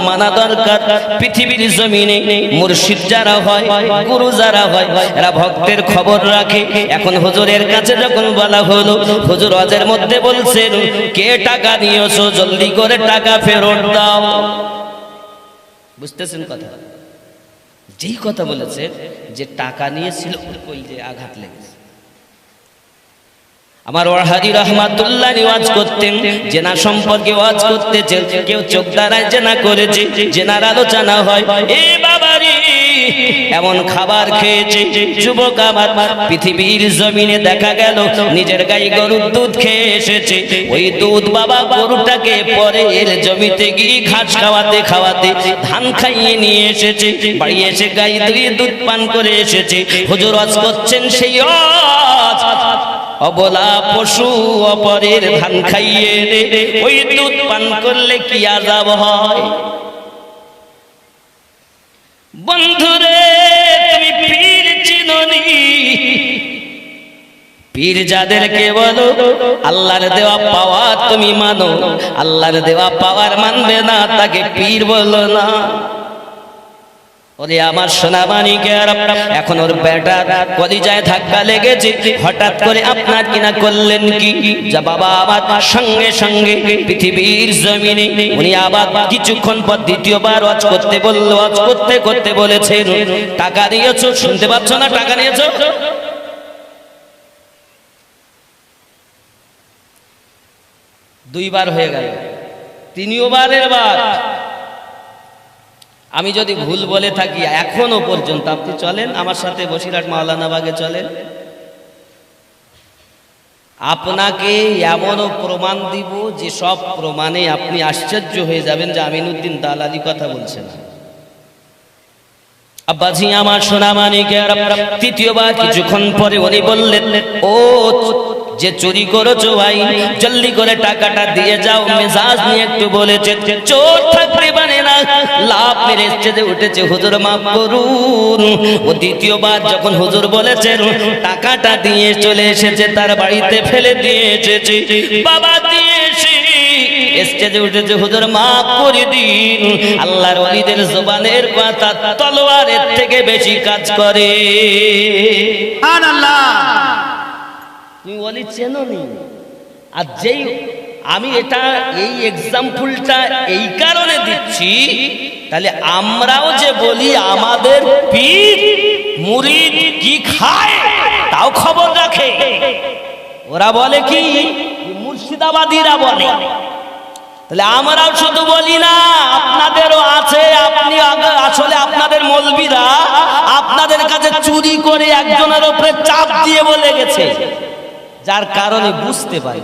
মানা দরকার। পৃথিবীর জমিনে মুর্শিদ যারা হয়, গুরু যারা হয়, এরা ভক্তের খবর রাখে। এখন হুজুরের কাছে যখন বলা হলো, হুজুর ওয়াজের মধ্যে বলছেন কে টাকা নিয়েছো জলদি করে টাকা ফেরত দাও। বুঝতেছেন কথা? যেই কথা বলেছে যে টাকা নিয়েছিল ওই যে আঘাত লেগেছে। আমার ওয়াহাদি রহমাতুল্লাহ ওয়াজ করতেন, জেনা সম্পর্কে ওয়াজ করতেছেন, কেউ চোখ দ্বারায় জেনা করেছে, জেনার আলোচনা হয়। এ বাবারে এমন খাবার খেয়েছে যুবক আমার, পৃথিবীর জমিনে দেখা গেল নিজের গায়ে গরুর দুধ খেয়ে এসেছে, ওই দুধ বাবা গরুটাকে পরে এর জমিতে গিয়ে ঘাস খাওয়াতে খাওয়াতে ধান খাইয়ে নিয়ে এসেছে, বাড়ি এসে গায়ে ধুয়ে দুধ পান করে এসেছে। হুজুর ওয়াজ করছেন সেই অবলা পশু অপরের ধান খাইয়ে ওই দুধ পান করলে কি আযাব হয়। বন্ধুরে তুমি পীর চিনোনি, পীর যাদেরকে বলো আল্লাহর দেওয়া পাওয়ার তুমি মানো, আল্লাহর দেওয়া পাওয়ার মানবে না তাকে পীর বলো না। ওরে আমার সোনা মানিকের, এখন ওর বেটার কলিজায় ধাক্কা লেগেছে, হঠাৎ করে আপনার কিনা করলেন কি, যা বাবা আমার সঙ্গে সঙ্গে পৃথিবীর জমিনে উনি আবার কিছুক্ষণ পর দ্বিতীয়বার ওয়াজ করতে বলল, ওয়াজ করতে করতে বলেছেন টাকা নিয়েছো, শুনতে পাচ্ছ না, টাকা নিয়েছো। দুইবার হয়ে গেল, তৃতীয়বারের বার আমি যদি ভুল বলে থাকি এখনো পর্যন্ত আপনি চলেন আমার সাথে বসিরহাট মাওলানা বাগে চলেন, আপনাকে এমনও প্রমাণ দিব যে সব প্রমাণে আপনি আশ্চর্য হয়ে যাবেন যে আমিনুদ্দিন দালালি কথা বলছে না। আব্বাজি আমার সোনা মানিকের, তৃতীয়বার কিছুক্ষণ পরে উনি বললেন, ও যে চুরি করেছো ভাই জলদি করে টাকাটা দিয়ে যাও। মেজাজ নিয়ে একটু বলেছে, চোর থাকতে পারে না, লাভ মেরে স্টেজে উঠেছে, হুজুর মাফ করুন। ও দ্বিতীয়বার যখন হুজুর বলেছেন টাকাটা দিয়ে চলে এসেছে, তার বাড়িতে ফেলে দিয়ে এসেছে, বাবা দিয়ে এসে স্টেজে উঠেছে, হুজুর মাফ করে দিন। আল্লাহর ওলিদের জবানের কথা তলোয়ারের থেকে বেশি কাজ করে। সুবহানাল্লাহ। তুমি ওলি চেনোনি। আর যেই আমি এটা এই এক্সাম্পলটা এই কারণে দিচ্ছি, তাহলে আমরাও যে বলি আমাদের পীর মুরিদ কি খায় তাও খবর রাখে। ওরা বলে কি, মুর্শিদাবাদীরা বলে, তাহলে আমরাও শুধু বলি না, আপনাদেরও আছে। আপনি আসলে আপনাদের মৌলবীরা আপনাদের কাছে চুরি করে একজনের উপরে চাপ দিয়ে বলে গেছে, যার কারণে বুঝতে পারি।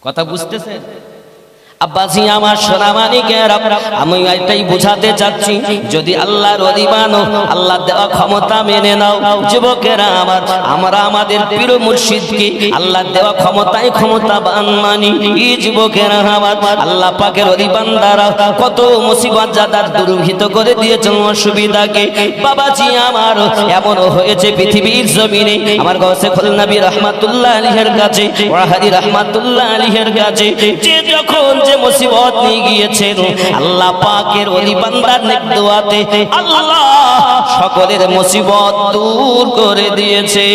কথা বুঝতেছেন আব্বাজি আমার সোনা মানিকের, আমি এটাই বোঝাতে চাচ্ছি, যদি আল্লাহর ওলি মানো, আল্লাহ দেওয়া ক্ষমতা মেনে নাও। যুবকেরা আমার, আমরা আমাদের পীর মুর্শিদকে আল্লাহ দেওয়া ক্ষমতায় ক্ষমতাবান মানি। এই যুবকেরা আমার, আল্লাহ পাকের ওলি বান্দারা কত মুসিবত জাদার দুর্ভিত করে দিয়েছেন অসুবিধাকে। বাবাজি আমার, এমন হয়েছে পৃথিবীর জমিনে আমার গৌসে খুল নবী রহমাতুল্লাহ আলাইহির কাছে, ওয়াহাদি রহমাতুল্লাহ আলাইহির কাছে যে যখন যে মুসিবত নিয়ে গিয়েছেন, আল্লাহ পাকের ওলি বান্দার নেক দোয়াতে আল্লাহ সকলের মুসিবত দূর করে দিয়েছে।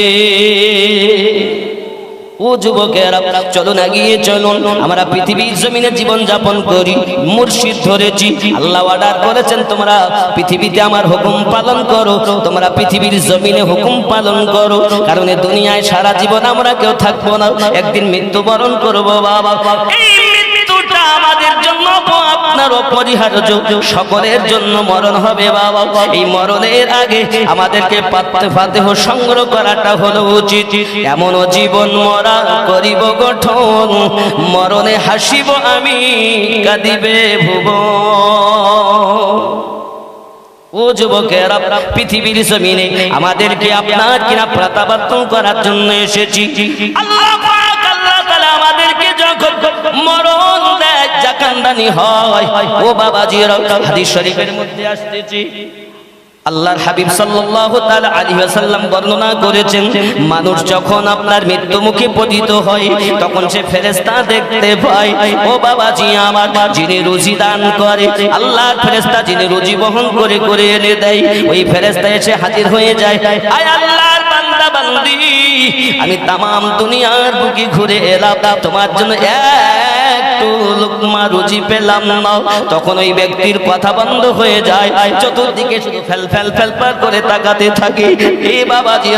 ও যুবকেরা, চলো না গিয়ে চলুন আমরা পৃথিবীর জমিনে জীবন যাপন করি, মুর্শিদ ধরেছি। আল্লাহ অর্ডার করেছেন তোমরা পৃথিবীতে আমার হুকুম পালন করো, তোমরা পৃথিবীর জমিনে হুকুম পালন করো, কারণ এই দুনিয়ায় সারা জীবন আমরা কেউ থাকবো না, একদিন মৃত্যুবরণ করবো। বাবা, এই মৃত্যুটা আমাদের জন্য আপনার অপরিহার্য, সকলের জন্য মরণ হবে বাবা। এই মরণের আগে আমাদেরকে ফাতেহ সংগ্রহ করাটা হলো উচিত। এমন জীবন মরা করিব গঠন, মরণে হাসিব আমি, কাঁদিবে ভুবন। ও যুবকেরা, পৃথিবীর জমিনে আমাদেরকে আপনার কিনা প্রত্যাবর্তন করার জন্য এসেছি। আল্লাহ পাক, আল্লাহ তাআলা আমাদেরকে যখন মরণ দেয়, জাকান্দানি হয়, ও বাবাজিরা, হাদিস শরীফের মধ্যে আসতেছে, আল্লাহর হাবিব সাল্লাল্লাহু তাআলা আলাইহি ওয়াসাল্লাম বর্ণনা করেছেন, মানুষ যখন আপনার মৃত্যু মুখে পতিত হয়, তখন সে ফেরেশতা দেখতে পায়। ও বাবাজি আমার, যিনি রুজি দান করে, আল্লাহর ফেরেশতা যিনি রুজি বহন করে করে এনে দেয়, ওই ফেরেশতা এসে হাজির হয়ে যায়। আয় আল্লাহর বান্দা বান্দি, আমি তামাম দুনিয়ার বুকে ঘুরে এলাম, তোমার জন্য এক একটু লোকমা রুজি পেলাম না, তখন ওই ব্যক্তির কথা বন্ধ হয়ে যায়, চতুর্দিকে শুধু ফেল ফেল ফেল ফেল করে তাকাতে থাকে। এই বাবাজি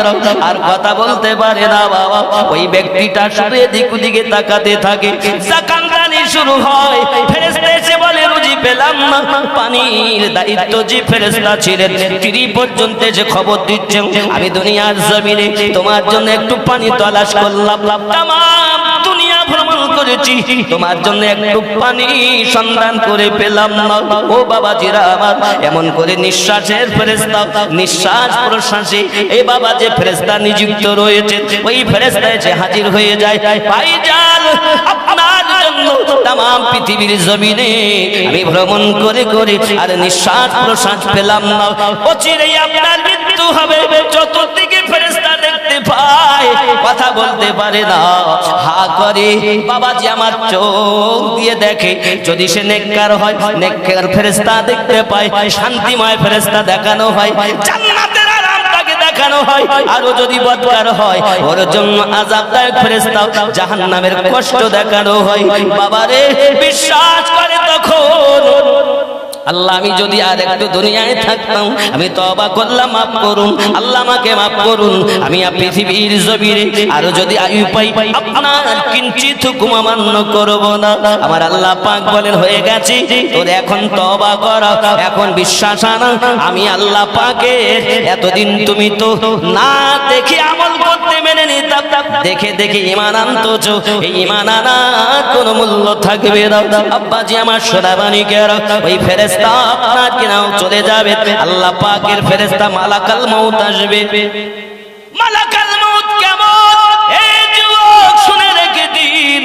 আর কথা বলতে পারে না বাবা, ওই ব্যক্তিটা শুধু এদিক ওদিকে তাকাতে থাকে। জাকান্দানি শুরু হয়, ফেরেশতা এসে বলে রুজি পেলাম না। পানির দায়িত্ব যে ফেরেশতা ছিলেন তিনি পর্যন্ত যে খবর দিচ্ছেন, আমি দুনিয়ার জমিনে তোমার জন্য একটু পানি তলাশ করলাম, তামাম দুনিয়া ভ্রমণ করেছি, তোমার জন্য একটু পানি সন্ধান করে পেলাম না। ও বাবাজিরা আমার, এমন করে নিঃশ্বাসের ফেরেশতা নিঃশ্বাস প্রশ্বাসে এই বাবা যে ফেরেশতা নিযুক্ত রয়েছে, ওই ফেরেশতা এসে হাজির হয়ে যায়। ভাইজান, আপনার জন্য তামাম পৃথিবীর জমিনে আমি ভ্রমণ করে করে আর নিঃশ্বাস প্রশ্বাস পেলাম না, অচিরেই আপনার মৃত্যু হবে। চতুর্দিকে ফেরেশতা দেখতে পায়, কথা বলতে পারে না, হা করে। বাবাজি আমার চোখ দিয়ে দেখে, যদি সে নেককার হয় নেককার ফেরেশতা দেখতে পায়, শান্তিময় ফেরেশতা দেখানো হয়, জান্নাতের আরাম তাকে দেখানো হয়। আর যদি বদকার হয় ওর জন্য আযাবদায়ক ফেরেশতা জাহান্নামের কষ্ট দেখানো হয়। বাবারে বিশ্বাস করে তখন আল্লাহ, আমি যদি আর একটু দুনিয়ায় থাকতাম, আমি তওবা করলাম, মাফ করুন আল্লাহ, আমাকে মাফ করুন, আমি পৃথিবীর জমিনে আর যদি আয়ু পাই আপনার কিঞ্চিত হুকুম অমান্য করব না। আমার আল্লাহ পাক বলেন, হয়ে গেছে তোর, এখন তওবা কর, এখন বিশ্বাস আনা, আমি আল্লাহ পাকের এতদিন তুমি তো না দেখে আমল করতে মেনে নিতাম, দেখে দেখে ঈমান আনতো, এই ঈমান আনার কোনো মূল্য থাকবে না। আব্বাজি আমার সোনাবানি কেরা, ওই ফেরেশতা আপনার কিনাও চলে যাবে, আল্লাহ পাকের ফেরেশতা মালাকাল মউত আসবে। মালাকাল মউত কেমন, এই যুবক শুনে রেখে দিন,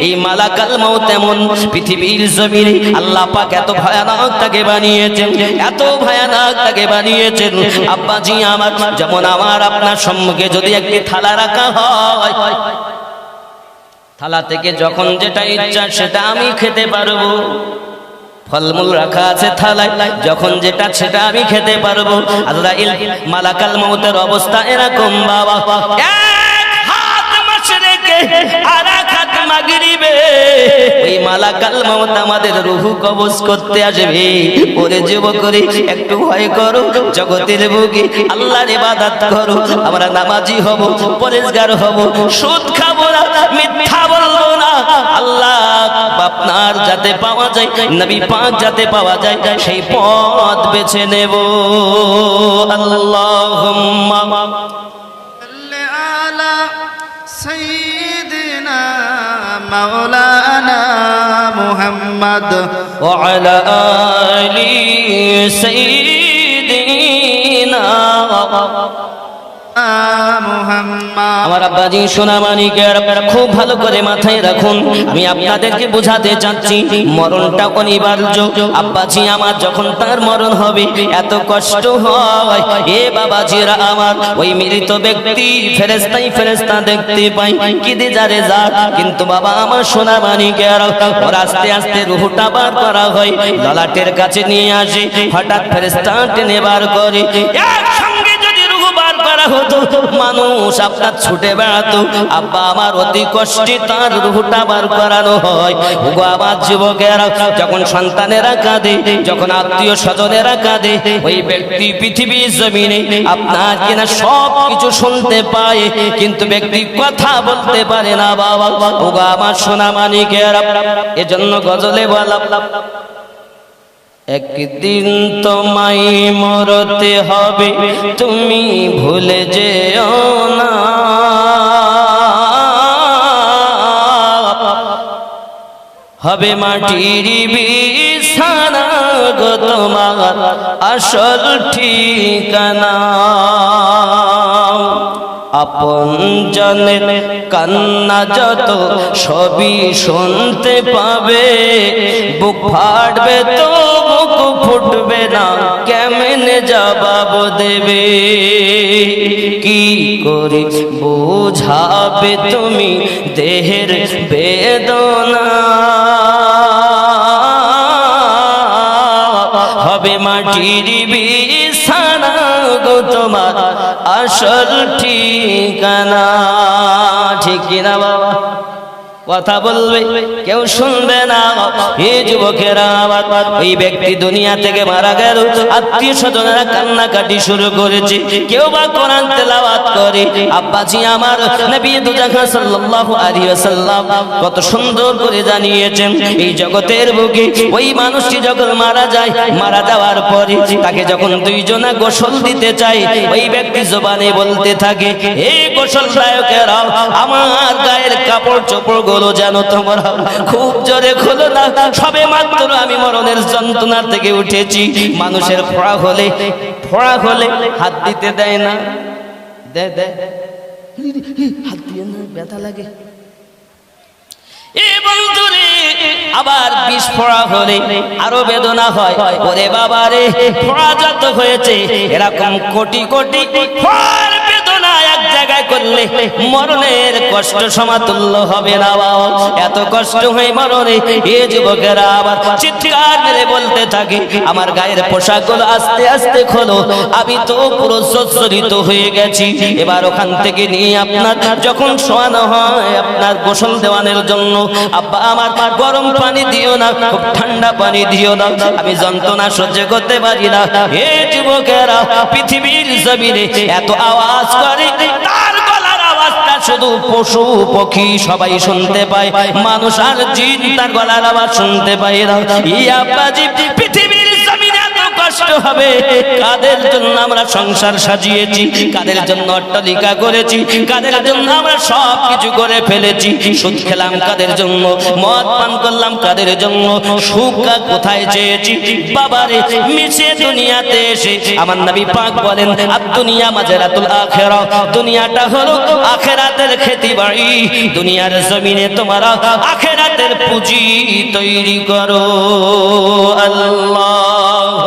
এই মালাকাল মউত এমন পৃথিবীর জমিনে আল্লাহ পাক এত ভয়ানক তাকে বানিয়েছেন, এত ভয়ানক তাকে বানিয়েছেন। আব্বাজি আমার, যেমন আমার আপনার সম্মুখে যদি একটি থালা রাখা হয়, থালা থেকে যখন যেটা ইচ্ছা সেটা আমি খেতে পারবো, ফলমূল রাখা আছে থালায়, যখন যেটা সেটা আমি খেতে পারবো। আজরাইল মালাকাল মউতের অবস্থা এরকম বাবা, এক হাত মাশরিকে আর এক হাত মাগরিবে, ওই মালাকাল মউত আমাদের রূহ কবজ করতে আসবে। ওরে যুবকরে একটু ভয় করো, জগতের বুকে আল্লাহর ইবাদত করো, আমরা নামাজি হব, পরেজগার হব, সুদ খাবো না, মিথ্যা বলবো না, আল্লাহ আপনার যাতে পাওয়া যায়, নবী পাক যাতে পাওয়া যায়, সেই পথ বেছে নেব। আল্লাহুম্মা সাল্লি আলা সাইয়্যিদিনা মাওলানা মুহাম্মদ ওয়া আলা আলি সাইয়্যিদিনা মুহাম্মদ। আমার আব্বাজি সোনামানিকের খুব ভালো করে মাথায় রাখুন, আমি আপনাদেরকে বোঝাতে চাচ্ছি মরণটা অনিবার্য। আব্বাজি আমার যখন তার মরণ হবে এত কষ্ট হয়, এ বাবাজিরা আমার, ওই মৃত ব্যক্তি ফেরেশতাই ফেরেশতা দেখতে পাই, কিদে যারে যা, কিন্তু বাবা আমার সোনামানিকের ওর আস্তে আস্তে রূহটা বার করা হয়, ললাটের কাছে নিয়ে আসে, হঠাৎ ফেরেশতা টেনে বার করে, একসঙ্গে যদি রূহ বার করা হতো মানুষ আপনার ছুটে বেড়াতো। আব্বা আমার অতি কষ্টে তার রূহটা বার করানো হয়। ওগো আমার যুবকেরা, যখন সন্তানেরা কাঁদে, যখন আত্মীয় স্বজনেরা কাঁদে, ওই ব্যক্তি পৃথিবীর জমিনে আপনার কিনা সব কিছু শুনতে পায়, কিন্তু ব্যক্তি কথা বলতে পারে না বাবা। ওগো আমার সোনা মানিকেরা, এজন্য গজলে বলা, একদিন তোমায় মরতে হবে, তুমি ভুলে যেও না, হবে মাটির বিছানা গো তোমার আসল ঠিকানা। আপন জনের কান্না যত সবই শুনতে পাবে, বুক ফাটবে তো বুক ফুটবে না, কেমনে জবাব দেবে, কি করে বোঝাবে তুমি দেহের বেদনা, হবে মাটির বিছানা গো তোমার আসল ঠিকানা। ঠিক কিনা বাবা? কথা বলবে কেউ শুনবে না। এই যুবকেরা ওই ব্যক্তি দুনিয়া থেকে মারা গেল, আত্মীয় স্বজনেরা কান্নাকাটি শুরু করেছে, কেউ বা কোরআন তেলাওয়াত করে। আব্বাজি আমার নবী দু জাহান সাল্লাল্লাহু আলাইহি ওয়াসাল্লাম কত সুন্দর করে জানিয়েছেন, এই জগতের বুকে ওই মানুষটি যখন মারা যায়, মারা যাওয়ার পরে তাকে যখন দুইজনা গোসল দিতে চায়, ওই ব্যক্তি জবানে বলতে থাকে, হে গোসল দায়কেরা, আমার গায়ের কাপড় চোপড় গুলো যেন তোমরা খুব জোরে খোলো না, সবে মাত্র আমি মরণের যন্ত্রণা থেকে উঠেছি। মানুষের ফোড়া হলে হাত দিতে দেয় না, দে হাত দিয়ে না, ব্যথা লাগে। আবার বিষ ফোড়া হলে আরো বেদনা হয়। ওরে বাবা রে, ফোড়া যত হয়েছে এরকম কোটি কোটি ফোড়ার বেদনা এক জায়গায় করলে মরণের কষ্ট সমাতুল্য হবে না। এত কষ্ট হয় মরণে। এ যুবকেরা আবার চিৎকার মেরে বলতে থাকে, আমার গায়ের পোশাকগুলো আস্তে আস্তে খোলো, আমি তো পুরো জর্জরিত হয়ে গেছি। এবার ওখান থেকে নিয়ে আপনার যখন শোয়ানো হয়, আপনার গোসল দেওয়ানোর জন্য, আব্বা আমার গরম পানি দিও না, খুব ঠান্ডা পানি দিও না, আমি যন্ত্রণা সহ্য করতে পারি না। হে যুবকেরা, পৃথিবীর জমিনে এত আওয়াজ করে, তার গলার আওয়াজটা শুধু পশু পক্ষী সবাই শুনতে পায়, মানুষ আর জিন তার গলার আওয়াজ শুনতে পায় না। আব্বাজি, পৃথিবীর জমিনে এত কষ্ট হবে, কাদের জন্য আমরা সংসার সাজিয়েছি, কাদের জন্য অট্টালিকা করেছি, কাদের জন্য আমরা সব কিছু করে ফেলেছি, সুদ খেলাম কাদের জন্য, মদ পান করলাম কাদের জন্য, সুখ কোথায় চেয়েছি। বাবারে, মিশে দুনিয়াতে এসে আমার নবী পাক বলেন, আর দুনিয়া মাজরাতুল আখিরা, দুনিয়াটা হলো আখিরাতের খেতি বাড়ি। দুনিয়ার জমিনে তোমরা আখিরাতের পুঁজি তৈরি করো। আল্লাহ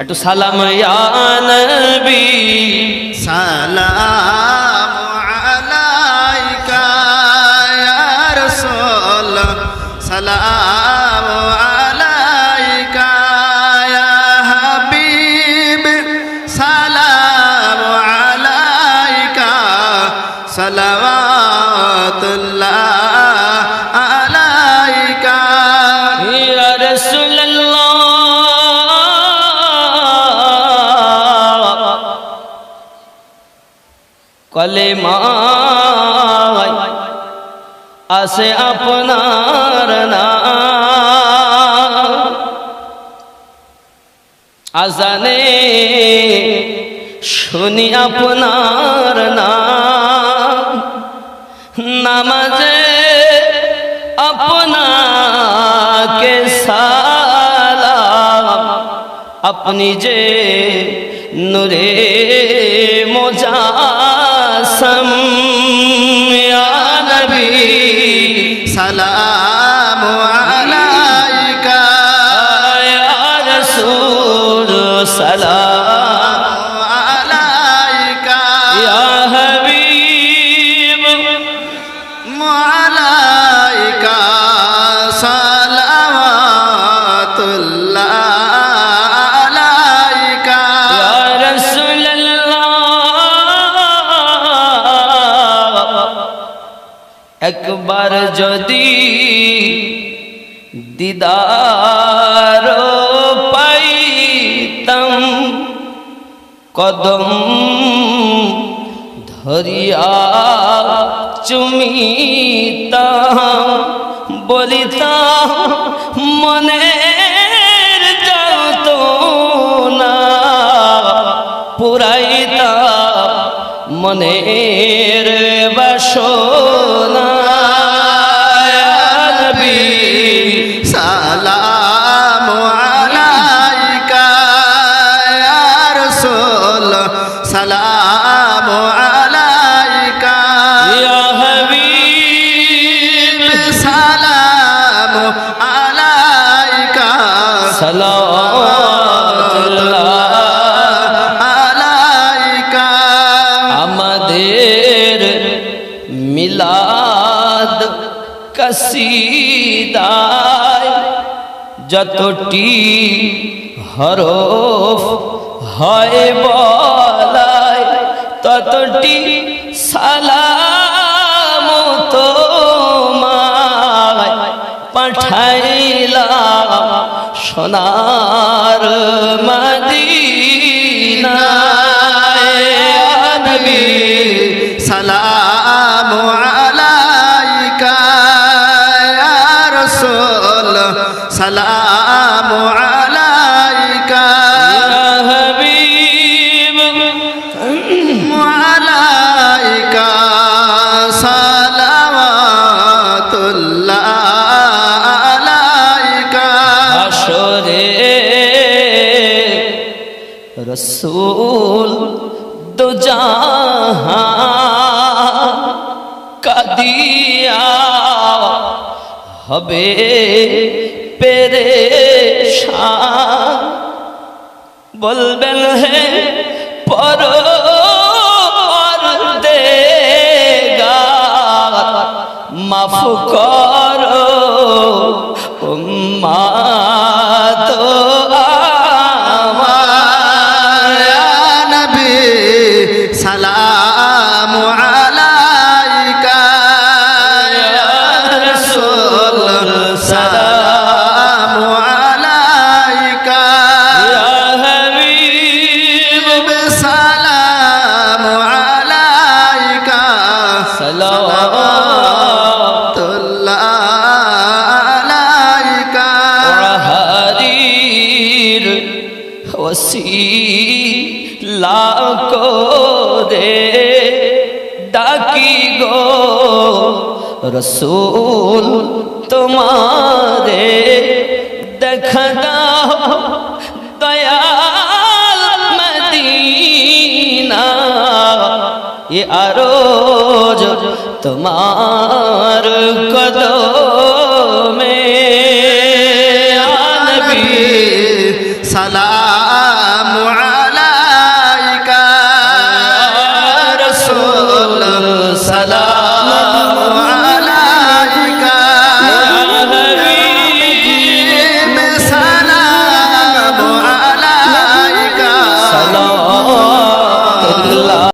একটু সালাম ইয়া নবী, সালাম আলাইকা ইয়া রাসূল, সালাম আলাইকা ইয়া হাবিব, সালাম আলাইকা, সালাওয়াতুল্লাহ আলাইকা ইয়া রাসূলুল্লাহ। কলেমায় আসে আপনার নাম, আজানে শুনি আপনার নাম, নামাজে আপনাকে সালাম, আপনি যে নূরে মুজাসসাম ইয়া নবী, সালাম আলাইকা ইয়া রাসূল, সালাম আলাইকা ইয়া হাবিব, আলাইকা, সালাওয়াতুল্লাহ আলাইকা ইয়া রাসূলুল্লাহ। একবার যদি দিদার পাইতাম, কদম ধরিয়া চুমিতাম, বলিতাম মনের যন্ত্রণা, পুরাইতাম মনের বাসনা। সালাম আলাইকা ইয়া রাসূল, সালাম আলাইকা ইয়া হাবিব, সালাম আলাইকা, সালাওয়াতুল্লাহ আলাইকা। আমাদের মিলাদ কসিদায় যতটি হরফ হয় বলায়, কতটি সালাম তোমায় পাঠাইলাম সোনার মদিনায় নবী সালামু আলাইকা ইয়া রাসূল সালামু আলাইকা ইয়া হাবিব আলাইকা সালাওয়াতুল্লাহ আলাইকা হাসরে রসূল দো জাহান কাদিয়া হবে পেরেশান বলবেন হে পরওয়ারদিগার মাফ করো উম্মাত আমার ইয়া নবী সালামু আলাইকা ইয়া রাসূল সালামু আলাইকা ইয়া হাবিব সালামু আলাইকা সালাওয়াতুল্লাহ আলাইকা হারির ওসিলা করে ডাকি গো রসূল তোমারে দেখা দাও দয়াল মদিনা এ আরজ তোমার কদমে আনবী সালাম